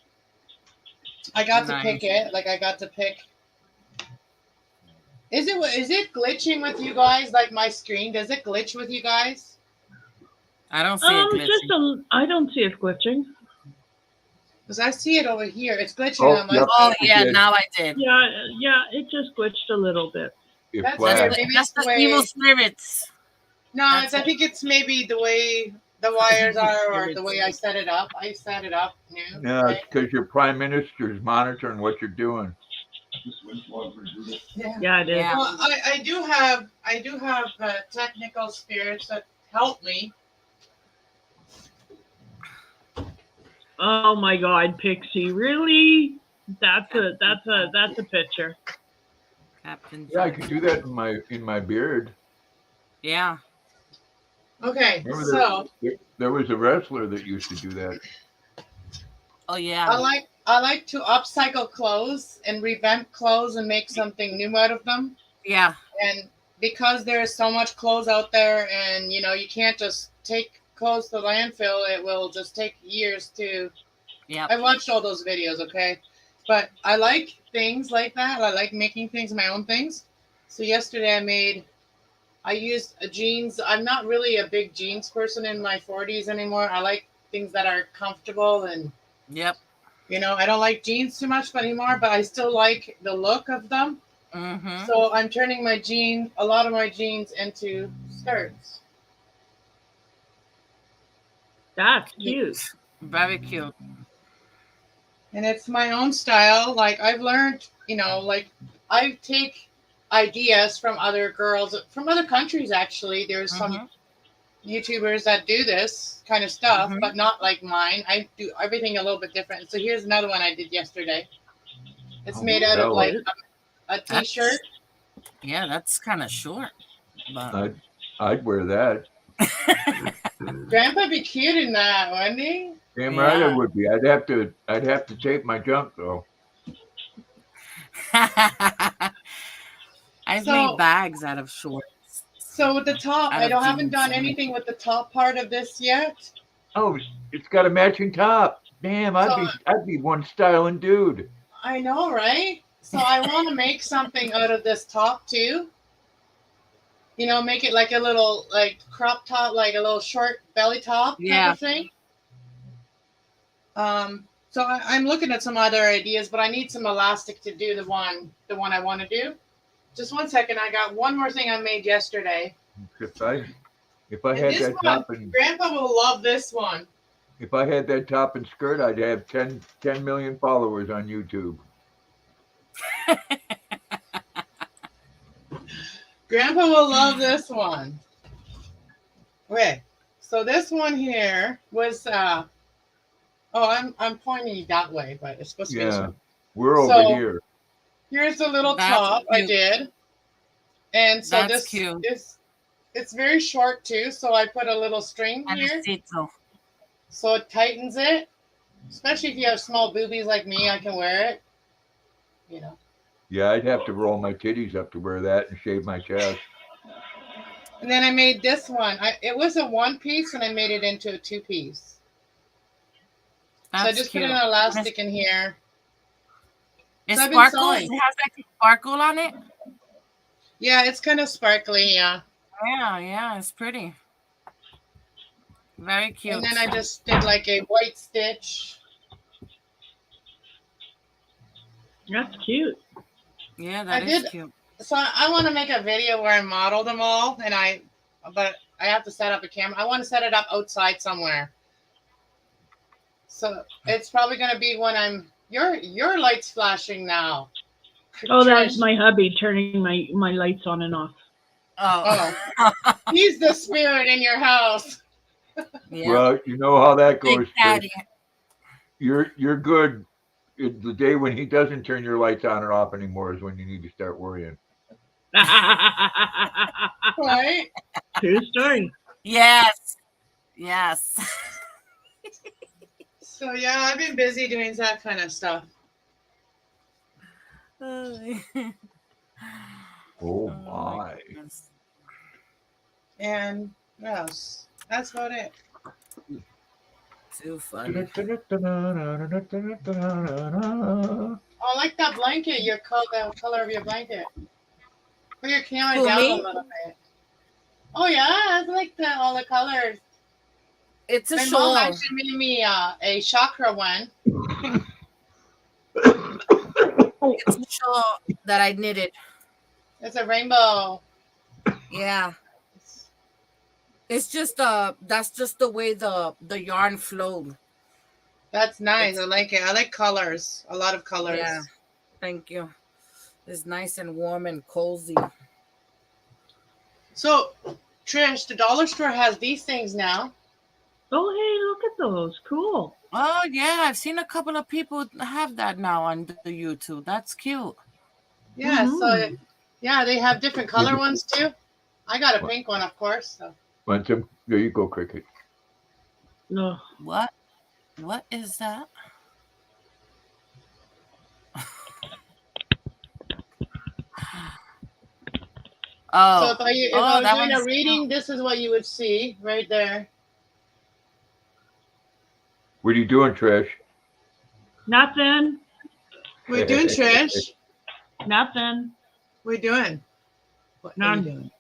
I got to pick Nice. it. Like I got to pick. Is it glitching with you guys? Like my screen, does it glitch with you guys? I don't see it Just glitching. I don't see it glitching. Because I see it over here. It's glitching Oh, on my. yep. Oh It yeah, did. now I did. Yeah, it just glitched a little bit. It That's flashed. weird. Maybe That's it's the the way. evil spirits. No, That's I think it's maybe the way the wires are, or the way I Spirits. set it up. I set it up new. No, right? it's because your prime minister's monitoring what you're doing. Yeah. Yeah, it is. Yeah. Well, I do have technical spirits that help me. Oh my God, Pixie, really? That's a picture. Captain Yeah, I Jack. could do that in my beard. Yeah. Okay, Remember so there was a wrestler that used to do that. Oh I yeah. like to upcycle clothes and revamp clothes and make something new out of them. Yeah. And because there's so much clothes out there, and you know you can't just take clothes to landfill, it will just take years to. Yep. I watched all those videos, okay, but I like things like that. I like making things, my own things. So yesterday I used a jeans. I'm not really a big jeans person in my 40s anymore. I like things that are comfortable, and Yep. you know I don't like jeans too much anymore, but I still like the look of them. Mm-hmm. So I'm turning a lot of my jeans into skirts. That's cute. Very cute. And it's my own style. Like I've learned, you know, like I take ideas from other girls from other countries actually. There's some Mhm. YouTubers that do this kind of stuff, Mhm. but not like mine. I do everything a little bit different. So here's another one I did yesterday. It's Oh, made out of Bella. like a t-shirt. Yeah, that's kind of short. But I'd wear that. Grandpa be cute in that, wouldn't he? Damn right I Yeah. would be. I'd have to tape my junk though. I've So made bags out of shorts. So with the top, Out of haven't jeans. done anything with the top part of this yet. Oh, it's got a matching top. Damn, I'd So be one styling dude. I know, right? So I want to make something out of this top too. You know, make it like a little like crop top, like a little short belly top type Yeah. of thing. So I'm looking at some other ideas, but I need some elastic to do the one I want to do. Just 1 second. I got one more thing I made yesterday. If I And had this that one, top and Grandpa will love this one. if I had that top and skirt, I'd have 10 million followers on YouTube. Grandpa will love this one. Okay, so this one here was I'm pointing that way, but it's supposed to be this Yeah, one. we're over So here. here's the little That's top I cute. did, and so That's this cute. it's very short too. So I put a little string here, Anacito. so it tightens it. Especially if you have small boobies like me, I can wear it. You know. Yeah, I'd have to roll my titties up to wear that and shave my chest. And then I made this one. It was a one piece, and I made it into a two piece. That's So I just cute. put an elastic in here. It So I've been sparkles. sewing. It has like sparkle on it. Yeah, it's kind of sparkly, yeah. Yeah, it's pretty. Very cute. And then I just did like a white stitch. That's cute. Yeah, that I is did- cute. So I want to make a video where I model them all, but I have to set up a camera. I want to set it up outside somewhere. So it's probably going to be when your light's flashing now. Oh, that's Trish. my hubby turning my lights on and off. Oh. He's the spirit in your house. Yeah. Well, you know how that Big goes. Daddy. You're good. The day when he doesn't turn your lights on and off anymore is when you need to start worrying. Right? True story. Yes. Yes. So yeah, I've been busy doing that kind of stuff. Oh my. goodness. And what else? That's about it. Too funny. Oh, I like that blanket, the color of your blanket. Put your camera Who, down me? a little bit. Oh yeah, I like all the colors. It's a My shawl. mom actually made me a chakra one. It's a shawl that I knitted. It's a rainbow. Yeah. It's just that's just the way the yarn flowed. That's nice. I like it. I like colors. A lot of colors. Yeah. Thank you. It's nice and warm and cozy. So, Trish, the dollar store has these things now. Oh, hey, look at those. Cool. Oh yeah, I've seen a couple of people have that now on the YouTube. That's cute. Yeah, so Mhm. yeah, they have different color ones too. I got a pink one, of course. So. Want some? There you go, Cricket. Ugh. What? What is that? So Oh, if I oh, was that doing a one's reading, this is what you would see right there. What are you doing, Trish? Nothing. We're doing Trish. Nothing. We're doing. What are None. you doing?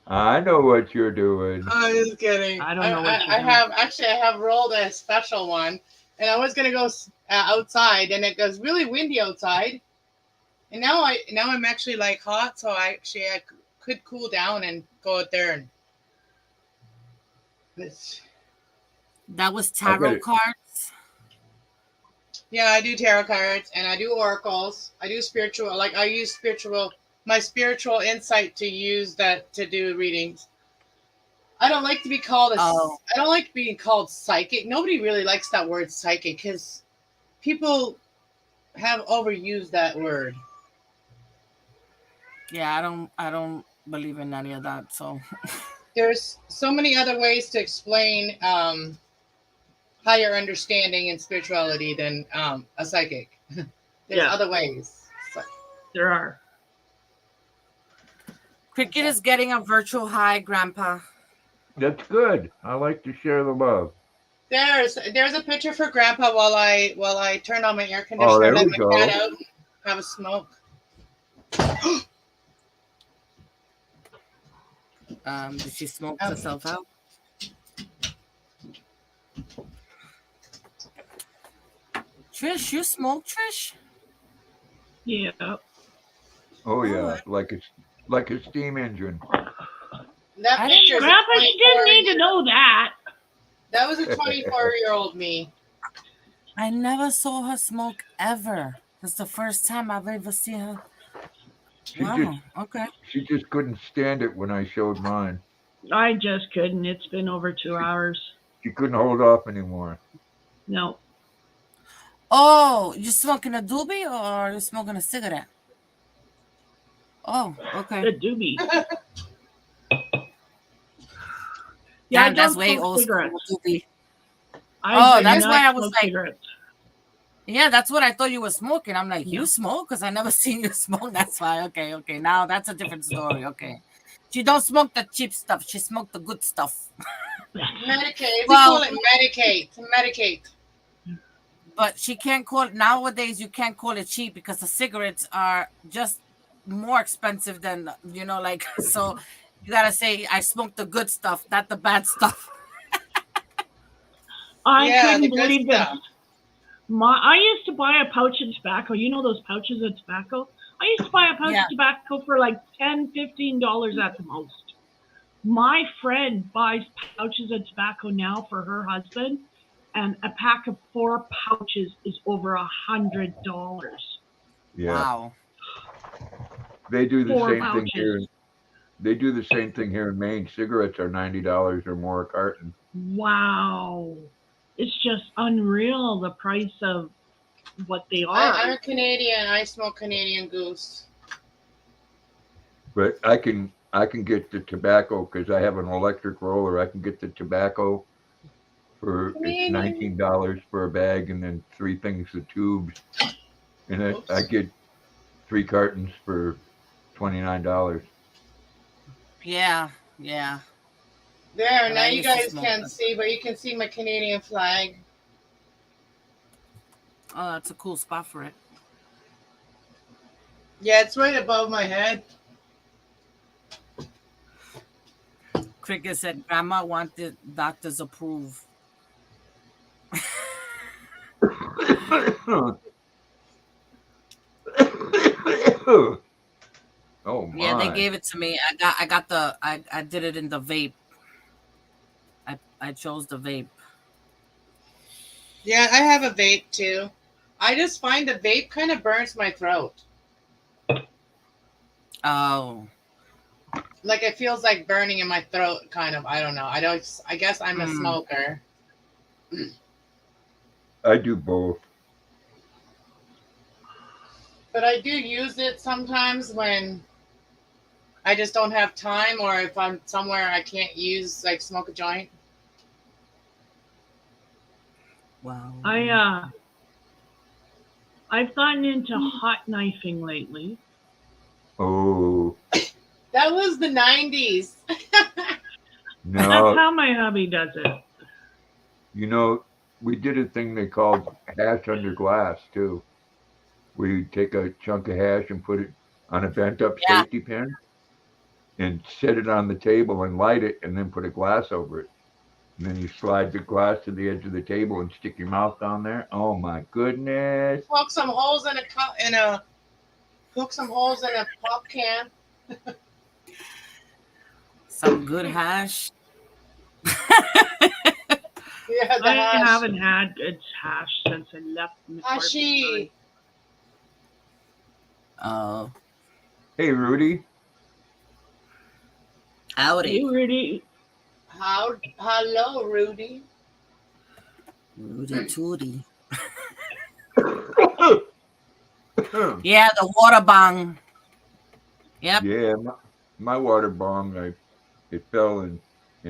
I know what you're doing. I'm just kidding. I don't know what you're I doing. I have rolled a special one, and I was gonna go outside, and it goes really windy outside, and now I'm actually like hot, so I could cool down and go out there and. that was I got tarot it. cards. Yeah, I do tarot cards and I do oracles. I do spiritual. Like I use my spiritual insight to use that to do readings. I don't like to be called Oh. I don't like being called psychic. Nobody really likes that word psychic because people have overused that word. Yeah, I don't believe in any of that. So There's so many other ways to explain higher understanding and spirituality than a psychic. There's other ways. So. There are. Cricket is getting a virtual high, Grandpa. That's good. I like to share the love. There's a picture for Grandpa while I turn on my air Oh, conditioner, there let we my go. cat out, and have a smoke. Did she smoke herself out? Trish, you smoke, Trish? Yeah. Oh yeah, like a steam engine. That I didn't picture. Grandpa, you didn't need to know that. That was a 24-year-old me. I never saw her smoke ever. It's the first time I've ever seen her. Wow. Okay. She just couldn't stand it when I showed mine. I just couldn't. It's been over 2 hours. She couldn't hold off anymore. No. Oh, you smoking a doobie or you smoking a cigarette? Oh, okay. The doobie. Yeah, I Damn, that's don't way smoke old school cigarettes. doobie. I Oh, do that's not why I was smoke like- cigarettes. Yeah, that's what I thought you were smoking. I'm like, No. you smoke? Because I never seen you smoke. That's why. Okay. Now that's a different story. Okay. She don't smoke the cheap stuff. She smoked the good stuff. Medicate. Well- We call it medicate. But she can't call it nowadays. You can't call it cheap because the cigarettes are just more expensive than like. So you gotta say I smoked the good stuff, not the bad stuff. I Yeah, the couldn't good believe this. stuff. I used to buy a pouch of tobacco. You know those pouches of tobacco? I used to buy a pouch Yeah. of tobacco for like $10, $15 at the most. My friend buys pouches of tobacco now for her husband, and a pack of 4 pouches is over $100. Yeah, Wow. they do the 4 same pouches. thing here. They do the same thing here in Maine. Cigarettes are $90 or more a carton. Wow. It's just unreal, the price of what they are. I'm a Canadian. I smoke Canadian Goose. But I can get the tobacco because I have an electric roller. I can get the tobacco for it's $19 for a bag, and then 3 things of tubes, and I get 3 cartons for $29. Yeah. There, Well, now I you used to guys smoke can't them. see, but you can see my Canadian flag. Oh, that's a cool spot for it. Yeah, it's right above my head. Cricket said, "Grandma wanted doctors approve." Oh my! Yeah, they gave it to me. I did it in the vape. I chose the vape. Yeah, I have a vape too. I just find the vape kind of burns my throat. Oh, like it feels like burning in my throat, kind of. I don't know. I guess I'm a smoker. I do both. But I do use it sometimes when I just don't have time, or if I'm somewhere I can't like smoke a joint. Wow. I've gotten into hot knifing lately. Oh That was the 90s. That's no, how my hubby does it. you know, we did a thing they called hash under glass too. We take a chunk of hash and put it on a bent up Yeah. safety pin and set it on the table and light it and then put a glass over it. And then you slide the glass to the edge of the table and stick your mouth down there. Oh my goodness. Poke some holes in poke some holes in a pop can. Some good hash. Yeah, the I hash. haven't had good hash since I left. Hashy. Oh, Hey Rudy. howdy. Hey, Rudy. Hello, Rudy. Rudy Tooty. Yeah, the water bong. Yep. Yeah, my water bong, it fell and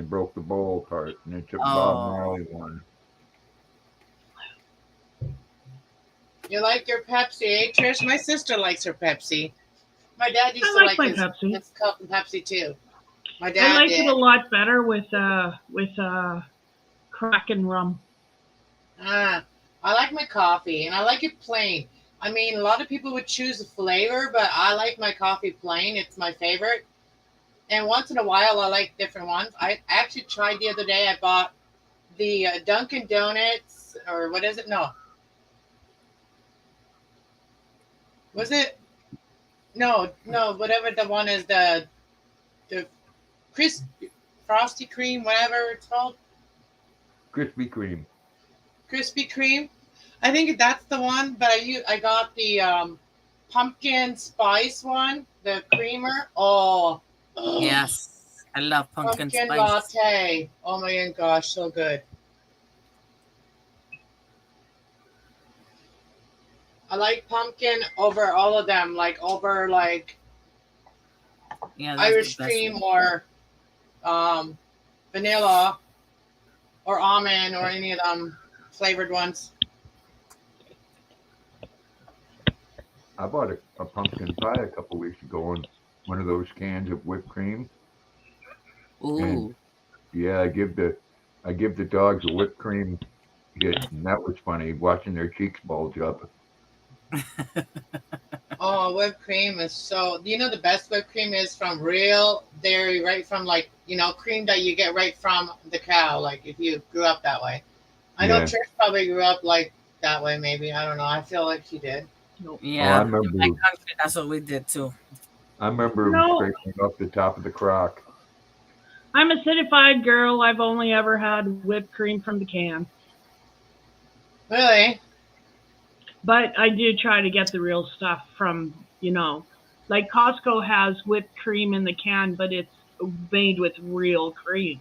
broke the bowl apart, and it took Bob Oh. Marley one. You like your Pepsi, eh, Trish? My sister likes her Pepsi. My dad used I to like like my his, Pepsi. his cup and Pepsi too. My I dad like did. it a lot better with Kraken rum. I like my coffee, and I like it plain. I mean, a lot of people would choose a flavor, but I like my coffee plain. It's my favorite. And once in a while, I like different ones. I actually tried the other day. I bought the Dunkin' Donuts, or what is it? No. Was it? No, whatever the one is, the crisp frosty cream, whatever it's called. Krispy Kreme. Krispy Kreme. I think that's the one, but I got the pumpkin spice one, the creamer. Oh, Yes. I love pumpkin spice. latte. Oh my gosh, so good. I like pumpkin over all of them, over Yeah, that's Irish the best cream one. or vanilla or almond or any of them flavored ones. I bought a pumpkin pie a couple weeks ago and one of those cans of whipped cream. Ooh. Yeah, I give the dogs a whipped cream hit, and that was funny watching their cheeks bulge up. Oh, whipped cream is so. The best whipped cream is from real dairy, right from cream that you get right from the cow. Like if you grew up that way. I know Yeah. Trish probably grew up like that way. Maybe I don't know. I feel like she did. Yeah. I In my remember. country, that's what we did too. I remember No. scraping off the top of the crock. I'm a citified girl. I've only ever had whipped cream from the can. Really? But I do try to get the real stuff from, like Costco has whipped cream in the can, but it's made with real cream.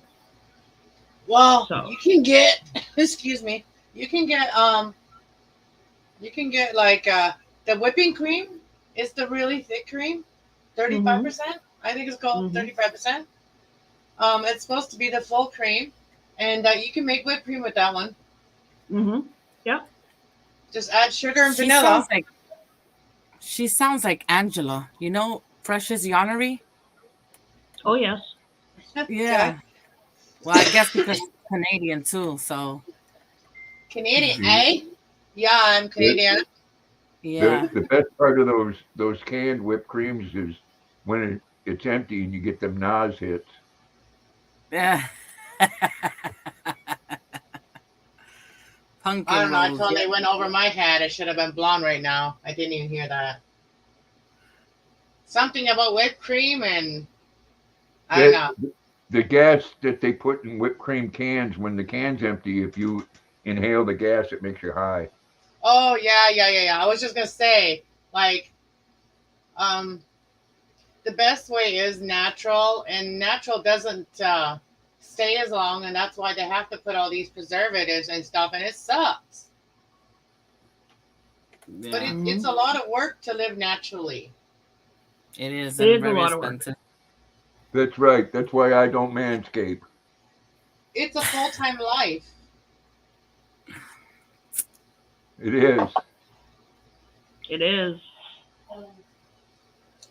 Well, So. you can get. Excuse me. You can get like the whipping cream. It's the really thick cream, 35%. I think it's called 35%. It's supposed to be the full cream, and you can make whipped cream with that one. Mm-hmm. Yep. Just add sugar and vanilla. She sounds like Angela. You know, Precious Yarnery? Oh, yes. Yeah. Well, I guess because she's Canadian too, so. Canadian, eh? Yeah, I'm Canadian. Yeah. The best part of those canned whipped creams is when it's empty and you get them Nas hits. Yeah. Pumpkin I don't know. I rolls, thought yeah. they went over my head. I should have been blonde right now. I didn't even hear that. Something about whipped cream and I don't know. The gas that they put in whipped cream cans, when the can's empty, if you inhale the gas, it makes you high. Oh yeah. I was just gonna say, the best way is natural, and natural doesn't stay as long, and that's why they have to put all these preservatives and stuff, and it sucks. But Yeah, it's a lot of work to live naturally. it is. It is a very lot of work. expensive. That's right. That's why I don't manscape. It's a full-time life. It is. It is.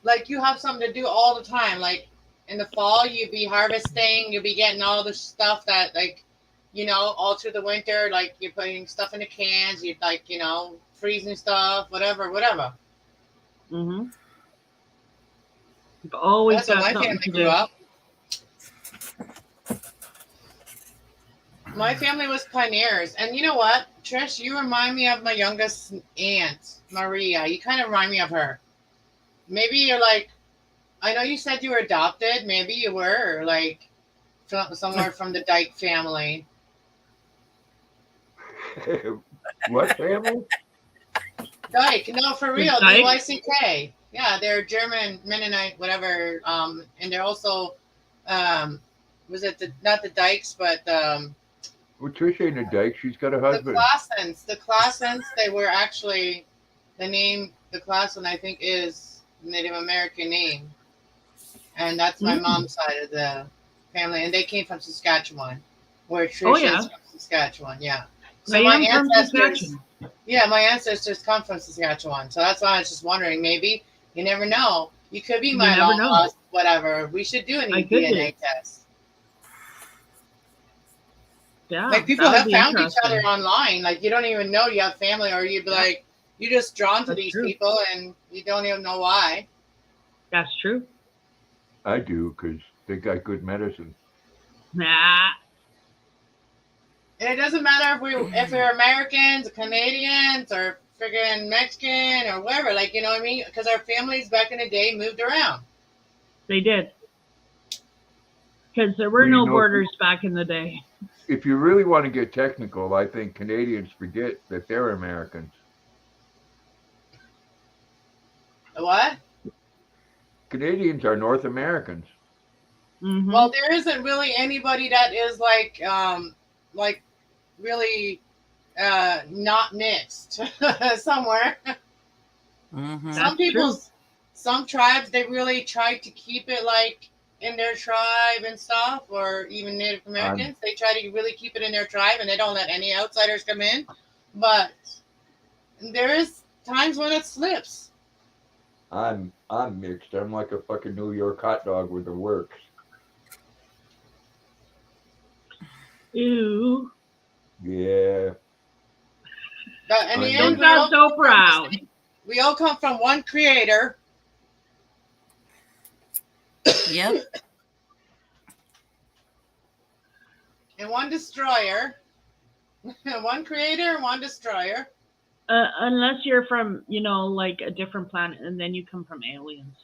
Like you have something to do all the time. Like in the fall, you'd be harvesting, you'll be getting all the stuff that like, all through the winter, like you're putting stuff in the cans, you're like, freezing stuff, whatever. Mm-hmm. You've always That's what got my something family to grew do. up. My family was pioneers. And you know what, Trish, you remind me of my youngest aunt, Maria. You kind of remind me of her. Maybe you're like, I know you said you were adopted. Maybe you were, or like somewhere from the Dyke family. What family? Dyke, no, for real, Dyke? D-Y-C-K. Yeah, they're German Mennonite, whatever. And they're also, was it not the Dykes, but Well, Trish ain't a dyke. She's got a the husband. Classens. The Classens, they were actually, the name, the Classen, I think, is Native American name. And that's my mom's side of the family. And they came from Saskatchewan, where Trish is from Saskatchewan, yeah. So I my am from ancestors, Saskatchewan. yeah, my ancestors come from Saskatchewan. So that's why I was just wondering, maybe, you never know. You could be You my never long know. lost, whatever. We should do an I could DNA test. Yeah. Like people that would have be found each interesting. other online. Like you don't even know you have family, or you'd be like, you're just drawn to That's these true. people and you don't even know why. That's true. I do, because they got good medicine. Nah. And it doesn't matter if we're Americans, or Canadians, or friggin' Mexican, or whatever. Like, you know what I mean? Because our families back in the day moved around. They did. Because there were Well, no borders back in the day. If you really want to get technical, I think Canadians forget that they're Americans. What? Canadians are North Americans. Mm-hmm. Well, there isn't really anybody that is like really not mixed somewhere. Mhm. Some people, some tribes, they really try to keep it like in their tribe and stuff, or even Native Americans. They try to really keep it in their tribe, and they don't let any outsiders come in. But there is times when it slips. I'm mixed. I'm like a fucking New York hot dog with the works. Ew. Yeah. But in the Don't end, we all sound so come from the proud. same- we all come from one creator. Yep. And one destroyer. One creator and one destroyer. Unless you're from, like a different planet, and then you come from aliens.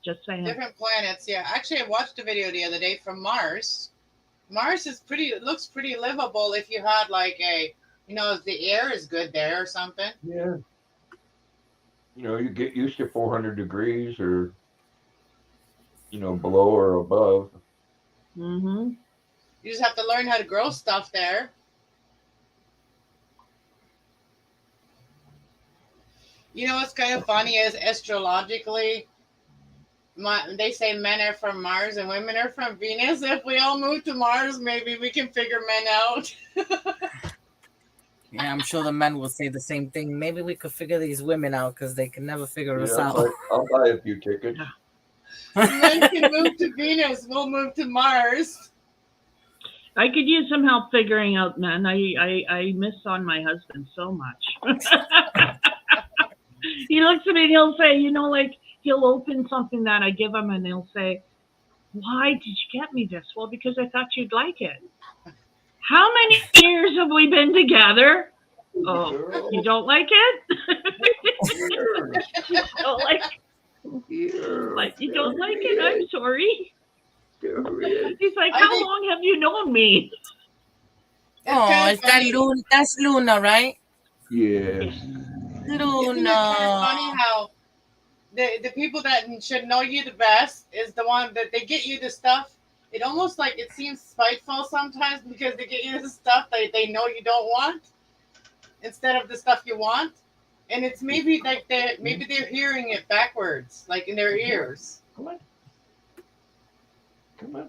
Just saying. Different planets, yeah. Actually, I watched a video the other day from Mars. Mars is looks pretty livable if you had like if the air is good there or something. Yeah. You get used to 400 degrees or, below or above. Mm-hmm. You just have to learn how to grow stuff there. You know what's kind of funny is astrologically, they say men are from Mars and women are from Venus. If we all move to Mars, maybe we can figure men out. Yeah, I'm sure the men will say the same thing. Maybe we could figure these women out because they can never figure us out. I'll buy a few tickets. Men can move to Venus. We'll move to Mars. I could use some help figuring out men. I miss on my husband so much. He looks at me and he'll say, he'll open something that I give him and he'll say, "Why did you get me this?" "Well, because I thought you'd like it." "How many years have we been together?" "Oh, you don't like it?" You don't like it? I'm sorry. He's like, "How long have you known me?" Oh, is that Luna? That's Luna, right? Yes. Isn't it kind of funny how the people that should know you the best is the one that they get you the stuff. It almost like it seems spiteful sometimes because they get you the stuff that they know you don't want instead of the stuff you want. And it's maybe like they're hearing it backwards, like in their ears. Come on. Come on.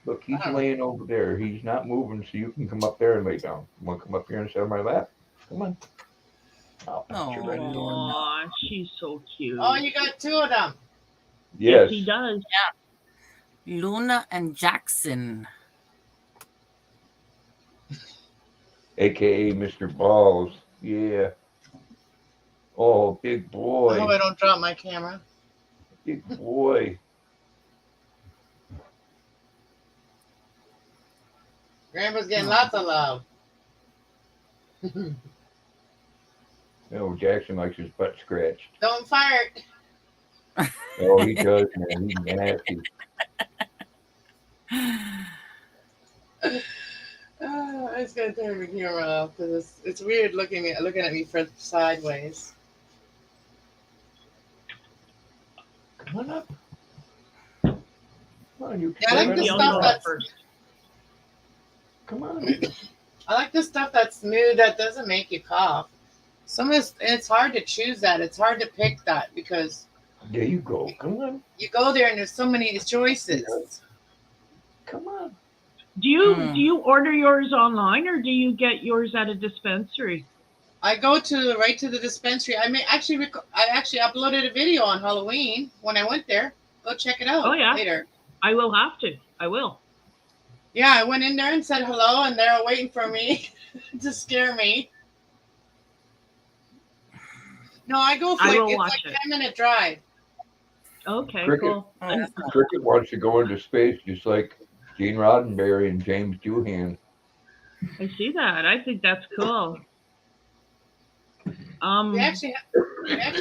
Look, he's laying over there. He's not moving, so you can come up there and lay down. You want to come up here and sit on my lap? Come on. I'll put you right here. Aw, she's so cute. Oh, you got two of them. Yes. He does. Luna and Jackson. AKA Mr. Balls. Yeah. Oh, big boy. I hope I don't drop my camera. Big boy. Grandpa's getting lots of love. Oh, Jackson likes his butt scratched. Don't fart. Oh, he does, man. He's nasty. I just gotta turn the camera off because it's weird looking at me from sideways. Come on up. Come on, you Yeah, I like can the Maybe I'll stuff go that's first. Come on. I like the stuff that's smooth that doesn't make you cough. Some of it's hard to choose that. It's hard to pick that because There you go. Come on. you go there and there's so many choices. Come on. Do you order yours online or do you get yours at a dispensary? I go right to the dispensary. I actually uploaded a video on Halloween when I went there. Go check it out. Oh, yeah. Later. I will have to. I will. Yeah, I went in there and said hello, and they're waiting for me to scare me. No, I go for I will it's watch like it. 10-minute drive. Okay, Cricket. cool. Cricket wants to go into space just like Gene Roddenberry and James Doohan. I see that. I think that's cool. We actually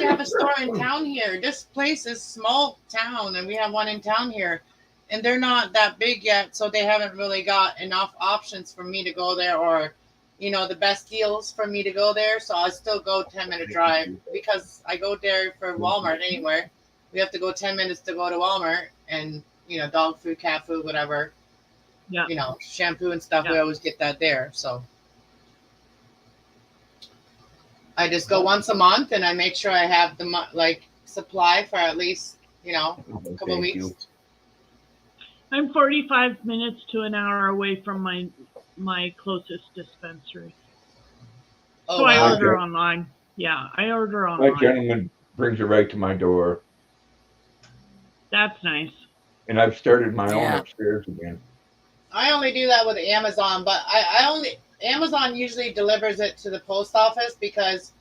have a store in town here. This place is small town, and we have one in town here. And they're not that big yet, so they haven't really got enough options for me to go there or, the best deals for me to go there. So I still go 10-minute drive because I go there for Walmart anywhere. We have to go 10 minutes to go to Walmart and, dog food, cat food, whatever. Yeah. Shampoo and stuff. We always get that there. So I just go once a month and I make sure I have the supply for at least, a couple of weeks. I'm 45 minutes to an hour away from my closest dispensary. Oh, So I wow. order online. Yeah, I order My online. gentleman brings it right to my door. That's nice. And I've started my own Yeah. upstairs again. I only do that with Amazon, but Amazon usually delivers it to the post office because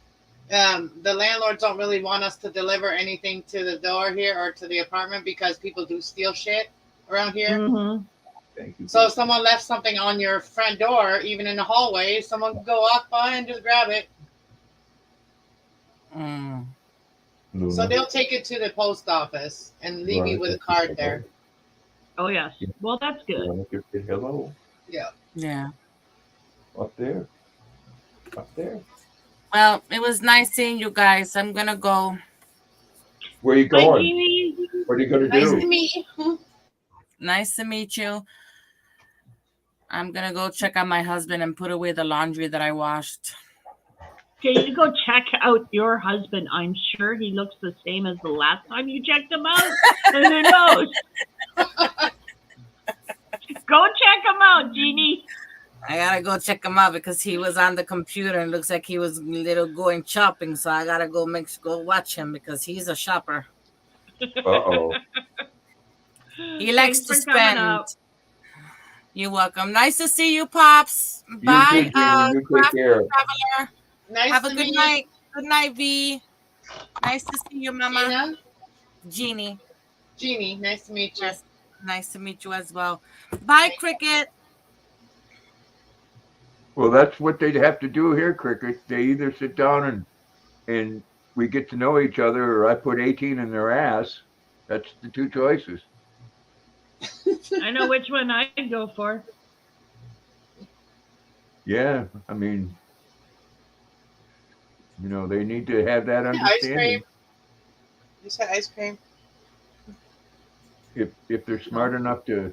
the landlords don't really want us to deliver anything to the door here or to the apartment because people do steal shit around here. Mm-hmm. Thank you. So if someone left something on your front door, even in the hallway, someone can go walk by and just grab it. Mm. Luna. So they'll take it to the post office and leave you with a card there. Oh, yes. Well, that's good. You want to say hello? Yeah. Up there. Up there. Well, it was nice seeing you guys. I'm gonna go. Where you Bye, going? Jeannie. What are you going to Nice do? to meet you. Nice to meet you. I'm gonna go check on my husband and put away the laundry that I washed. Okay, you go check out your husband. I'm sure he looks the same as the last time you checked him out. And who knows? Go check him out, Jeannie. I gotta go check him out because he was on the computer and looks like he was going shopping. So I gotta go watch him because he's a shopper. Uh-oh. He likes to Thanks for coming spend. out. You're welcome. Nice to see you, Pops. You Bye, too, Jenny. You take care. traveler. Nice Have a to good meet night. Good night, V. Nice to see you, you. Mama. Gina? Jeannie. Jeannie, nice to meet you. Yes. Nice to meet you as well. Bye, Cricket. Well, that's what they'd have to do here, Cricket. They either sit down and we get to know each other, or I put 18 in their ass. That's the two choices. I know which one I'd go for. Yeah, I mean, You know, they need to have that Yeah, ice understanding. cream. You said ice cream. If they're smart enough to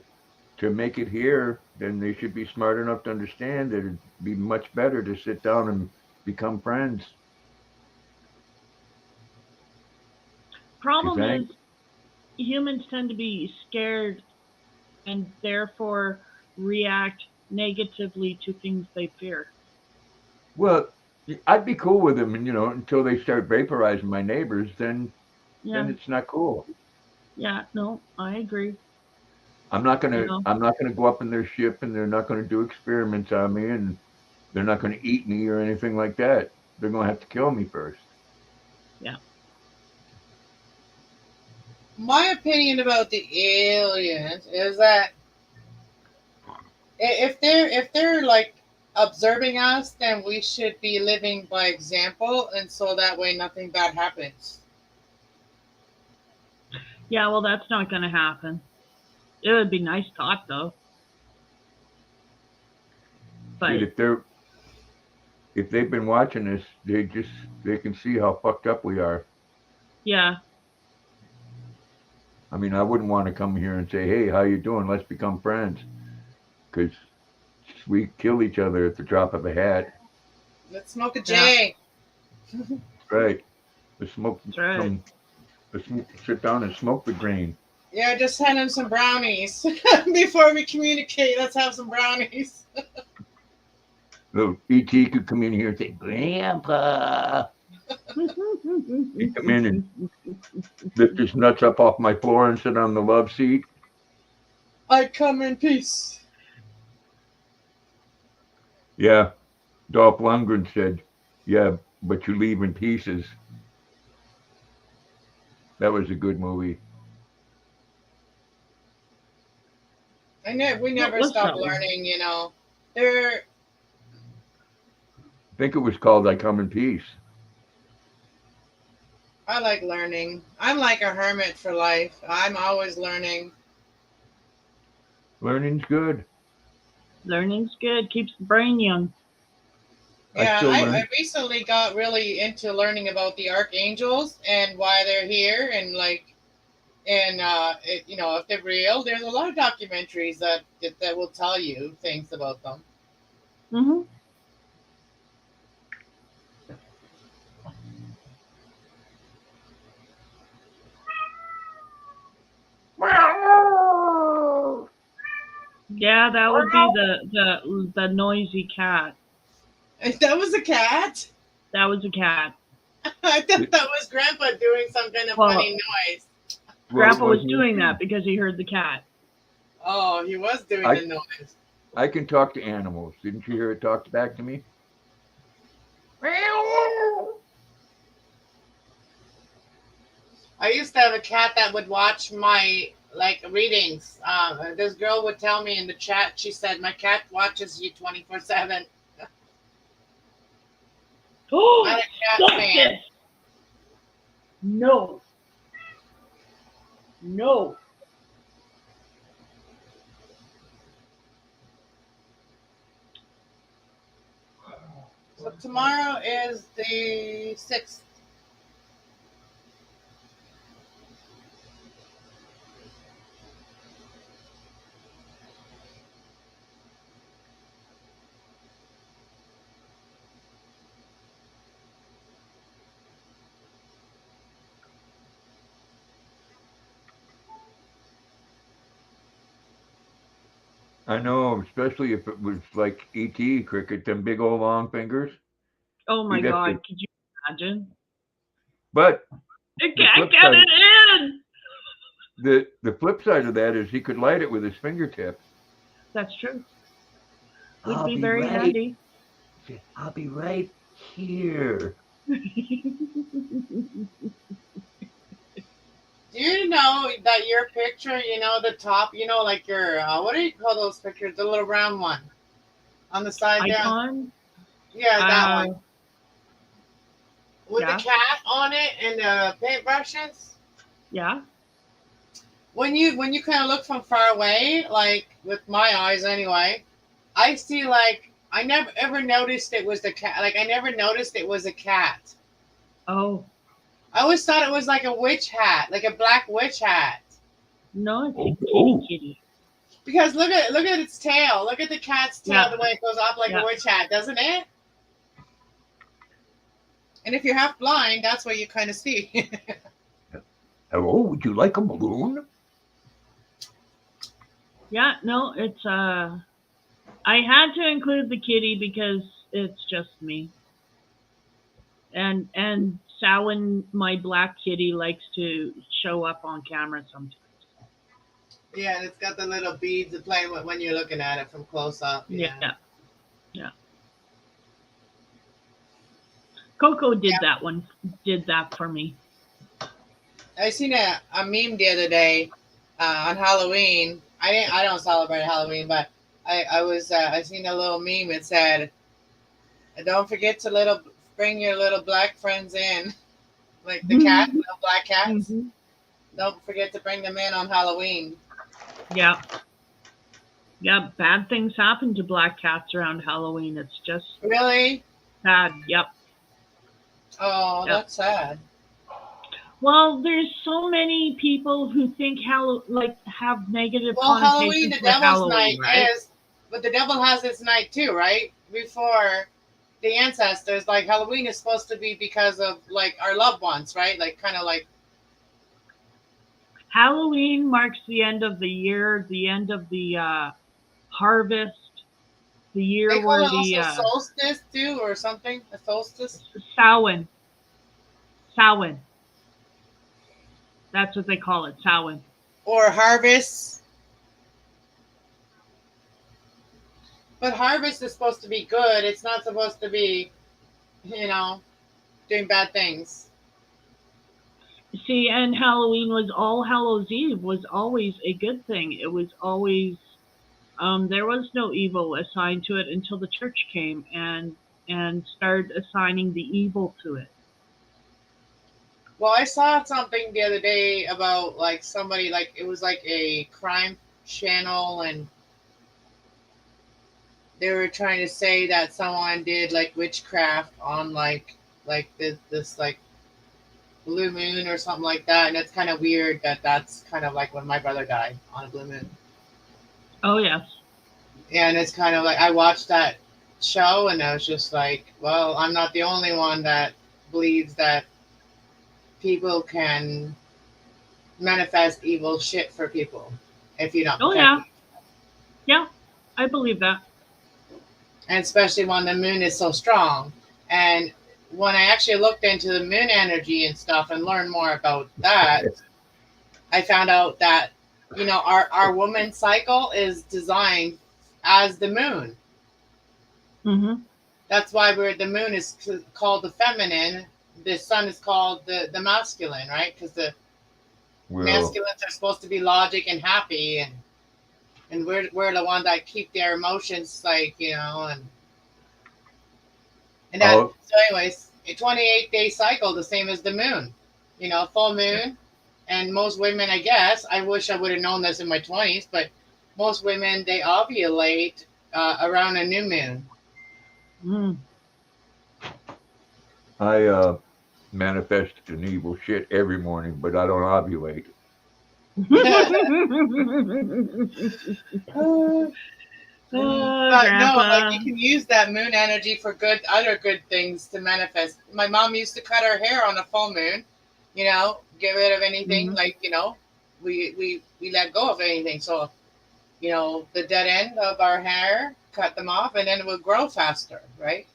make it here, then they should be smart enough to understand that it'd be much better to sit down and become friends. Problem I is, humans tend to be scared and therefore react negatively to things they fear. Well, I'd be cool with them, and you know, until they start vaporizing my neighbors, then Yeah, it's not cool. yeah, no, I agree. You know, I'm not gonna go up in their ship, and they're not gonna do experiments on me, and they're not gonna eat me or anything like that. They're gonna have to kill me first. yeah. My opinion about the aliens is that if they're like observing us, then we should be living by example, and so that way nothing bad happens. Yeah, well, that's not going to happen. It would be nice thought, though. Dude, But if they've been watching this, they can see how fucked up we are. yeah, I mean, I wouldn't want to come here and say, "Hey, how you doing? Let's become friends," because we kill each other at the drop of a hat. Let's smoke a yeah, J. Right? Let's smoke that's right. some. Let's sit down and smoke the grain. Yeah, just send him some brownies before we communicate. Let's have some brownies. Little ET could come in here and say, "Grandpa." He'd come in and lift his nuts up off my floor and sit on the love seat. I come in peace. Yeah, Dolph Lundgren said, "Yeah, but you leave in pieces." That was a good movie. We What never was stop that one? learning. You know, there. I think it was called "I Come in Peace." I like learning. I'm like a hermit for life. I'm always learning. Learning's good. Learning's good, keeps the brain young. I Yeah, still I learn. recently got really into learning about the archangels and why they're here, and like, and you know, if they're real. There's a lot of documentaries that will tell you things about them. Hmm. Yeah, that would be the noisy cat. That was a cat. That was a cat. I thought that was Grandpa doing some kind of Well, funny noise. Well, it Grandpa was wasn't. doing that because he heard the cat. Oh, he was doing I the noise. I can talk to animals. Didn't you hear it talk back to me? I used to have a cat that would watch my like readings. This girl would tell me in the chat. She said my cat watches you 24/7. Oh, Not a cat stop fan. this! No, no. So tomorrow is the 6th. I know, especially if it was like ET cricket, them big old long fingers. Oh my He'd have God, to. could you imagine? But It the can't flip get side, it in. the flip side of that is he could light it with his fingertip. That's true. Would I'll be be very right. handy. I'll be right here. Do you know that your picture, you know, the top, you know, like your, what do you call those pictures? The little round one on the side there? Icon. Yeah, that one. With Yeah. the cat on it and the paintbrushes. Yeah. When you kind of look from far away, like with my eyes anyway, I see like I never ever noticed it was the cat. Like I never noticed it was a cat. Oh, I always thought it was like a witch hat, like a black witch hat. no, it's a Oh. kitty. Because look at its tail. Look at the cat's tail, Yeah. the way it goes up like Yeah. a witch hat, doesn't it? And if you're half blind, that's what you kind of see. Hello, would you like a balloon? Yeah, no, it's I had to include the kitty because it's just me. And Samhain, my black kitty, likes to show up on camera sometimes. Yeah, and it's got the little beads to play with when you're looking at it from close up. Yeah. Yeah. Coco did that for me. I seen a meme the other day on Halloween. I don't celebrate Halloween, but I seen a little meme. It said, "Don't forget to bring your little black friends in, like the cat, little black cats. Mhm. Don't forget to bring them in on Halloween." Yeah. Yeah, bad things happen to black cats around Halloween. It's just Really? sad. Yep. Oh, Yeah. that's sad. Well, there's so many people who think have negative Well, Halloween, connotations the with devil's Halloween, night right? but the devil has its night too, right? Before the ancestors, like Halloween is supposed to be because of like our loved ones, right? Like kind of like Halloween marks the end of the year, the end of the harvest, the year they call where it the also solstice too, or something. A solstice Samhain. Samhain. That's what they call it, Samhain. or harvest. But harvest is supposed to be good. It's not supposed to be, doing bad things. See, and Halloween was All Hallows Eve was always a good thing. It was always there was no evil assigned to it until the church came and started assigning the evil to it. Well, I saw something the other day about like somebody, like it was like a crime channel, and they were trying to say that someone did like witchcraft on like this like blue moon or something like that, and it's kind of weird that that's kind of like when my brother died on a blue moon. Oh yes. And it's kind of like I watched that show and I was just like, well, I'm not the only one that believes that people can manifest evil shit for people if you don't Oh protect yeah. them. Yeah. I believe that. And especially when the moon is so strong. And when I actually looked into the moon energy and stuff and learned more about that, I found out that our woman's cycle is designed as the moon. Mhm. That's why the moon is called the feminine. The sun is called the masculine, right? Because the Well, masculines are supposed to be logic and happy, and we're the one that keep their emotions like and that. Oh. So anyways, a 28-day cycle, the same as the moon. Full moon, and most women, I guess, I wish I would have known this in my 20s, but most women, they ovulate around a new moon. Mm. I manifest an evil shit every morning, but I don't ovulate. Oh, But Grandpa. no, like you can use that moon energy for other good things to manifest. My mom used to cut her hair on a full moon, get rid of anything. Mhm. Like, we let go of anything. So, the dead end of our hair, cut them off, and then it would grow faster, right?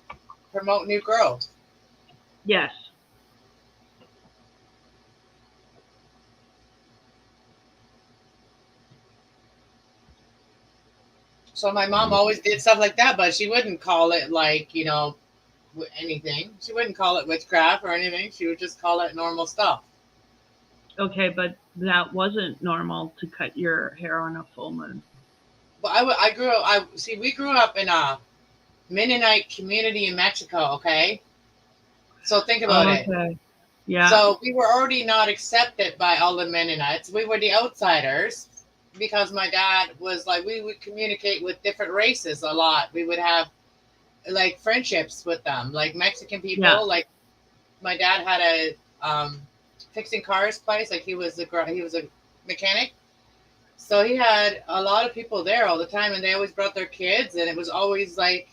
Promote new growth. Yes. So my mom always did stuff like that, but she wouldn't call it like, anything. She wouldn't call it witchcraft or anything. She would just call it normal stuff. Okay, but that wasn't normal to cut your hair on a full moon. But I grew up. We grew up in a Mennonite community in Mexico. Okay, so think about it. Okay. Yeah. So we were already not accepted by all the Mennonites. We were the outsiders because my dad was like, we would communicate with different races a lot. We would have like friendships with them, like Mexican people. Yeah. Like my dad had a fixing cars place. Like he was a mechanic, so he had a lot of people there all the time, and they always brought their kids, and it was always like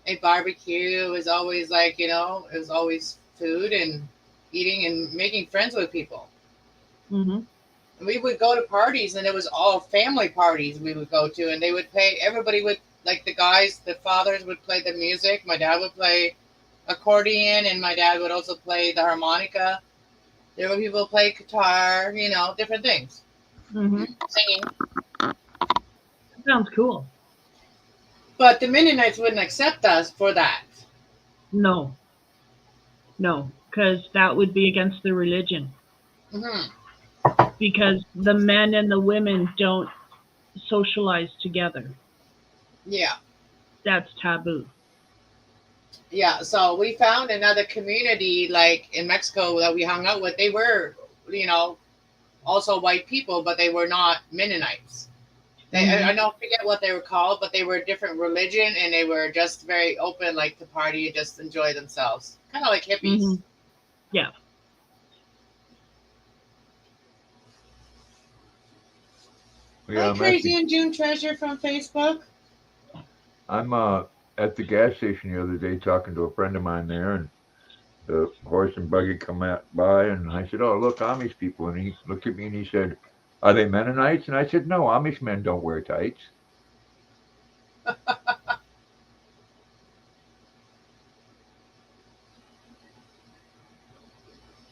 a barbecue. It was always like, it was always food and eating and making friends with people. Hmm. And we would go to parties, and it was all family parties we would go to, and they would pay. Everybody would, like the guys, the fathers would play the music. My dad would play accordion, and my dad would also play the harmonica. There were people who play guitar, different things, Hmm. singing. Sounds cool. But the Mennonites wouldn't accept us for that. No, because that would be against the religion. Hmm. Because the men and the women don't socialize together. Yeah. That's taboo. Yeah, so we found another community like in Mexico that we hung out with. They were, also white people, but they were not Mennonites. I don't forget what they were called, but they were a different religion, and they were just very open, like to party and just enjoy themselves, kind of like hippies. Mhm. Yeah. Yeah, Hi, I'm Crazy and June Treasure from Facebook. at the gas station the other day talking to a friend of mine there, and the horse and buggy come by, and I said, "Oh, look, Amish people." And he looked at me and he said, "Are they Mennonites?" And I said, "No, Amish men don't wear tights."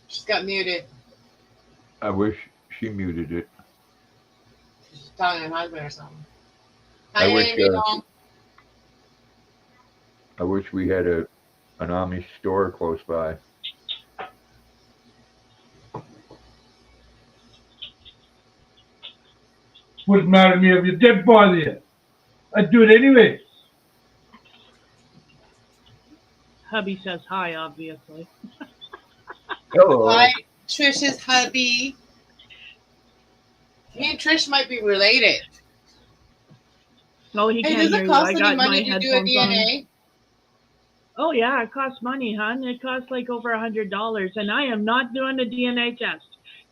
She's got muted. I wish she muted it. She's talking to her husband or something. I Hi, wish, Amy. I wish we had an Amish store close by. Wouldn't matter to me if you did bother you. I'd do it anyway. Hubby says hi, obviously. Hello. Hi, Trish's hubby. Me and Trish might be related. No, he Hey, can't does hear it you. cost I any got my money to do a headphones on. DNA? Oh yeah, it costs money, hon. It costs like over $100, and I am not doing a DNA test.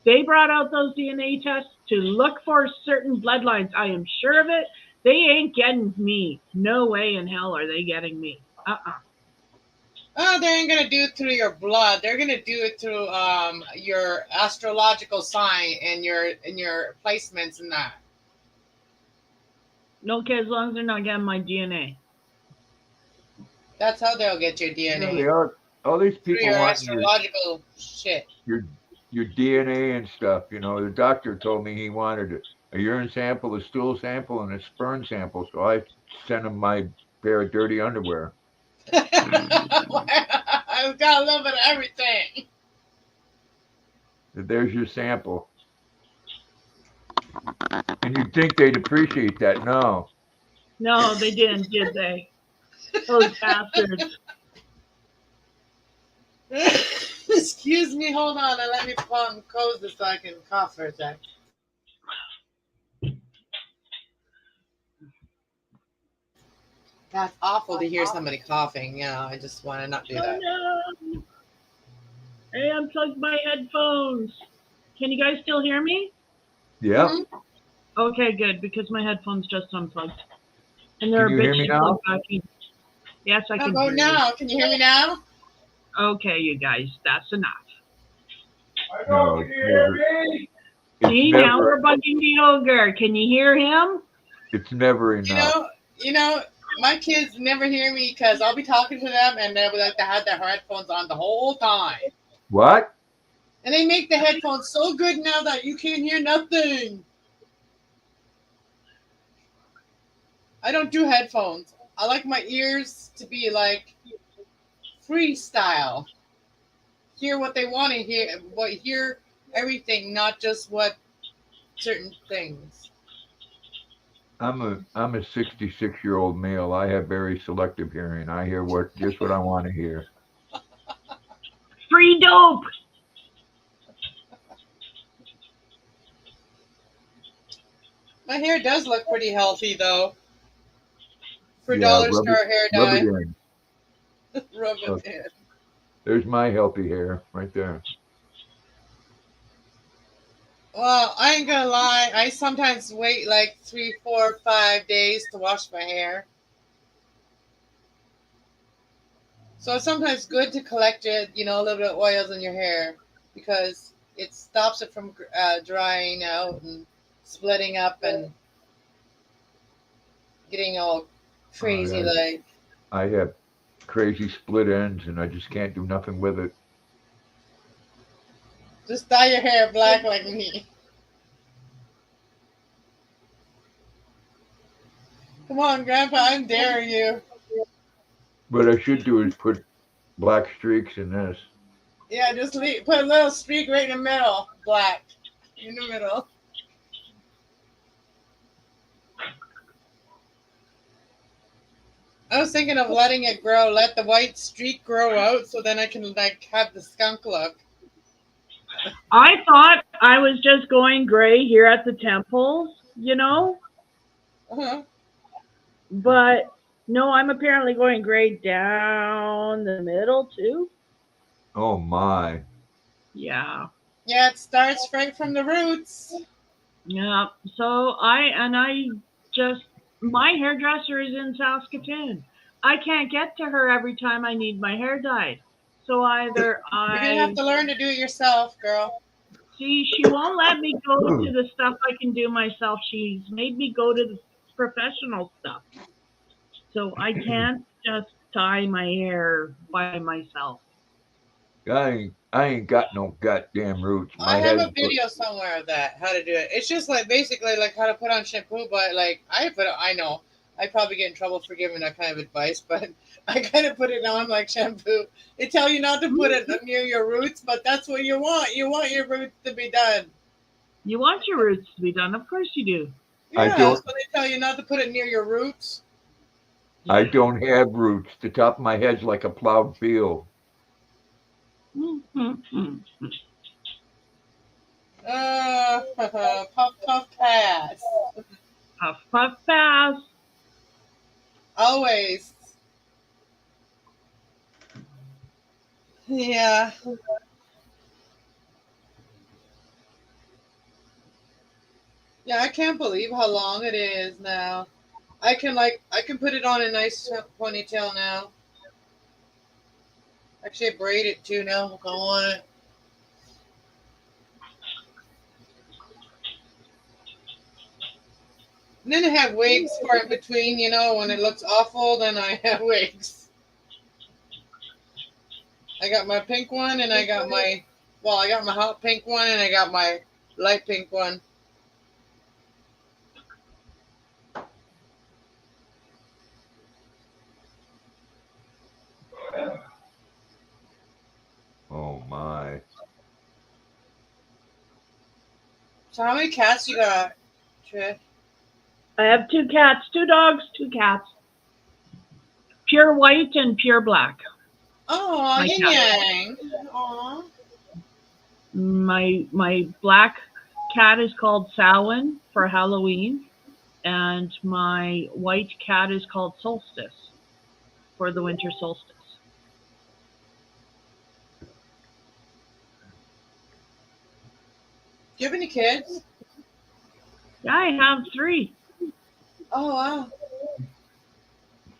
They brought out those DNA tests to look for certain bloodlines. I am sure of it. They ain't getting me. No way in hell are they getting me. Oh, they ain't gonna do it through your blood. They're gonna do it through your astrological sign and your placements and that. Okay, as long as they're not getting my DNA. That's how they'll get your Yeah, DNA. they are. All these Through people your want astrological shit. your DNA and stuff. The doctor told me he wanted a urine sample, a stool sample, and a sperm sample. So I sent him my pair of dirty underwear. I've got a little bit of everything. There's your sample. And you'd think they'd appreciate that. No. No, they didn't, did they? Those bastards. Excuse me, hold on, and let me close this so I can cough for a sec. That's awful to hear somebody coughing. I just want to not do that. No. I unplugged my headphones. Can you guys still hear me? Yeah. Mm-hmm. Okay, good, because my headphones just unplugged. And they're Can a you bit hear me shit now? plugged back in. Yes, I How can about hear now? Can you hear me now? you. Okay, you guys, that's enough. I No, don't it's hear never- me. See, now we're bugging the ogre. Can you hear him? It's never enough. My kids never hear me because I'll be talking to them and they'll be like they had their headphones on the whole time. What? And they make the headphones so good now that you can't hear nothing. I don't do headphones. I like my ears to be like freestyle. Hear what they want to hear, hear everything, not just what certain things. I'm a 66-year-old male. I have very selective hearing. I hear just what I want to hear. Free dope. My hair does look pretty healthy though. For Yeah, dollar store hair dye. Rub Look. it in. There's my healthy hair right there. Well, I ain't gonna lie. I sometimes wait like 3, 4, 5 days to wash my hair. So it's sometimes good to collect it, a little bit of oils in your hair because it stops it from drying out and splitting up and getting all crazy. yeah. Like, I have crazy split ends, and I just can't do nothing with it. just dye your hair black like me. Come on, Grandpa, I'm daring you. What I should do is put black streaks in this. Yeah, just put a little streak right in the middle, black, in the middle. I was thinking of letting it grow, let the white streak grow out, so then I can like have the skunk look. I thought I was just going gray here at the temples, Uh-huh. but no, I'm apparently going gray down the middle too. Oh my. Yeah. Yeah, it starts right from the roots. Yeah. So my hairdresser is in Saskatoon. I can't get to her every time I need my hair dyed. So either You're gonna have to learn to do it yourself, girl. see, she won't let me go to the stuff I can do myself. She's made me go to the professional stuff. So I can't just dye my hair by myself. I ain't got no goddamn roots. I My have a head. video somewhere of that, how to do it. It's just like basically like how to put on shampoo, but like I know I probably get in trouble for giving that kind of advice, but I kind of put it on like shampoo. They tell you not to put it near your roots, but that's what you want. You want your roots to be done. You want your roots to be done, of course you do. I Yeah, don't- so they tell you not to put it near your roots. I don't have roots. The top of my head's like a plowed field. Puff puff pass. Puff, puff, pass. Always. Yeah. Yeah, I can't believe how long it is now. I can put it on a nice ponytail now. Actually, I braid it too now if I want it. And then I have wigs for in between, when it looks awful, then I have wigs. I got my pink one and I got my hot pink one and I got my light pink one. Oh my. So how many cats you got, Trish? I have 2 cats, 2 dogs, 2 cats. Pure white and pure black. Oh, My yin cat. yang. Aw. My black cat is called Samhain for Halloween, and my white cat is called Solstice for the winter solstice. Do you have any kids? Yeah, I have 3. Oh wow.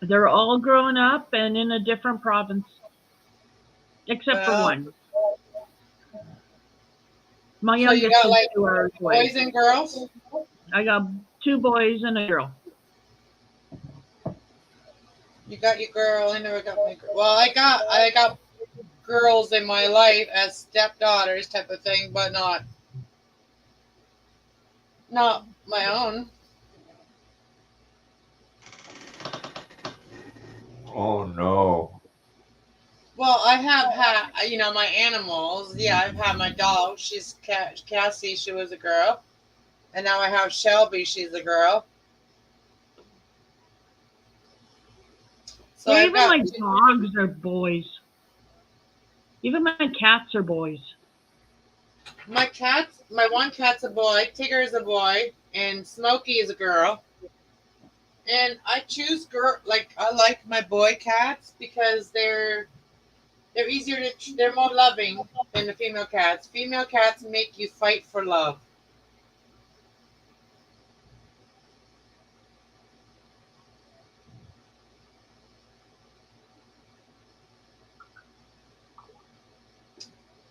They're all grown up and in a different province, except for Wow. one. My So you youngest got is like 2 hours away. boys and girls? I got 2 boys and a girl. You got your girl. I never got my girl. Well, I got girls in my life as stepdaughters type of thing, but not my own. Oh no. Well, I have had, my animals. Yeah, I've had my dog. She's Cassie. She was a girl. And now I have Shelby. She's a girl. So Yeah, I've even got my dogs are boys. Even my cats are boys. my one cat's a boy. Tigger is a boy. And Smokey is a girl. And I choose I like my boy cats because they're easier they're more loving than the female cats. Female cats make you fight for love.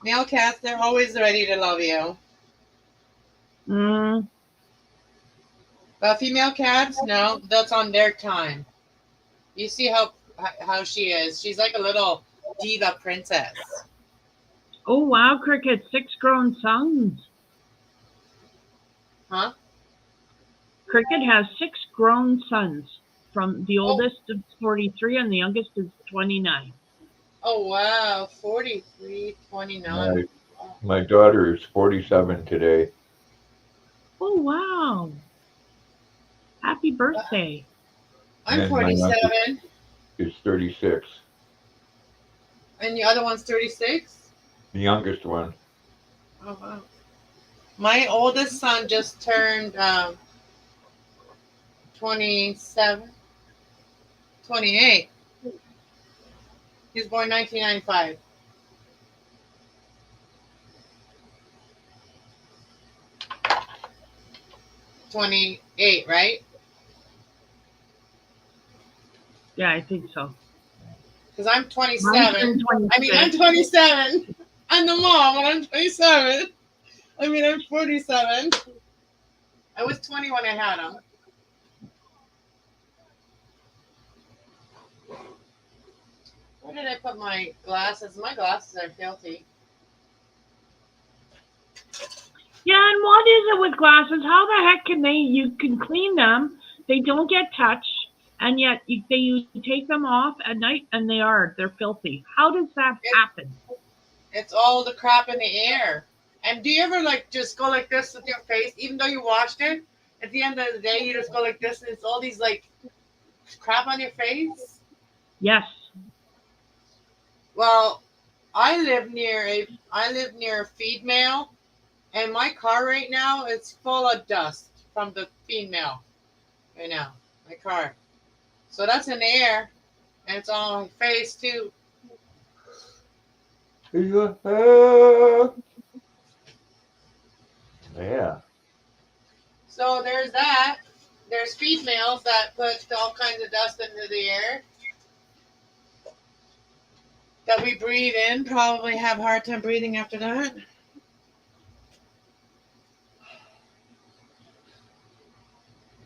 Male cats, they're always ready to love you. Mm, But female cats, no, that's on their time. You see how she is. She's like a little diva princess. oh, wow, Cricket, 6 grown sons. Huh? Cricket has 6 grown sons. From the Oh, oldest is 43 and the youngest is 29. oh wow. 43, 29. My Wow. my daughter is 47 today. Oh, wow. Happy birthday. I'm And my youngest 47. is 36. And the other one's 36? The youngest one. Oh wow. My oldest son just turned 27, 28. He was born 1995. 28, right? Yeah, I think so. Because I'm Mine's 27. been I mean, I'm 26. 27. I'm the mom, and I'm 27. I mean, I'm 47. I was 20 when I had him. Where did I put my glasses? My glasses are filthy. Yeah, and what is it with glasses? How the heck can you can clean them, they don't get touched, and yet you take them off at night and they're filthy. How does that It, happen? it's all the crap in the air. And do you ever just go like this with your face, even though you washed it? At the end of the day, you just go like this, and it's all these crap on your face. Yes. Well, I live near a feed mill, and my car right now is full of dust from the feed mill. Right now, my car. So that's in the air, and it's on my face too. Yeah. So there's that. There's feed mills that put all kinds of dust into the air that we breathe in. Probably have a hard time breathing after that.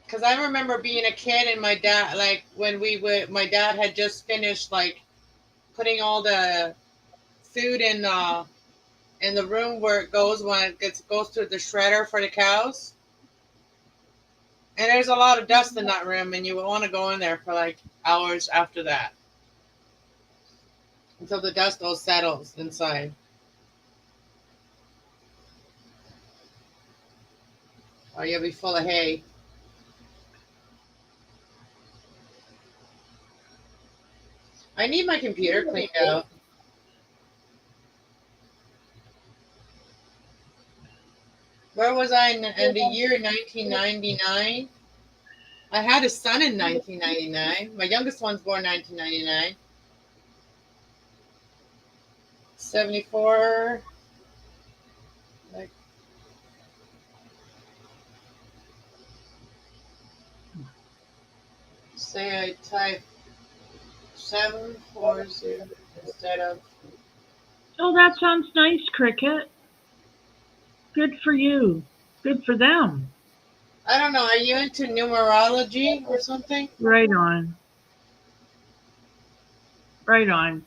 Because I remember being a kid and my dad, my dad had just finished putting all the food in the room where it goes when goes to the shredder for the cows. And there's a lot of dust in that room, and you would want to go in there for hours after that until the dust all settles inside. Or you'll be full of hay. I need my computer cleaned out. Where was I in the year 1999? I had a son in 1999. My youngest one's born 1999. 74. Say I type 740 instead of. Oh, that sounds nice, Cricket. Good for you. Good for them. I don't know. Are you into numerology or something? Right on. Right on.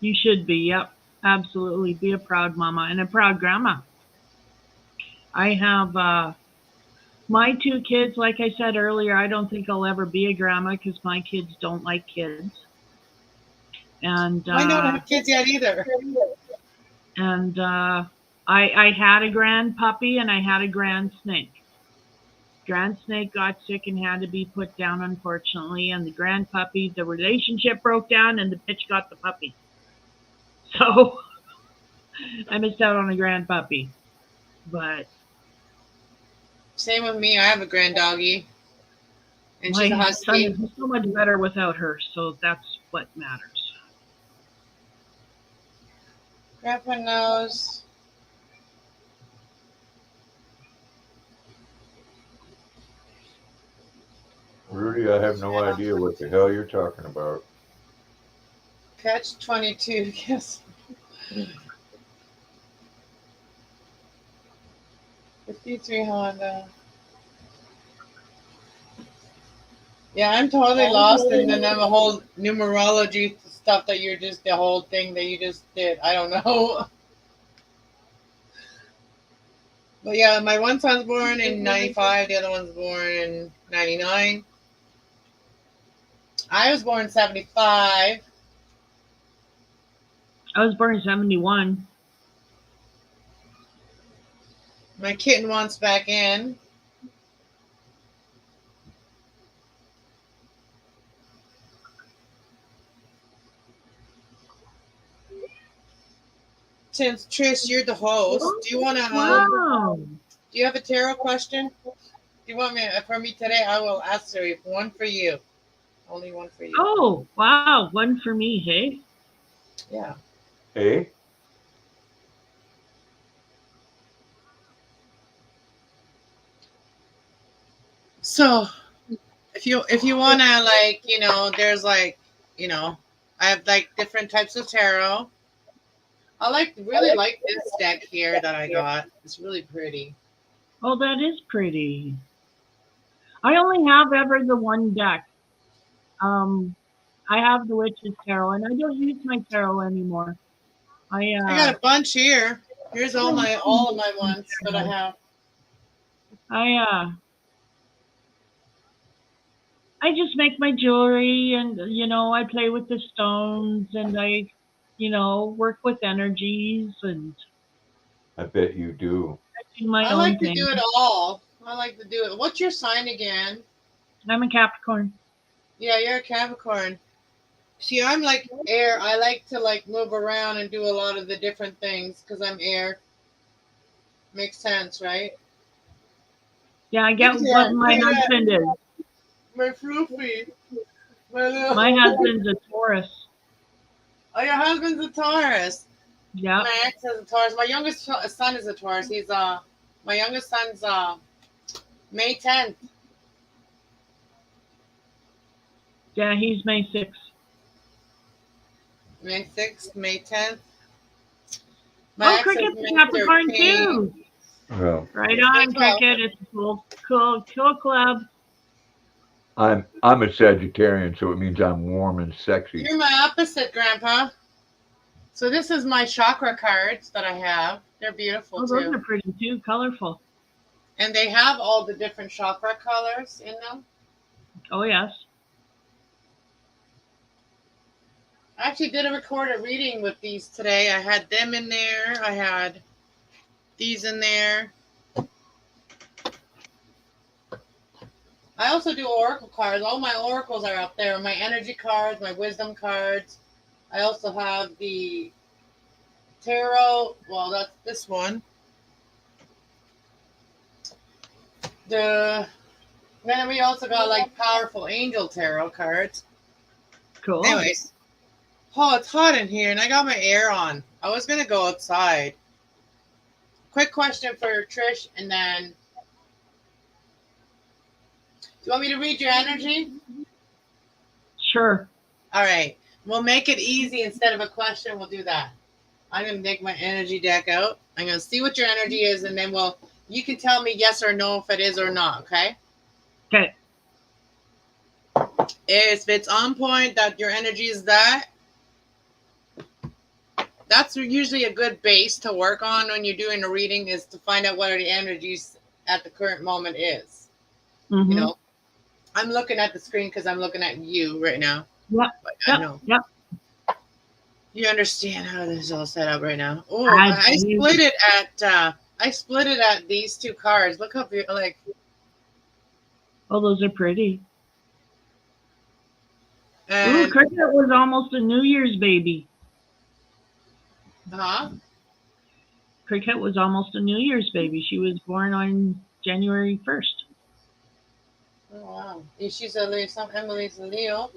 You should be. Yep. Absolutely. Be a proud mama and a proud grandma. I have my 2 kids, like I said earlier, I don't think I'll ever be a grandma because my kids don't like kids. And I don't have kids yet either. And I had a grand puppy and I had a grand snake. Grand snake got sick and had to be put down, unfortunately. And the grand puppy, the relationship broke down and the bitch got the puppy. So I missed out on a grand puppy. But Same with me. I have a grand doggy. And she's a My son husky. is so much better without her, so that's what matters. Grandpa knows. Rudy, I have no idea what the hell you're talking about. Catch 22. Yes. 53 Honda. Yeah, I'm totally lost in the whole numerology stuff that you're just the whole thing that you just did. I don't know. But yeah, my one son's born in 95, the other one's born in 99. I was born in 75. I was born in 71. My kitten wants back in. Since Trish, you're the host, do you want to? Wow. Do you have a tarot question? Do you want me for me today? I will answer you. One for you. Only one for you. Oh, wow. One for me, hey? Yeah. Eh? So if you wanna like, there's like, I have like different types of tarot. I really like this deck here that I got. It's really pretty. Oh, that is pretty. I only have ever the one deck. I have the Witch's Tarot, and I don't use my tarot anymore. I got a bunch here. Here's all of my ones that I have. I just make my jewelry, and I play with the stones, and I work with energies, and I bet you do. I do my I own like to thing. do it all. I like to do it. What's your sign again? I'm a Capricorn. Yeah, you're a Capricorn. See, I'm like air. I like to like move around and do a lot of the different things because I'm air. Makes sense, right? Yeah, I get what my husband is. My floofy. My husband's a Taurus. Oh, your husband's a Taurus. Yeah. My ex is a Taurus. My youngest son is a Taurus. He's my youngest son's May 10th. Yeah, he's May 6th. May 6th, May 10th. Oh, Cricket's a Capricorn too. Well, right on, Cricket. It's a cool club. I'm a Sagittarian, so it means I'm warm and sexy. You're my opposite, Grandpa. So this is my chakra cards that I have. They're beautiful too. Those are pretty too, colorful. And they have all the different chakra colors in them. Oh yes. I actually did a recorded reading with these today. I had them in there. I had these in there. I also do oracle cards. All my oracles are up there. My energy cards, my wisdom cards. I also have the tarot. Well, that's this one. Then we also got like powerful angel tarot cards. Cool. Anyways. Oh, it's hot in here, and I got my air on. I was going to go outside. Quick question for Trish, and then... Do you want me to read your energy? Sure. All right. We'll make it easy. Instead of a question, we'll do that. I'm going to take my energy deck out. I'm going to see what your energy is, and then you can tell me yes or no if it is or not, okay? Okay. If it's on point that your energy is that's usually a good base to work on when you're doing a reading, is to find out what the energies at the current moment is. Mm-hmm. I'm looking at the screen because I'm looking at you right now. Yep. I know. Yep. You understand how this is all set up right now. Oh, I split it at these two cards. Look how like. Oh, those are pretty. And, ooh, Cricket was almost a New Year's baby. Huh? Cricket was almost a New Year's baby. She was born on January 1st. Oh, wow. Oh, she's a Leo. Some Emily's a Leo.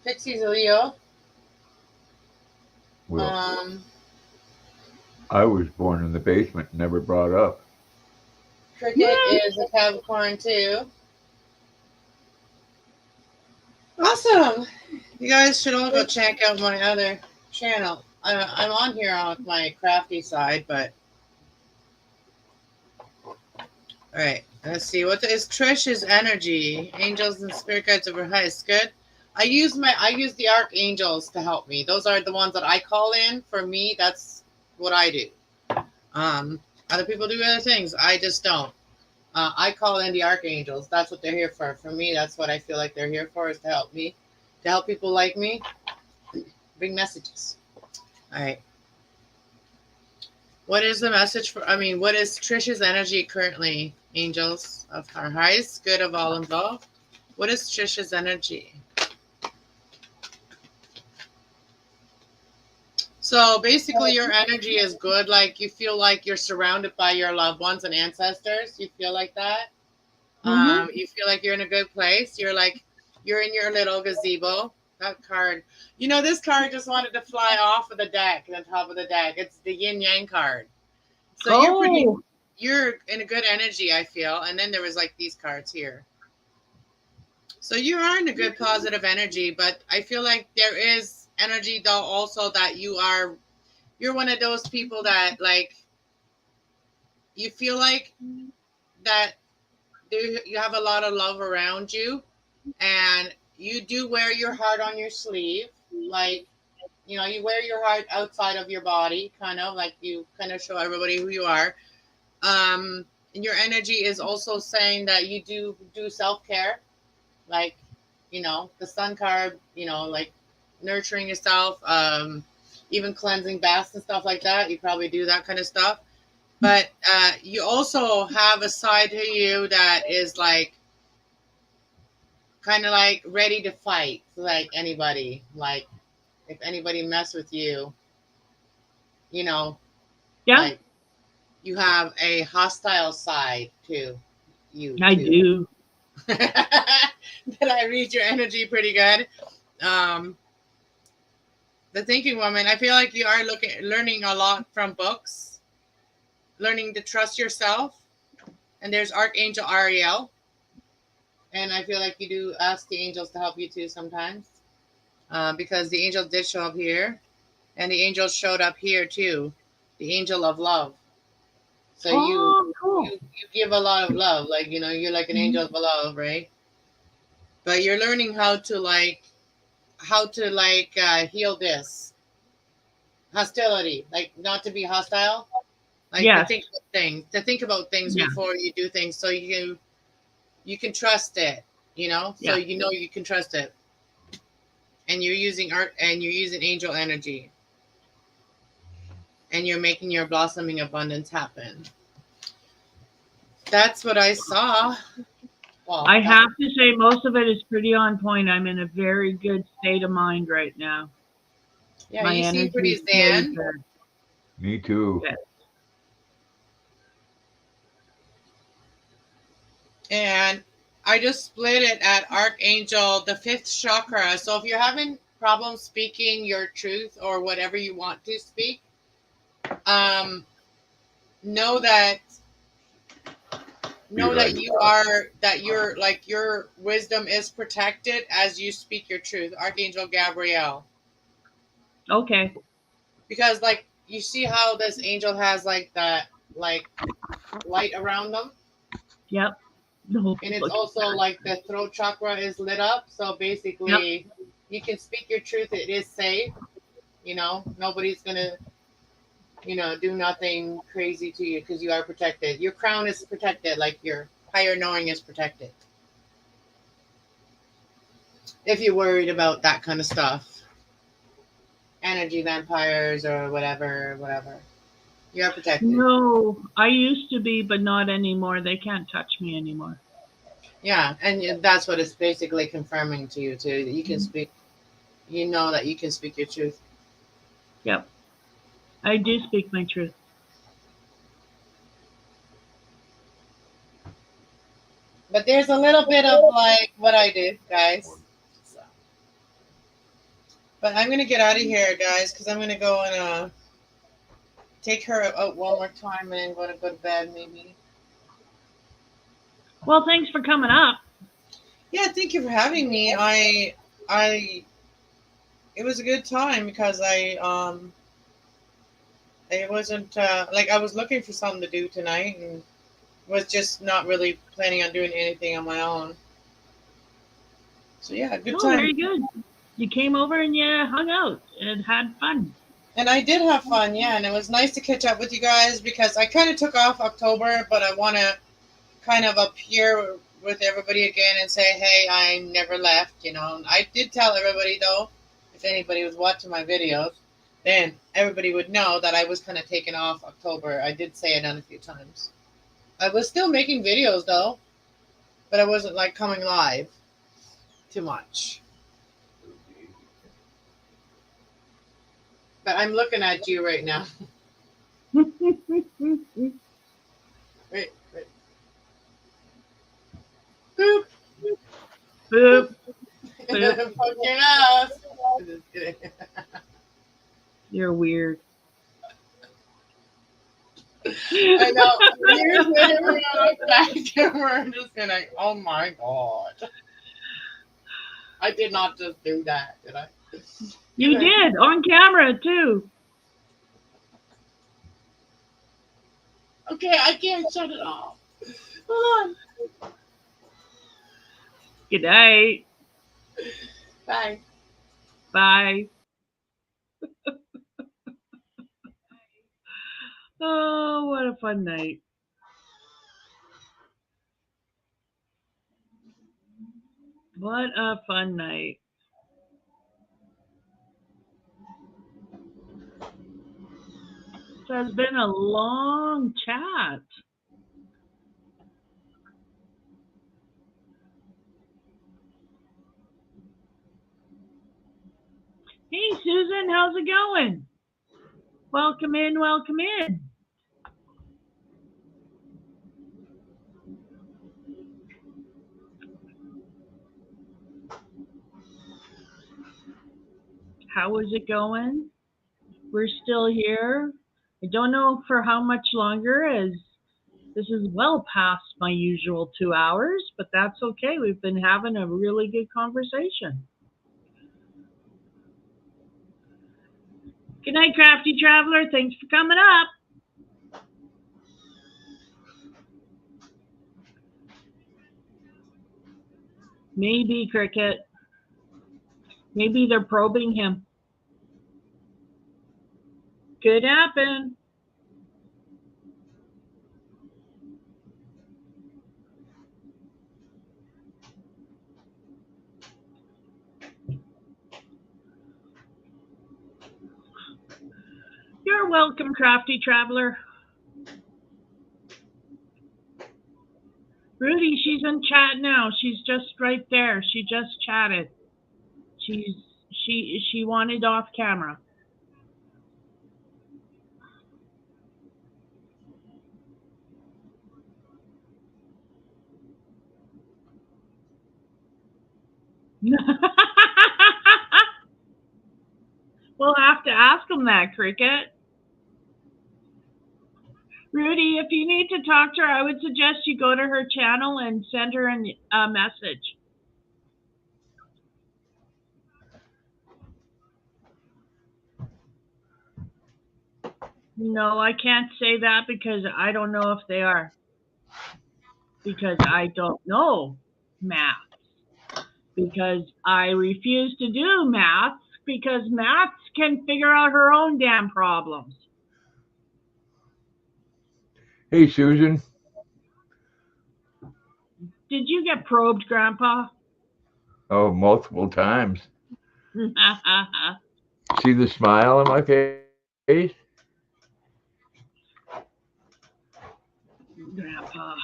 Pixie's a Leo. Well, Um, I was born in the basement, never brought up. Cricket is a Capricorn too. Awesome. You guys should all go check out my other channel. I'm on here on my crafty side, but all right. Let's see. What is Trish's energy? Angels and spirit guides of her highest good. I use the archangels to help me. Those are the ones that I call in. For me, that's what I do. Other people do other things. I just don't. I call in the archangels. That's what they're here for. For me, that's what I feel like they're here for, is to help me, to help people like me, bring messages. All right. What is the message for, what is Trish's energy currently, angels of her highest good of all involved? What is Trish's energy? So basically your energy is good. Like you feel like you're surrounded by your loved ones and ancestors. You feel like that. You feel like you're in a good place. You're in your little gazebo. That card, this card just wanted to fly off of the deck, on top of the deck. It's the yin yang card. So you're in a good energy, I feel. And then there was like these cards here. So you are in a good positive energy, but I feel like there is energy though also that you're one of those people that like you feel like that you have a lot of love around you, and you do wear your heart on your sleeve. Like, you wear your heart outside of your body, kind of like you kind of show everybody who you are. And your energy is also saying that you do self-care, like, the sun card, like nurturing yourself, even cleansing baths and stuff like that. You probably do that kind of stuff. But you also have a side to you that is like kind of like ready to fight, like anybody. Like if anybody mess with you, like you have a hostile side to you. I do. Did I read your energy pretty good? The Thinking Woman, I feel like you are learning a lot from books, learning to trust yourself. And there's Archangel Ariel. And I feel like you do ask the angels to help you too sometimes, because the angels did show up here, and the angels showed up here too. The angel of love. So cool. you give a lot of love, like you're like an angel of love, right? But you're learning how to heal this hostility, like not to be hostile, like to think about things before you do things, so you can trust it, so you can trust it, and you're using art and you're using angel energy, and you're making your blossoming abundance happen. That's what I saw. Well, I have to say most of it is pretty on point. I'm in a very good state of mind right now. Yeah, My you seem pretty energy is very zen. good. Me too. Yes. And I just split it at Archangel, the 5th chakra. So if you're having problems speaking your truth or whatever you want to speak, know that your wisdom is protected as you speak your truth. Archangel Gabriel. Okay. Because like you see how this angel has like that like light around them? Yep. No, and it's also like the throat chakra is lit up. So basically you can speak your truth. It is safe. Nobody's gonna do nothing crazy to you because you are protected. Your crown is protected, like your higher knowing is protected. If you're worried about that kind of stuff, energy vampires or whatever, you're protected. No, I used to be, but not anymore. They can't touch me anymore. Yeah, and that's what it's basically confirming to you too, that you can speak. That you can speak your truth. Yep. I do speak my truth. But there's a little bit of like what I did, guys. So. But I'm gonna get out of here, guys, because I'm gonna go and take her out one more time and then go to bed, maybe. Well, thanks for coming up. Yeah, thank you for having me. It was a good time because it wasn't like I was looking for something to do tonight and was just not really planning on doing anything on my own. So yeah, good time. Very good. You came over and you hung out and had fun. And I did have fun, yeah, and it was nice to catch up with you guys because I kind of took off October, but I want to kind of appear with everybody again and say, hey, I never left, you know. I did tell everybody, though, if anybody was watching my videos, then everybody would know that I was kind of taking off October. I did say it on a few times. I was still making videos, though, but I wasn't, like, coming live too much. But I'm looking at you right now. Wait. Boop. Boop. Fucking ass. Just kidding. You're weird. I know. Years later, we're gonna look back and we're just gonna, oh my god. I did not just do that, did I? You did, on camera, too. Okay, I can't shut it off. Hold on. Good night. Bye. Bye. Oh, what a fun night. What a fun night. So it's been a long chat. Hey, Susan, how's it going? Welcome in, welcome in. How is it going? We're still here. I don't know for how much longer, as this is well past my usual 2 hours, but that's okay. We've been having a really good conversation. Good night, Crafty Traveler. Thanks for coming up. Maybe, Cricket. Maybe they're probing him. Could happen. You're welcome, Crafty Traveler. Rudy, she's in chat now. She's just right there. She just chatted. She wanted off camera. We'll have to ask them that, Cricket. Rudy, if you need to talk to her, I would suggest you go to her channel and send her a message. No, I can't say that because I don't know if they are. Because I don't know math. Because I refuse to do math because maths can figure out her own damn problems. Hey, Susan. Did you get probed, Grandpa? Oh, multiple times. See the smile on my face? Grandpa.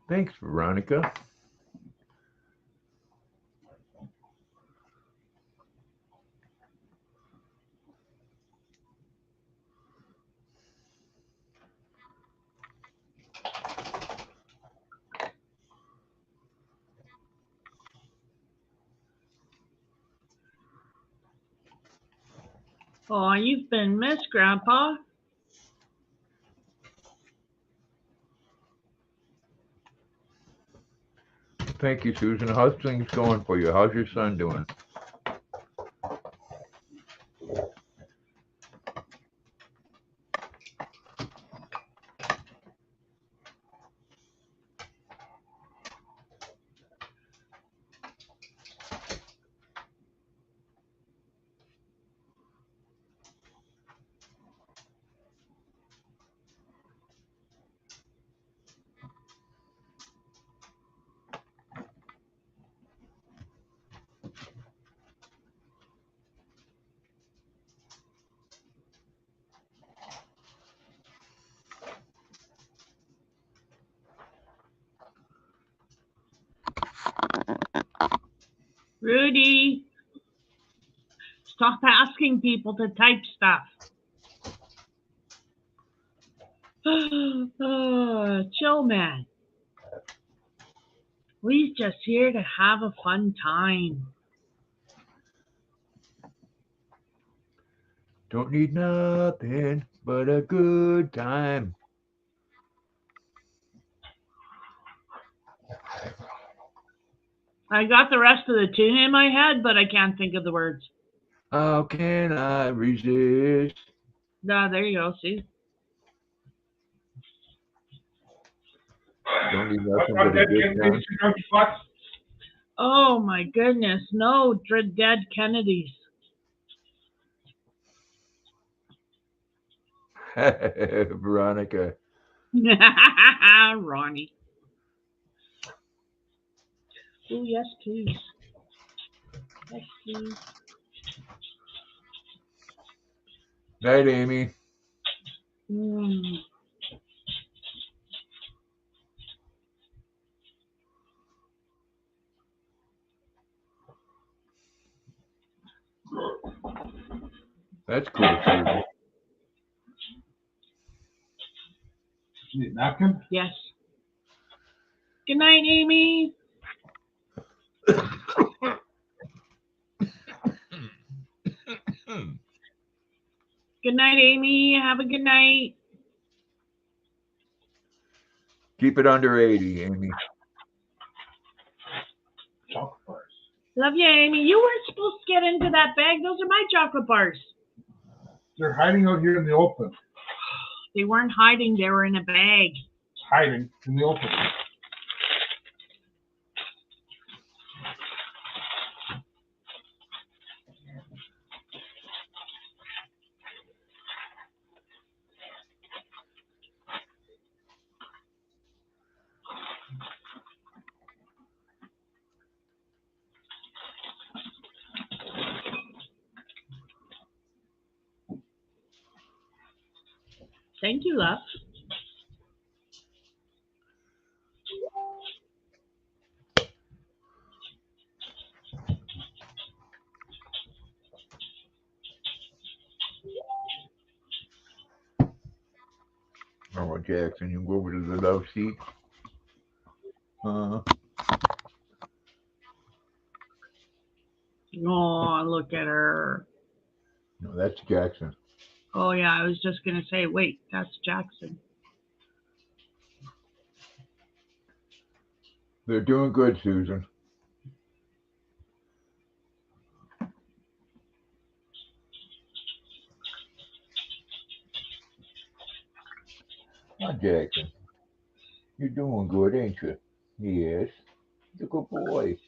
Thanks, Veronica. Oh, you've been missed, Grandpa. Thank you, Susan. How's things going for you? How's your son doing? Rudy, stop asking people to type stuff. Chill, man. We're just here to have a fun time. Don't need nothing but a good time. I got the rest of the tune in my head, but I can't think of the words. How can I resist? No, there you go. See? Don't need What's nothing up, but a Dead good Kennedys, time. you dirty butts? Oh my goodness. No, dead Kennedys. Veronica. Ronnie. Oh, yes, please. Yes, please. Night, Amy. Mm. That's cool, Susan. Need a napkin? Yes. Good night, Amy. Good night, Amy. Have a good night. Keep it under 80, Amy. Chocolate bars. Love you, Amy. You weren't supposed to get into that bag. Those are my chocolate bars. They're hiding out here in the open. They weren't hiding. They were in a bag. Hiding in the open. Thank you, love. Oh, Jackson, you go over to the love seat. Oh, look at her. No, that's Jackson. Oh, yeah. I was just going to say, wait, that's Jackson. They're doing good, Susan. Oh, Jackson. You're doing good, ain't you? Yes. You're a good boy.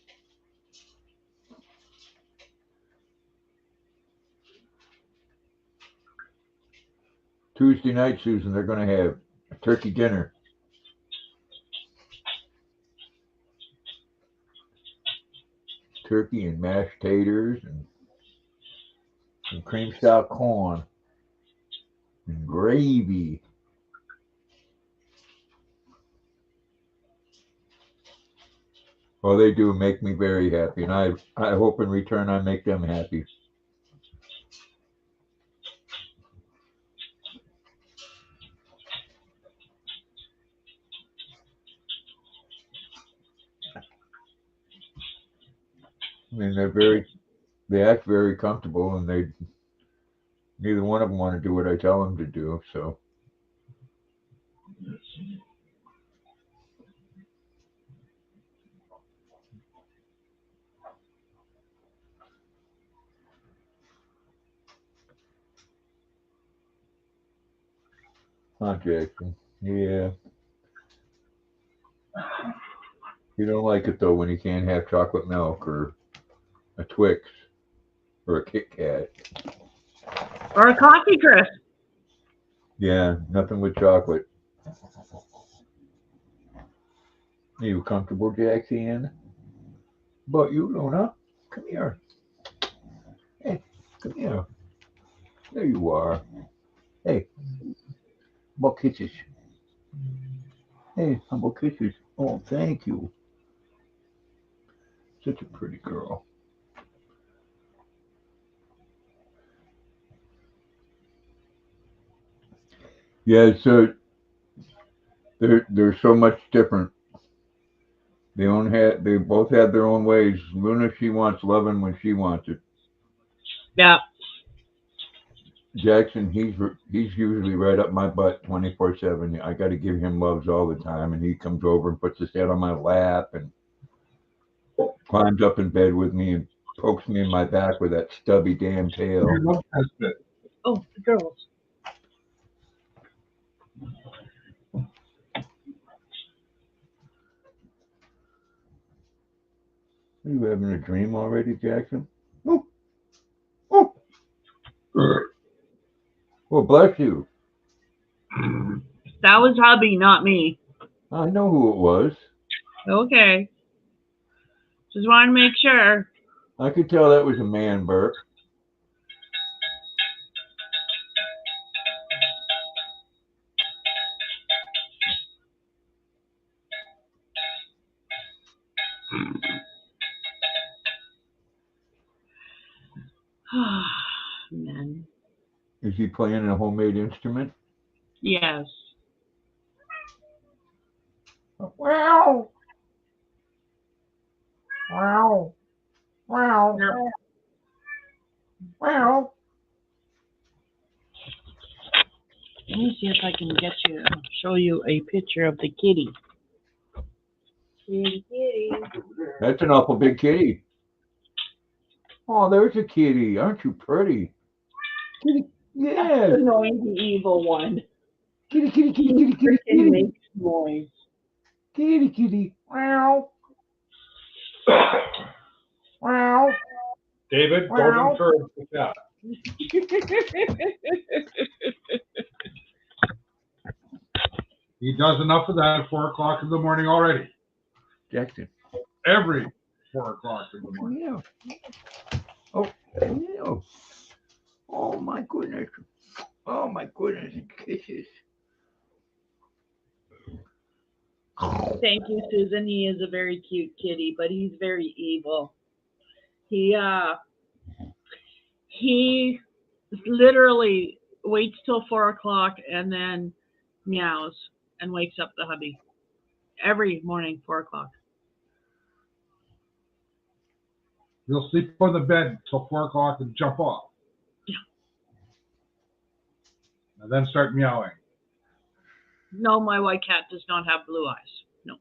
Tuesday night, Susan, they're going to have a turkey dinner. Turkey and mashed taters and some cream style corn and gravy. Well, they do make me very happy, and I hope in return I make them happy. I mean, they act very comfortable, and neither one of them want to do what I tell them to do. So huh, Jackson? Yeah. You don't like it though when you can't have chocolate milk or a Twix or a Kit Kat. Or a coffee crisp. Yeah, nothing with chocolate. Are you comfortable, Jackson? But you, Luna, come here. Hey, come here. There you are. Hey, more kisses. Hey, how about kisses? Oh, thank you. Such a pretty girl. Yeah, so they're so much different. They both have their own ways. Luna, she wants loving when she wants it. Yeah. Jackson, he's usually right up my butt 24/7. I got to give him loves all the time, and he comes over and puts his head on my lap and climbs up in bed with me and pokes me in my back with that stubby damn tail. Oh, the girls. Are you having a dream already, Jackson? Oh, oh. Well, bless you. That was hubby, not me. I know who it was. Okay. Just wanted to make sure. I could tell that was a man burp. Man. Is he playing a homemade instrument? Yes. Wow. Wow. Wow. No. Wow. Let me see if I can show you a picture of the kitty. Kitty, kitty. That's an awful big kitty. Oh, there's a kitty. Aren't you pretty? Kitty. Yes. Annoying, the evil one. Kitty, kitty, kitty, kitty, kitty, Freaking kitty. makes noise. Kitty, kitty. Wow. Wow. David, don't encourage the cat. He does enough of that at 4 o'clock in the morning already. Jackson. Every 4 o'clock in the morning. Yeah. Oh, yeah. Oh my goodness. Oh my goodness. Kisses. Thank you, Susan. He is a very cute kitty, but he's very evil. He literally waits till 4 o'clock and then meows and wakes up the hubby every morning, 4 o'clock. He'll sleep on the bed till 4 o'clock and jump off. Yeah. And then start meowing. No, my white cat does not have blue eyes. No.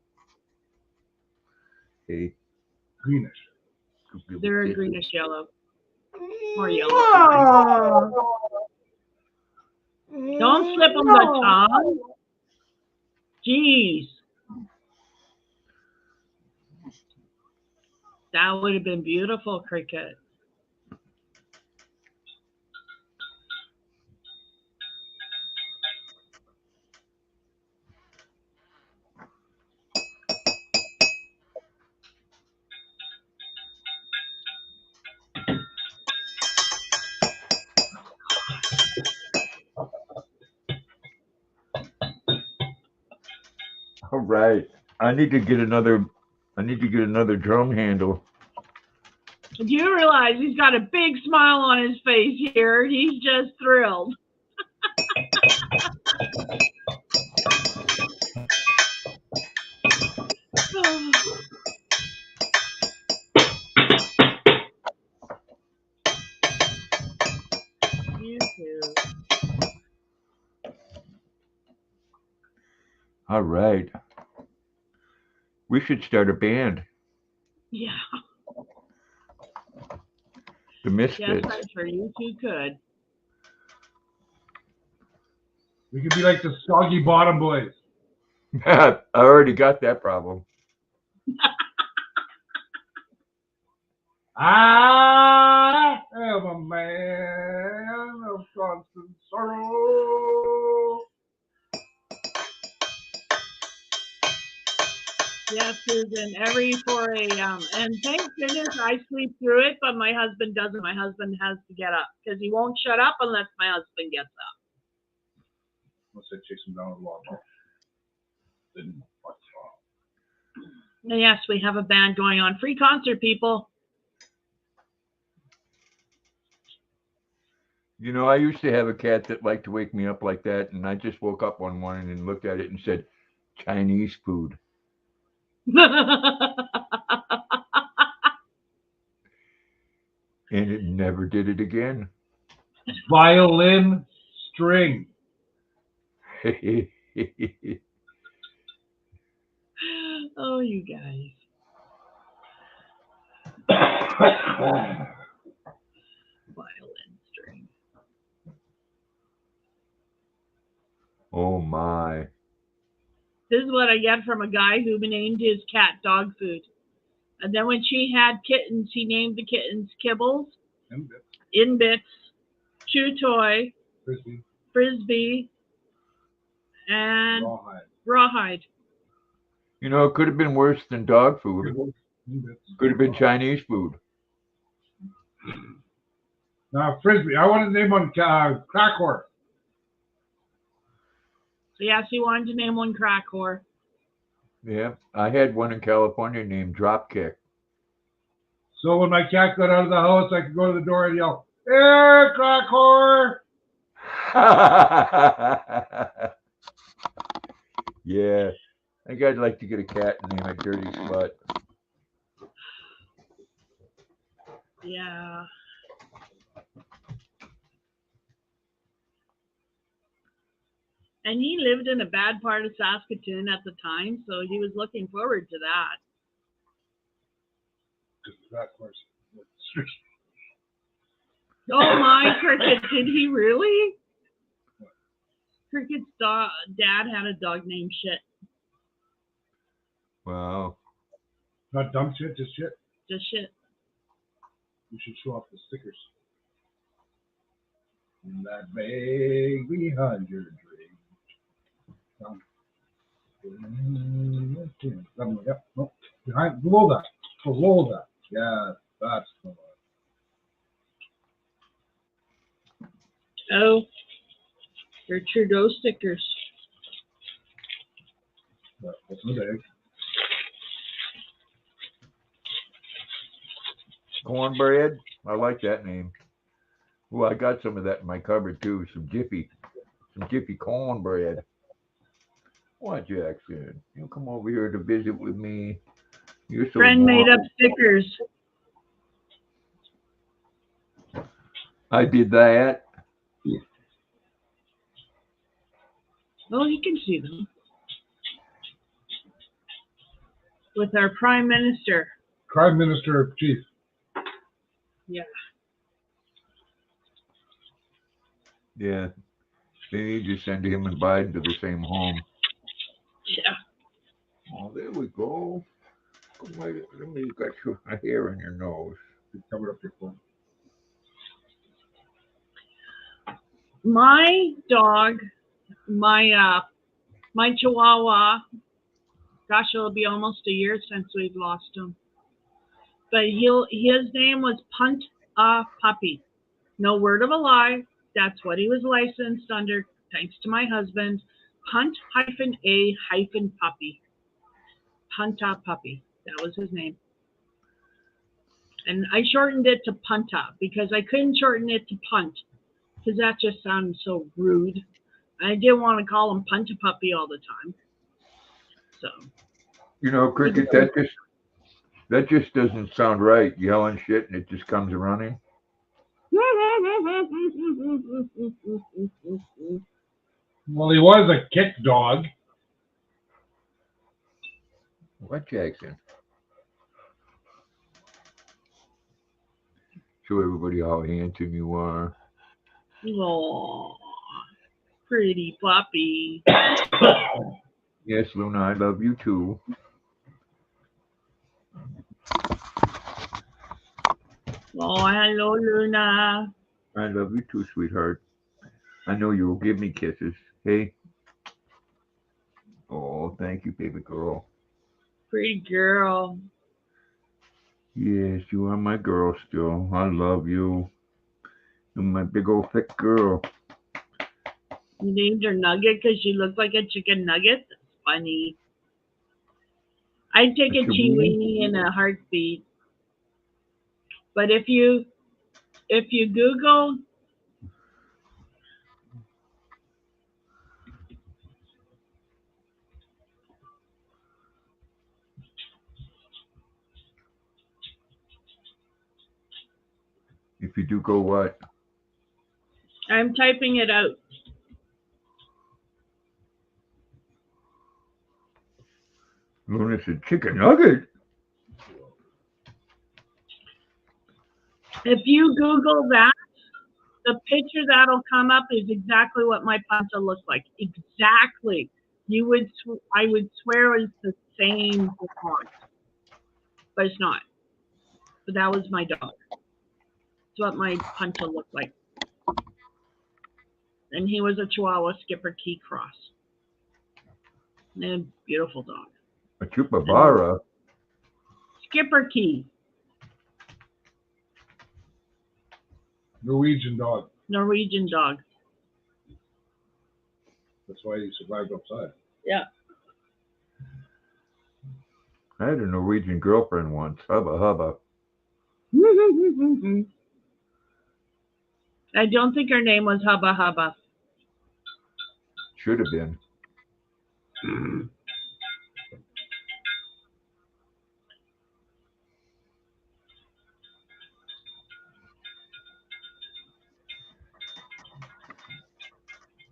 Hey. Greenish. They're a greenish yellow. Or yellow. Don't slip on the tongue. Jeez. That would have been beautiful, Cricket. All right. I need to get another drum handle. Do you realize he's got a big smile on his face here? He's just thrilled. You too. All right. We should start a band. Yeah. The Yes, Misfits. I'm sure you two could. We could be like the Soggy Bottom Boys. I already got that problem. I am a man of constant sorrow. Yes, Susan, every 4 a.m. And thank goodness I sleep through it, but my husband doesn't. My husband has to get up because he won't shut up unless my husband gets up. Unless I chase him down with a lawnmower. Then fuck off. And yes, we have a band going on. Free concert, people. You know, I used to have a cat that liked to wake me up like that, and I just woke up one morning and looked at it and said, Chinese food. And it never did it again. Violin string. Oh, you guys. Violin string. Oh my. This is what I get from a guy who named his cat dog food. And then when she had kittens, he named the kittens Kibbles, In Bits, Chew Toy, Frisbee, and Rawhide. You know, it could have been worse than dog food. Could have been Chinese food. Now, Frisbee. I want to name one Crack Horse. So yes, he wanted to name one Crack Whore. Yeah, I had one in California named Dropkick. So when my cat got out of the house, I could go to the door and yell, "Hey, Crack Whore!" Yeah, I think I'd like to get a cat and name it Dirty Slut. Yeah. And he lived in a bad part of Saskatoon at the time, so he was looking forward to that. Crack Horse. Oh my, Cricket, did he really? Cricket's dad had a dog named Shit. Wow. Not dumb shit, just shit. Just Shit. You should show off the stickers. In that bag behind your drink. Yep. No. Below that. Below that. Yeah, that's the one. Oh, they're Trudeau stickers. What's in the bag? Cornbread? I like that name. Well, I got some of that in my cupboard too. Some Jiffy cornbread. What, Jackson? You come over here to visit with me. You're so Friend made warm. up stickers. I did that. Oh, you can see them. With our Prime Minister. Prime Minister Chief. Yeah. Yeah. They need to send him and Biden to the same home. Yeah. Oh, there we go. Let me got your hair in your nose. You covered up your phone. My dog, my Chihuahua, gosh, it'll be almost a year since we've lost him. But his name was Punt a Puppy. No word of a lie. That's what he was licensed under, thanks to my husband. Punt-A-Puppy. Punt a Puppy. That was his name. And I shortened it to Punta because I couldn't shorten it to Punt because that just sounded so rude. I didn't want to call him Punt a Puppy all the time. So. You know, Cricket, that just doesn't sound right. Yelling shit and it just comes running. Well, he was a kick dog. What, Jackson? Show everybody how handsome you are. Oh, pretty puppy. Yes, Luna, I love you too. Oh, hello, Luna. I love you too, sweetheart. I know you will give me kisses. Hey. Oh, thank you, baby girl. Pretty girl. Yes, you are my girl still. I love you. You're my big old thick girl. You named her Nugget because she looks like a chicken nugget? That's funny. I'd take a That's your Chiweenie in a heartbeat. But if you Google If you do go what? I'm typing it out. Luna said chicken nugget. If you Google that, the picture that'll come up is exactly what my punta looks like. Exactly. I would swear it's the same font, but it's not. But that was my dog. It's what my punta looked like. And he was a Chihuahua Skipper Key cross. And beautiful dog. A chupacabra. Skipper Key, Norwegian dog. Norwegian dog. That's why he survived outside. Yeah. I had a Norwegian girlfriend once. Hubba hubba. I don't think her name was Hubba Hubba. Should have been.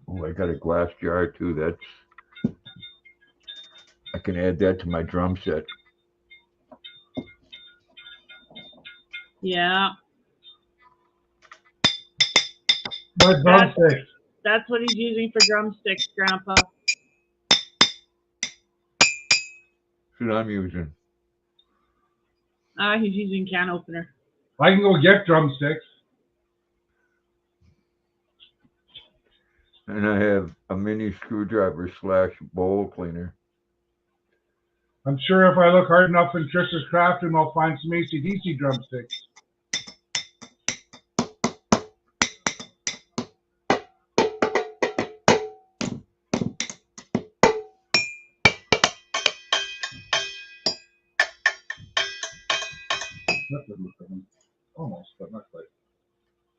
Oh, I got a glass jar too. I can add that to my drum set. Yeah. My drumsticks. That's what he's using for drumsticks, Grandpa. That's what I'm using. He's using can opener. I can go get drumsticks. And I have a mini screwdriver / bowl cleaner. I'm sure if I look hard enough in Trish's craft room, I'll find some AC/DC drumsticks. That doesn't look like him. Almost, but not quite.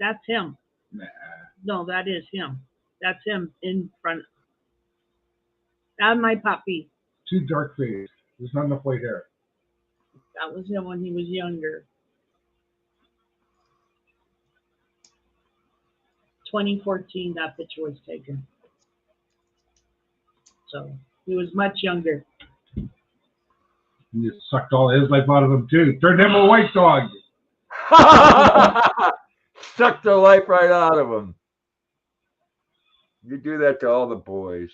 That's him. Nah. No, that is him. That's him in front. That's my puppy. Too dark face. There's not enough white hair. That was him when he was younger. 2014, that picture was taken. So he was much younger. You sucked all his life out of him too. Turned him a white dog. Sucked the life right out of him. You do that to all the boys.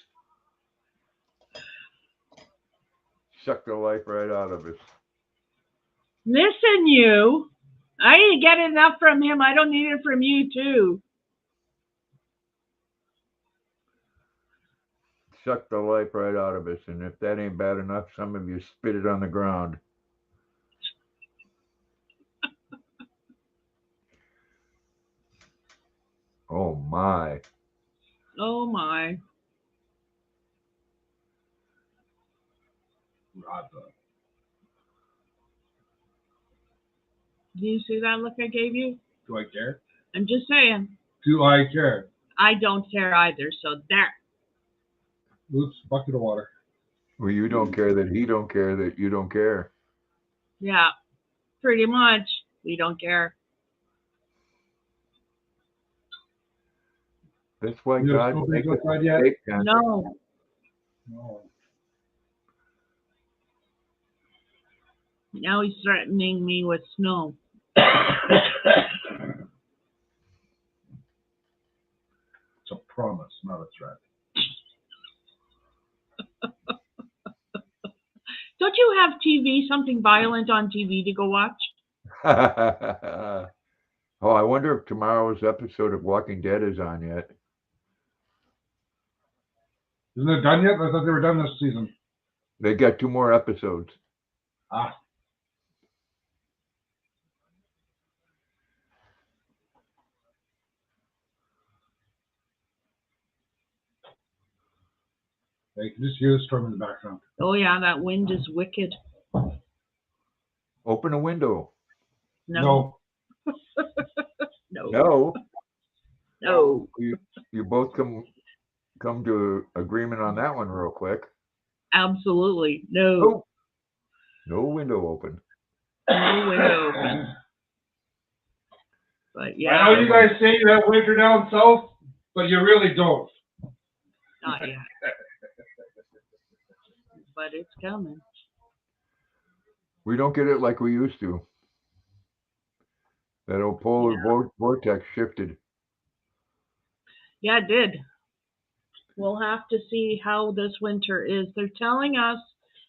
Suck the life right out of us. Listen, you. I didn't get enough from him. I don't need it from you, too. Suck the life right out of us. And if that ain't bad enough, some of you spit it on the ground. Oh, my. Oh, my. Rada. Do you see that look I gave you? Do I care? I'm just saying. Do I care? I don't care either, so there. Oops, bucket of water. Well, you don't care that he don't care that you don't care. Yeah, pretty much. We don't care. That's why You God have makes something us yet? fake content. No. No. Now he's threatening me with snow. It's a promise, not a threat. Don't you have TV, something violent on TV to go watch? Oh, I wonder if tomorrow's episode of Walking Dead is on yet. Isn't it done yet? I thought they were done this season. They got 2 more episodes. Ah. You can just hear the storm in the background. Oh yeah, that wind is wicked. Open a window. No. No. No. No. You both come to agreement on that one real quick. Absolutely. No. Oh. No window open. No window open. But yeah. I know you guys say you have winter down south, but you really don't. Not yet. But it's coming. We don't get it like we used to. That old polar vortex shifted. Yeah, it did. We'll have to see how this winter is. They're telling us,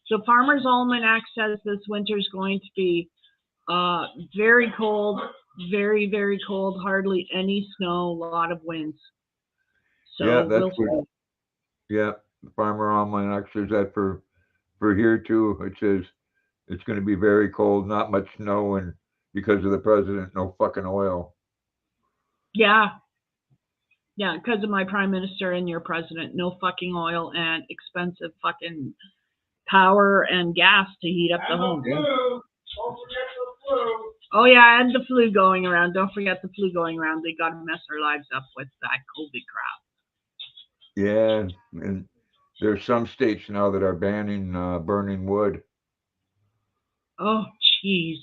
so Farmer's Almanac says this winter is going to be very cold, very, very cold, hardly any snow, a lot of winds. So Yeah, that's we'll what. Yeah, the Farmer Almanac says that for here too. It says it's going to be very cold, not much snow, and because of the president, no fucking oil. Yeah. Yeah, because of my prime minister and your president, no fucking oil and expensive fucking power and gas to heat up the home. Yeah. Don't forget the flu. Oh yeah, and the flu going around. Don't forget the flu going around. They got to mess our lives up with that COVID crap. Yeah, and there's some states now that are banning burning wood. Oh, jeez.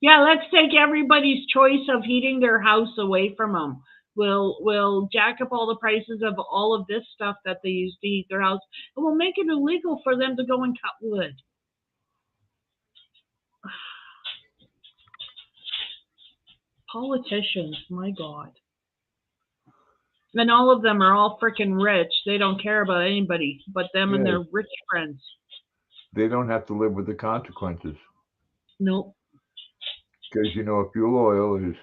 Yeah, let's take everybody's choice of heating their house away from them. We'll jack up all the prices of all of this stuff that they use to heat their house, and we'll make it illegal for them to go and cut wood. Politicians, my God. And all of them are all freaking rich. They don't care about anybody but them and Yeah. their rich friends. They don't have to live with the consequences. Nope. Because, if fuel oil is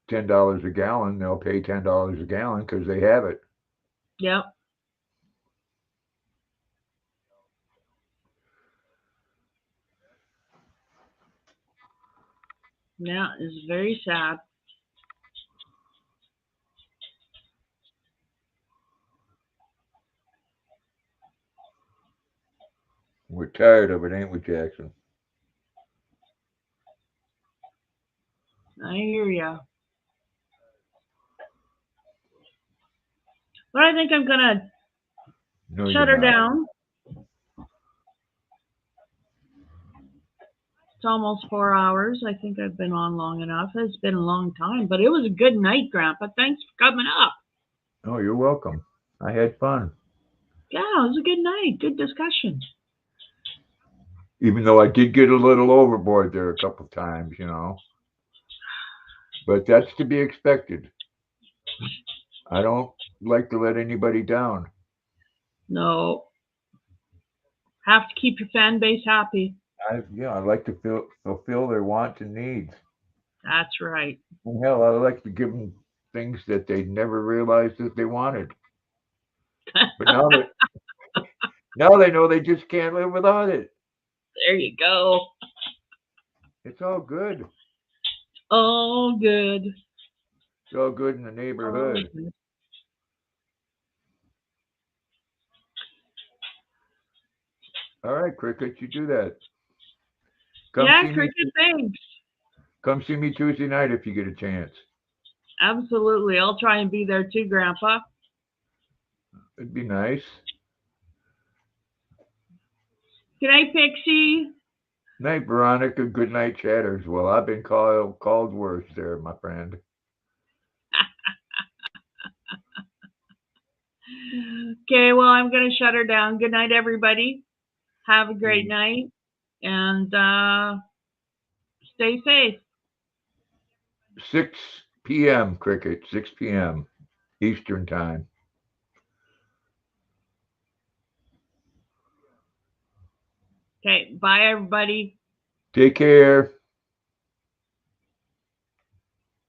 $10 a gallon, they'll pay $10 a gallon because they have it. Yep. Yeah, it's very sad. We're tired of it, ain't we, Jackson? I hear ya. But I think I'm gonna No, shut her you're not. down. It's almost 4 hours. I think I've been on long enough. It's been a long time, but it was a good night, Grandpa. Thanks for coming up. Oh, you're welcome. I had fun. Yeah, it was a good night. Good discussion. Even though I did get a little overboard there a couple times, But that's to be expected. I don't like to let anybody down. No. Have to keep your fan base happy. I like to fulfill their wants and needs. That's right. And hell, I like to give them things that they never realized that they wanted. But now they know they just can't live without it. There you go. It's all good. Oh, good. It's all good in the neighborhood. Oh, good. All right, Cricket, you do that. Yeah, see me- Cricket, thanks. Come see me Tuesday night if you get a chance. Absolutely. I'll try and be there too, Grandpa. It'd be nice. Good night, Pixie. Night, Veronica. Good night, Chatters. Well, I've been called worse there, my friend. Okay, well, I'm going to shut her down. Good night, everybody. Have a great night. and stay safe. 6 p.m. Cricket, 6 p.m. Eastern time. Okay, bye everybody. Take care.